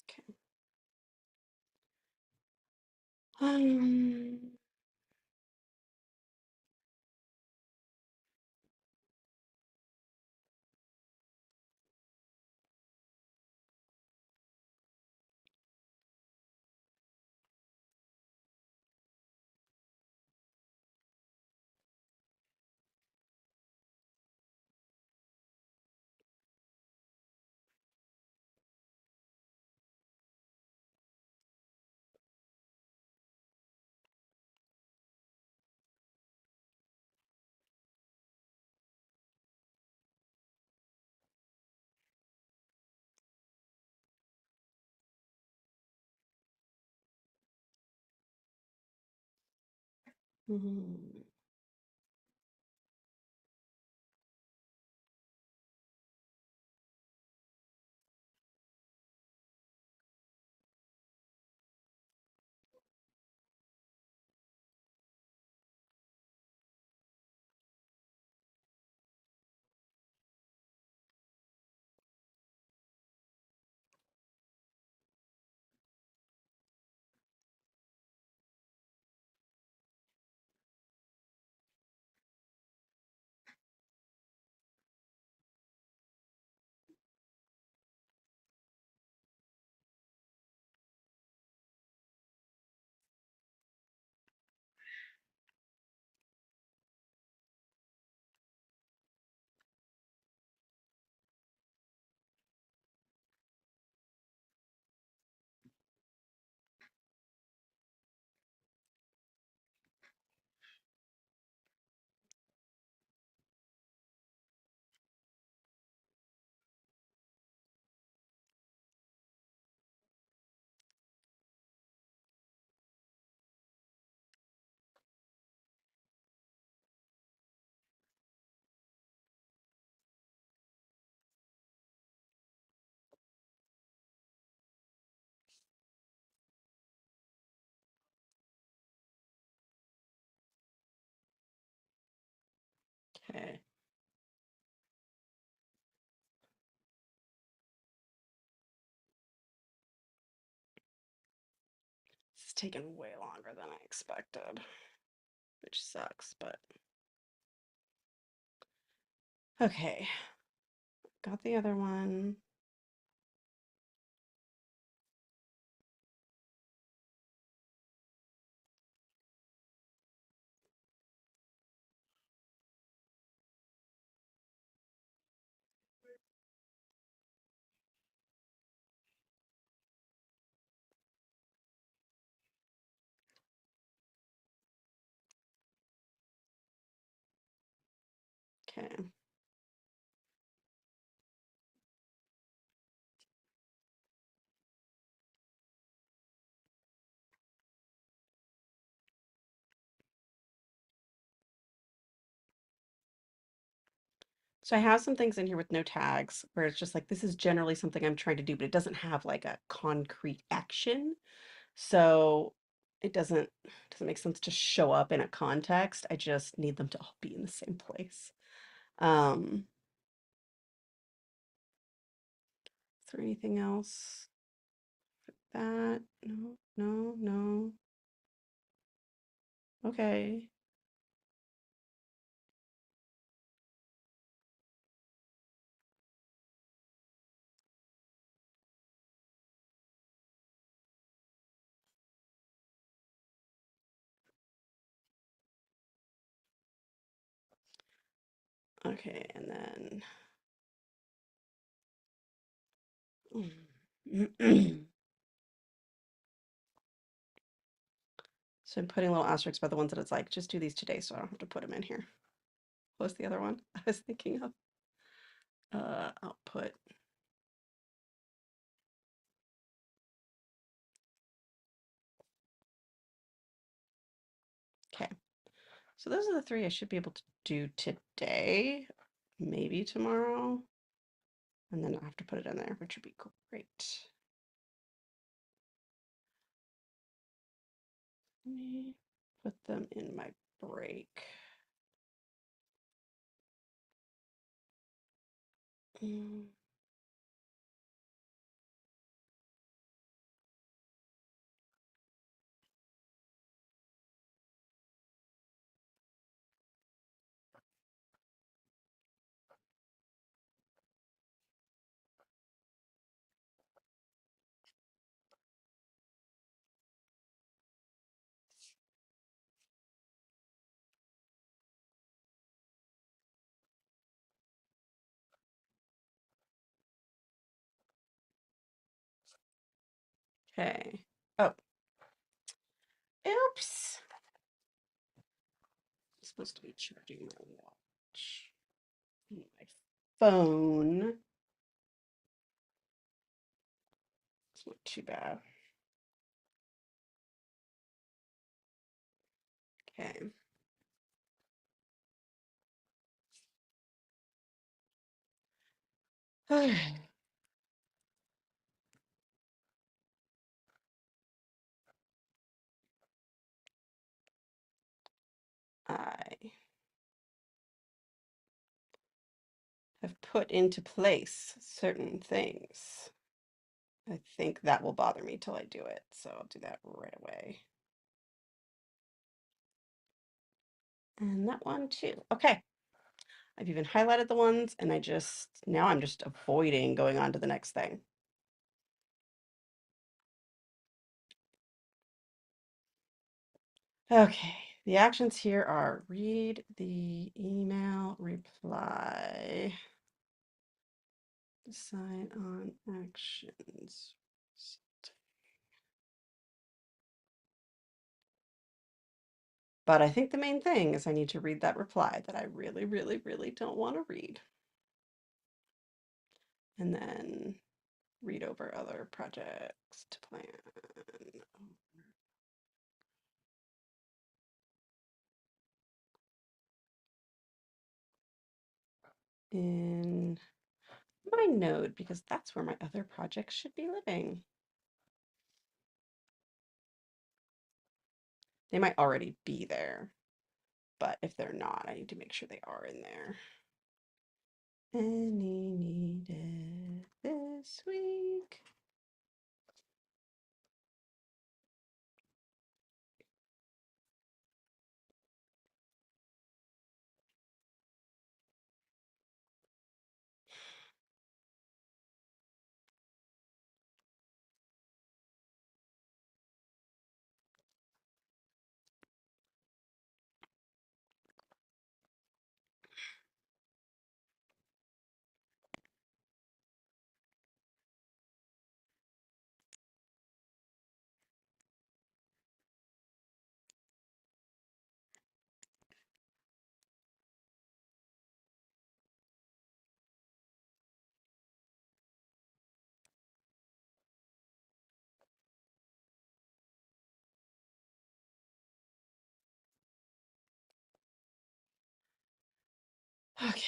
Okay. Um, mhm. Okay. This is taking way longer than I expected, which sucks, but okay. Got the other one. Okay. So I have some things in here with no tags where it's just like this is generally something I'm trying to do, but it doesn't have like a concrete action. So it doesn't make sense to show up in a context. I just need them to all be in the same place. Um, is there anything else? That? No, no, no. Okay. Okay, and then So I'm putting little asterisks by the ones that it's like, just do these today so I don't have to put them in here. What was the other one I was thinking of? Output. Okay. So those are the three I should be able to do today, maybe tomorrow. And then I'll have to put it in there, which would be great. Let me put them in my break. Okay. Oh, oops. I'm supposed to be charging my watch. My phone. It's not too bad. Okay. I have put into place certain things. I think that will bother me till I do it, so I'll do that right away. And that one too. Okay. I've even highlighted the ones and now I'm just avoiding going on to the next thing. Okay, the actions here are read the email, reply, decide on actions. But I think the main thing is I need to read that reply that I really, really, really don't want to read. And then read over other projects to plan. In my node, because that's where my other projects should be living. They might already be there, but if they're not, I need to make sure they are in there. Any needed this week. Okay,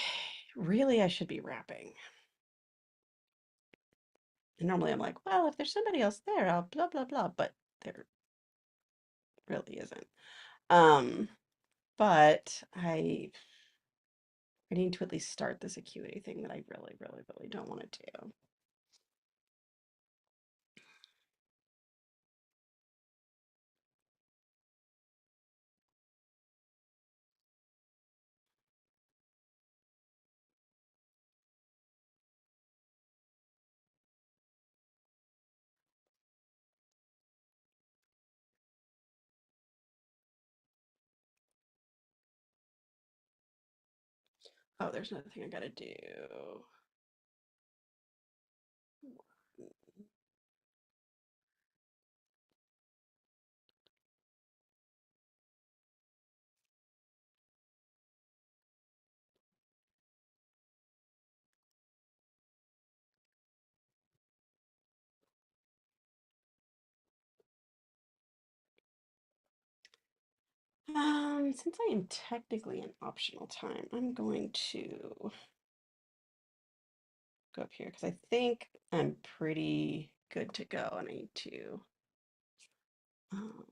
really, I should be wrapping. And normally I'm like, well, if there's somebody else there, I'll blah, blah, blah, but there really isn't. Um, but I need to at least start this acuity thing that I really, really, really don't want to do. Oh, there's another thing I gotta do. Since I am technically in optional time, I'm going to go up here because I think I'm pretty good to go and I need to um,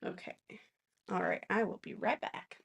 okay. All right, I will be right back.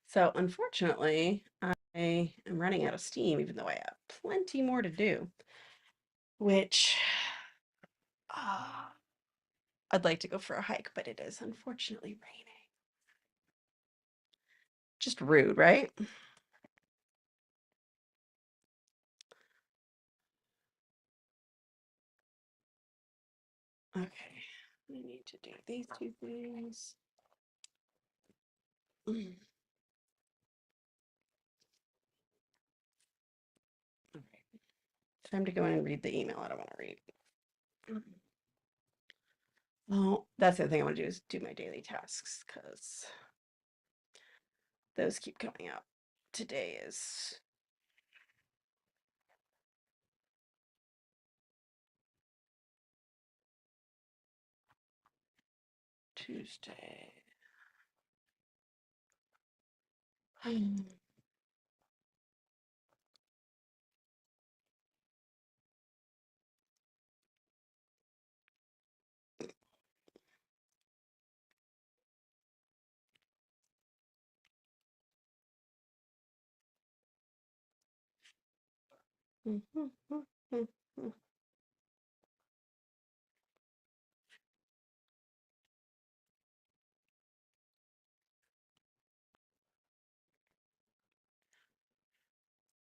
So unfortunately, I am running out of steam, even though I have plenty more to do, which I'd like to go for a hike, but it is unfortunately raining. Just rude, right? Okay, I need to do these two things. Mm. All right, time to go in and read the email I don't want to read. Mm. Oh, that's the other thing I want to do is do my daily tasks because those keep coming up. Today is Tuesday.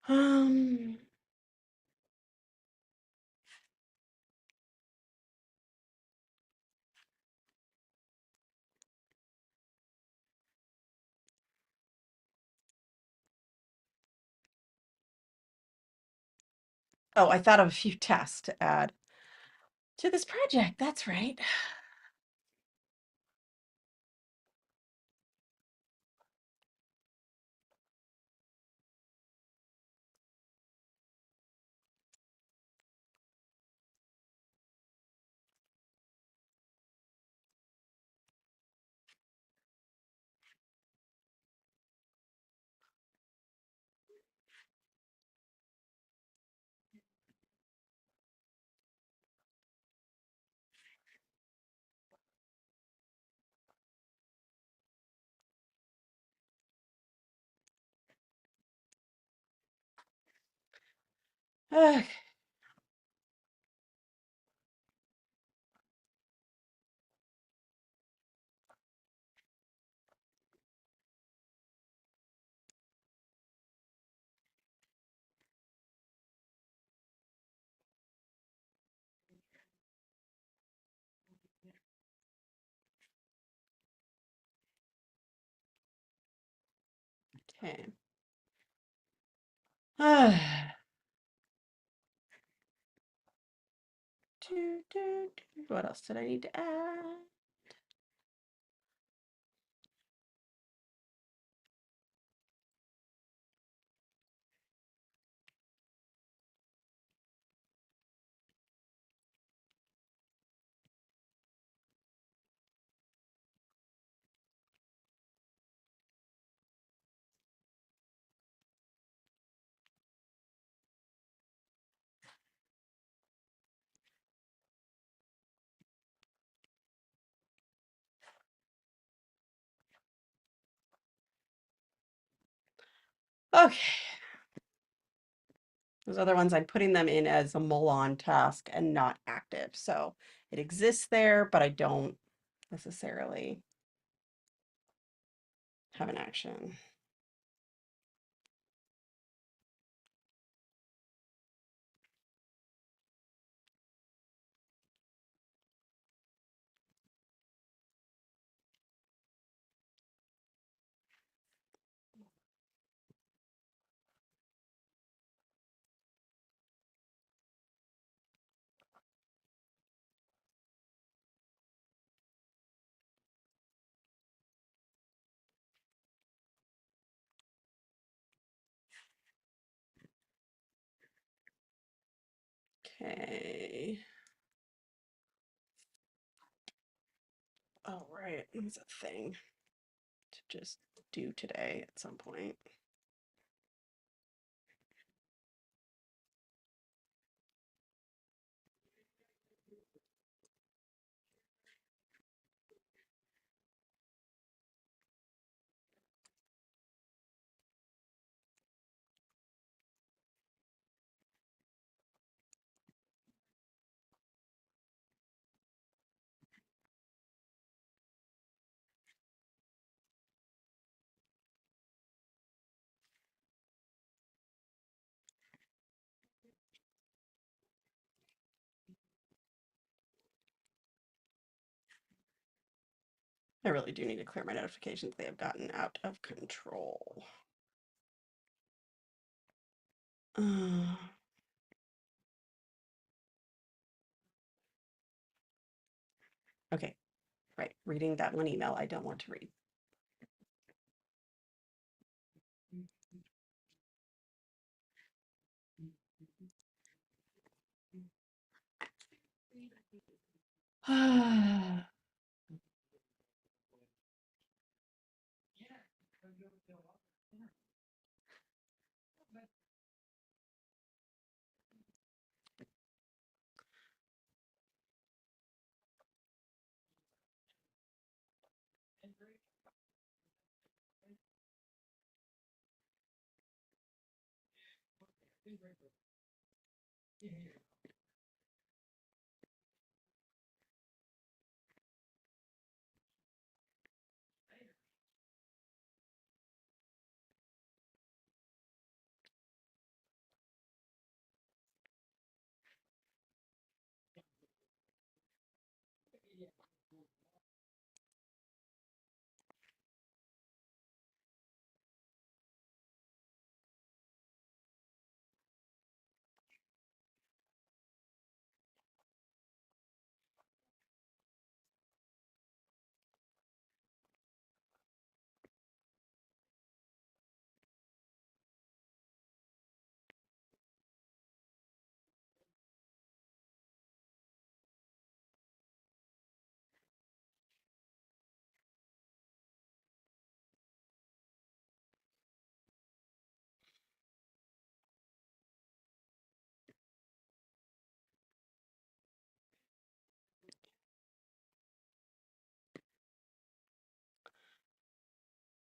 Um, oh, I thought of a few tasks to add to this project. That's right. Okay. What else did I need to add? Okay. Those other ones, I'm putting them in as a mull-on task and not active. So it exists there, but I don't necessarily have an action. Okay. Oh, right. That's a thing to just do today at some point. I really do need to clear my notifications. They have gotten out of control. Uh, okay, right. Reading that one email I don't want to read.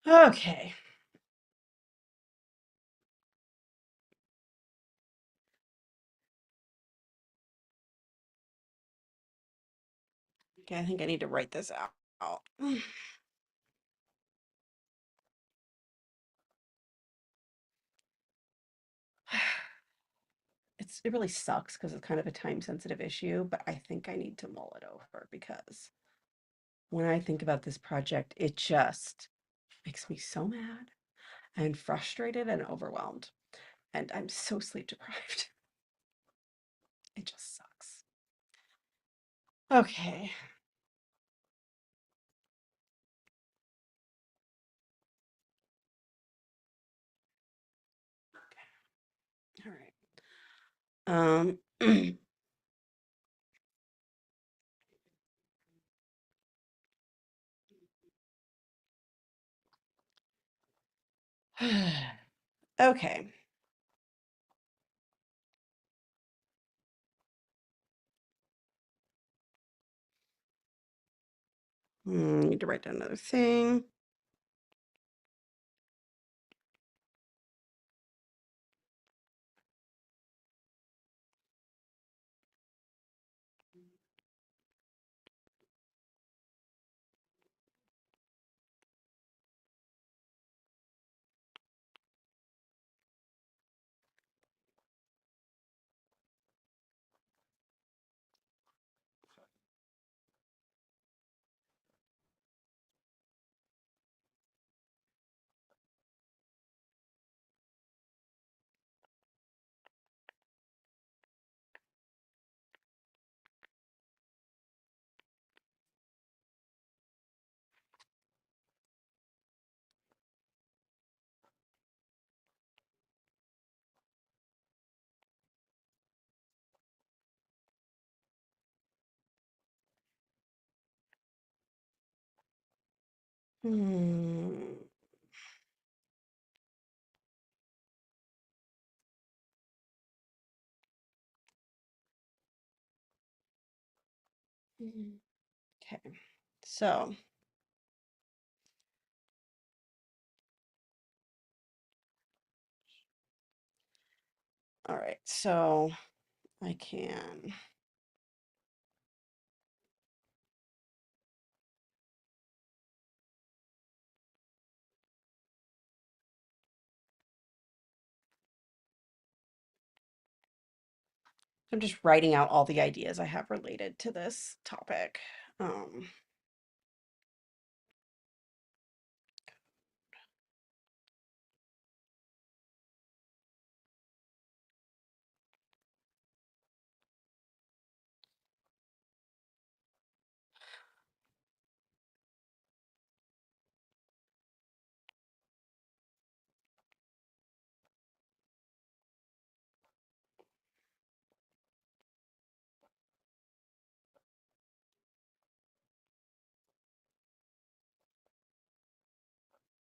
Okay. Okay, I think I need to write this out. It really sucks because it's kind of a time sensitive issue, but I think I need to mull it over because when I think about this project, it just makes me so mad and frustrated and overwhelmed. And I'm so sleep deprived. It just sucks. Okay. All right. Okay. Need to write down another thing. Hmm. Okay. So, all right. So I can. I'm just writing out all the ideas I have related to this topic. Um,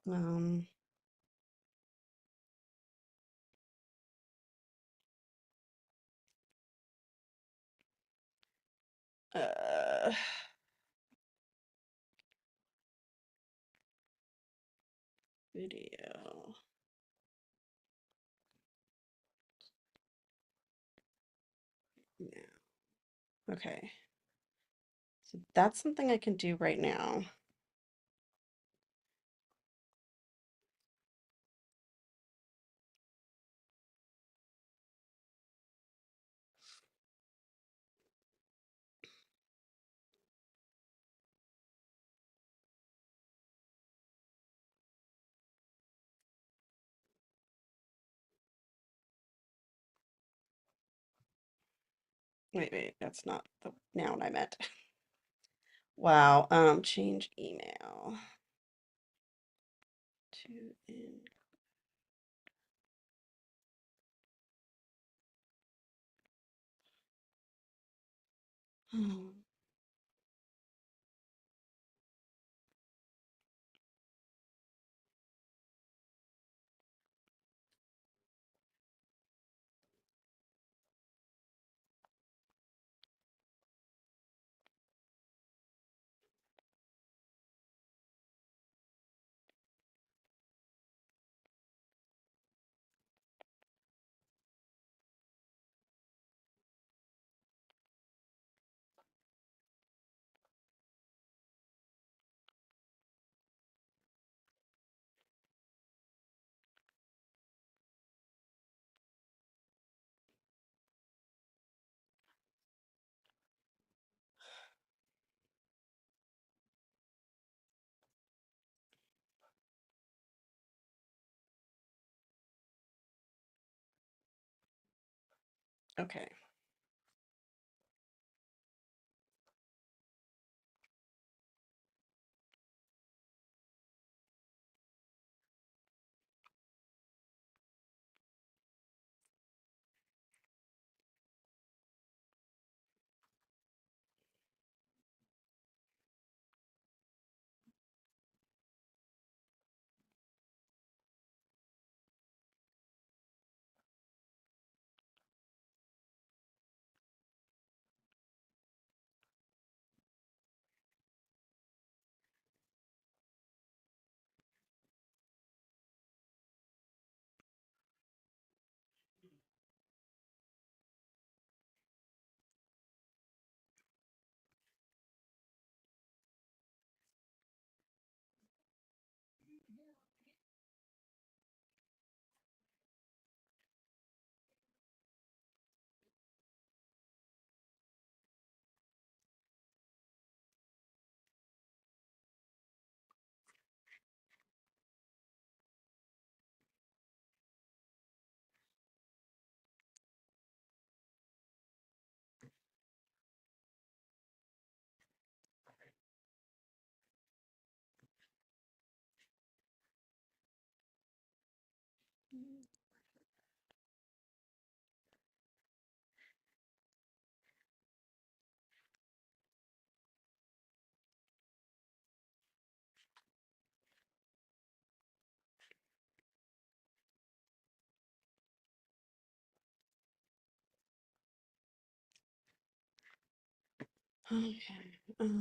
Um, uh, video. Yeah. Okay. So that's something I can do right now. Wait, that's not the noun I meant. Wow. Change email to in. Okay. Okay.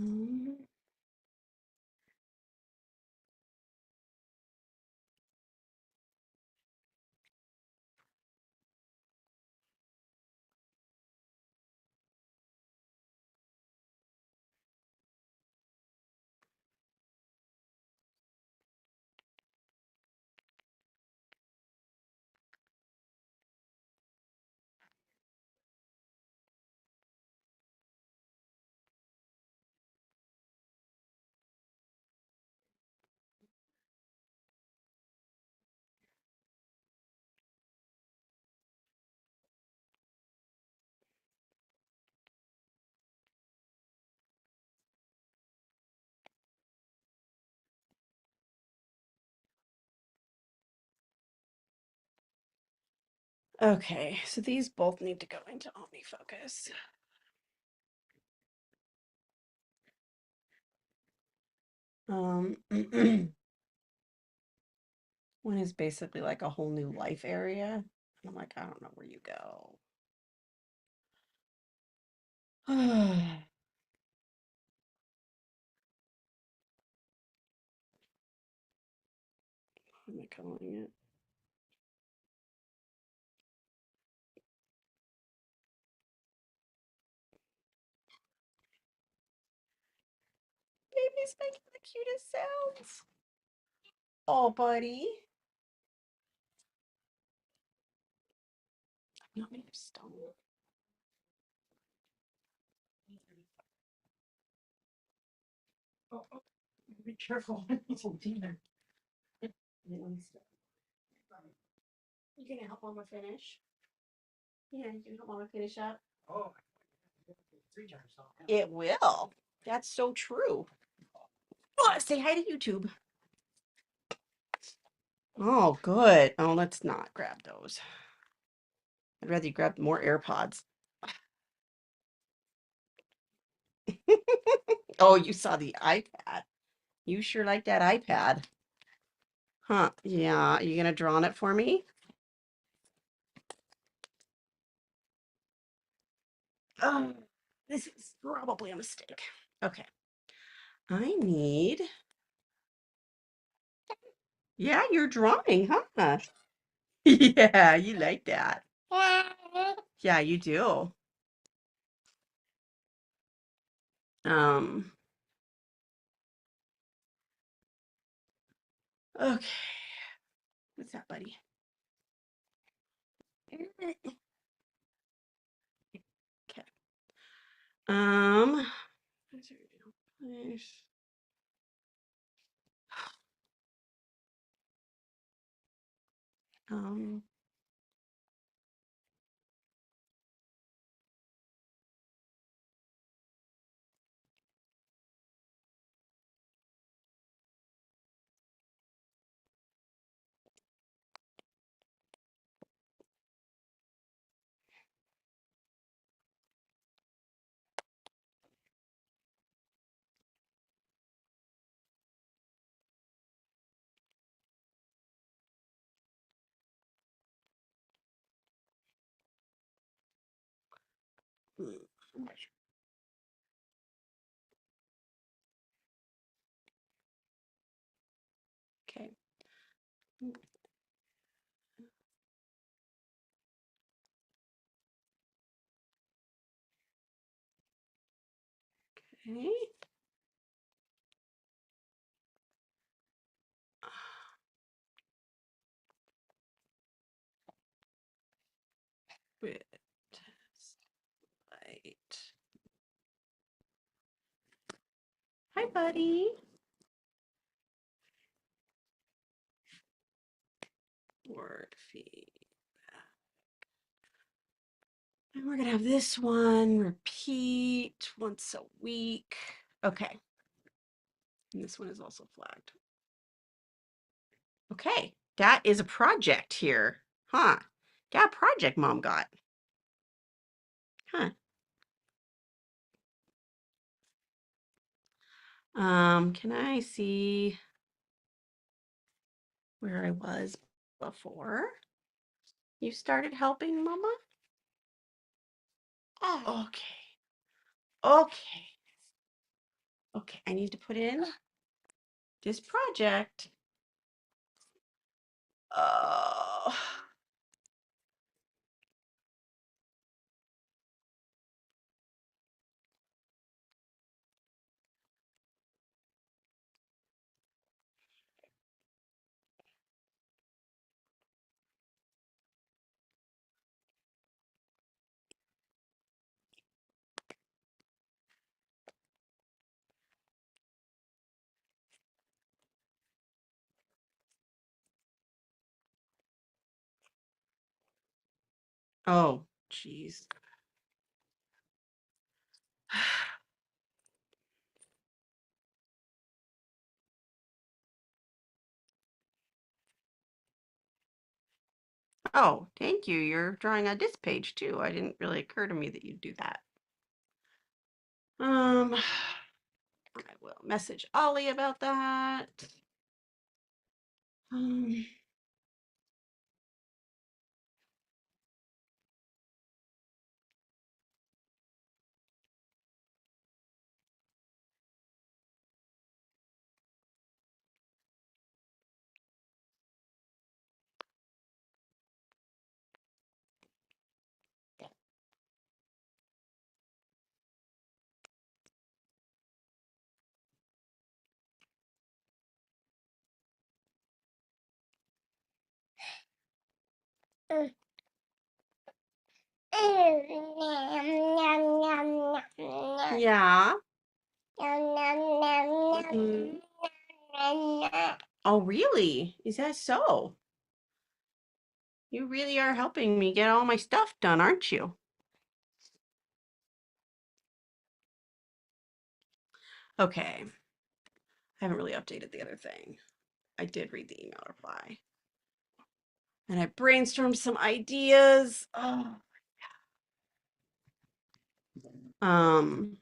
Okay, so these both need to go into OmniFocus. one is basically like a whole new life area. And I'm like, I don't know where you go. What am I calling it? Baby's making the cutest sounds. Oh, buddy. I'm not made of stone. Oh, oh, be careful. It's a demon. You gonna help Mama finish? Yeah, you can help Mama finish up. Oh, it will. That's so true. Oh, say hi to YouTube. Oh, good. Oh, let's not grab those. I'd rather you grab more AirPods. Oh, you saw the iPad. You sure like that iPad. Huh? Yeah. You gonna draw on it for me? Oh, this is probably a mistake. Okay. I need. Yeah, you're drawing, huh? Yeah, you like that. Yeah, you do. Um, okay. What's that, buddy? Okay. Um, place. Um, okay. Okay. With light. Hi, buddy. Word feed. And we're gonna have this one repeat once a week. Okay. And this one is also flagged. Okay. That is a project here. Huh. That project mom got. Huh. Can I see where I was before you started helping, Mama? Oh, okay. Okay. Okay. I need to put in this project. Oh. Oh, geez. Oh, thank you. You're drawing on this page too. I didn't really occur to me that you'd do that. I will message Ollie about that. Um, Yeah. Mhm. Oh, really? Is that so? You really are helping me get all my stuff done, aren't you? Okay. I haven't really updated the other thing. I did read the email reply. And I brainstormed some ideas. Oh. Um,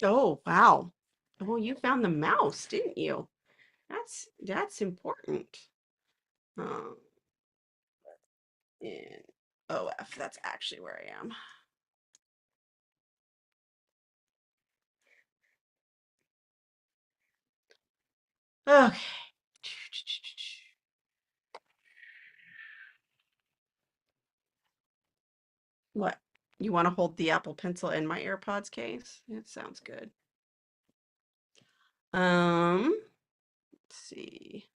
oh, wow. Well, you found the mouse, didn't you? That's important. Um, in OF, that's actually where I am. Okay. What? You want to hold the Apple Pencil in my AirPods case? It sounds good. Let's see.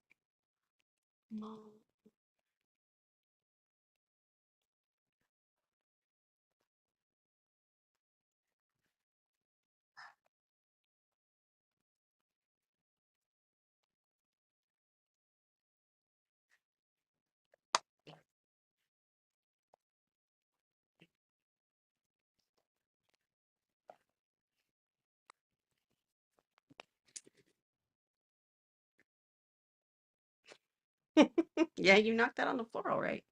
Yeah, you knocked that on the floor all right.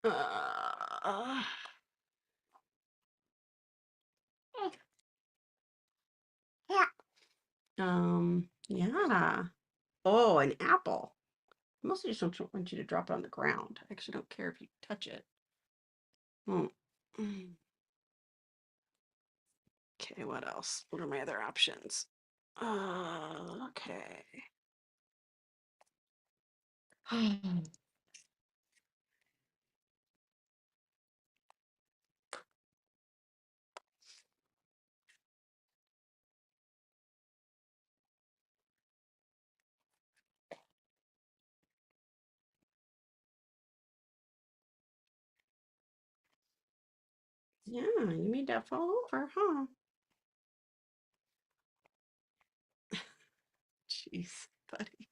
Uh, yeah. Oh, an apple. I mostly just don't want you to drop it on the ground. I actually don't care if you touch it. Hmm. Okay, what else? What are my other options? Okay. Yeah, you made that fall over, huh? Jeez, buddy.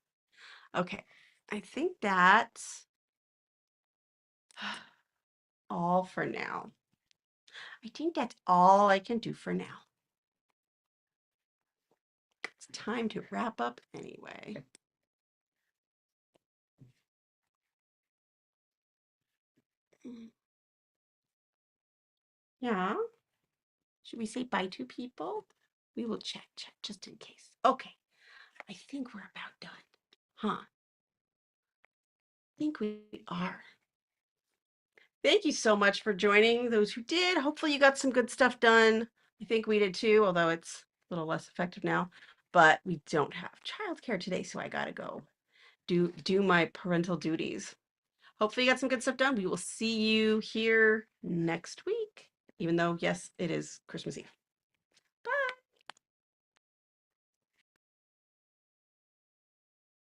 Okay, I think that's all for now. I think that's all I can do for now. It's time to wrap up anyway. Yeah. Should we say bye to people? We will chat just in case. Okay. I think we're about done. Huh? I think we are. Thank you so much for joining. Those who did, hopefully you got some good stuff done. I think we did too, although it's a little less effective now. But we don't have childcare today, so I gotta go do my parental duties. Hopefully you got some good stuff done. We will see you here next week, even though, yes, it is Christmas Eve.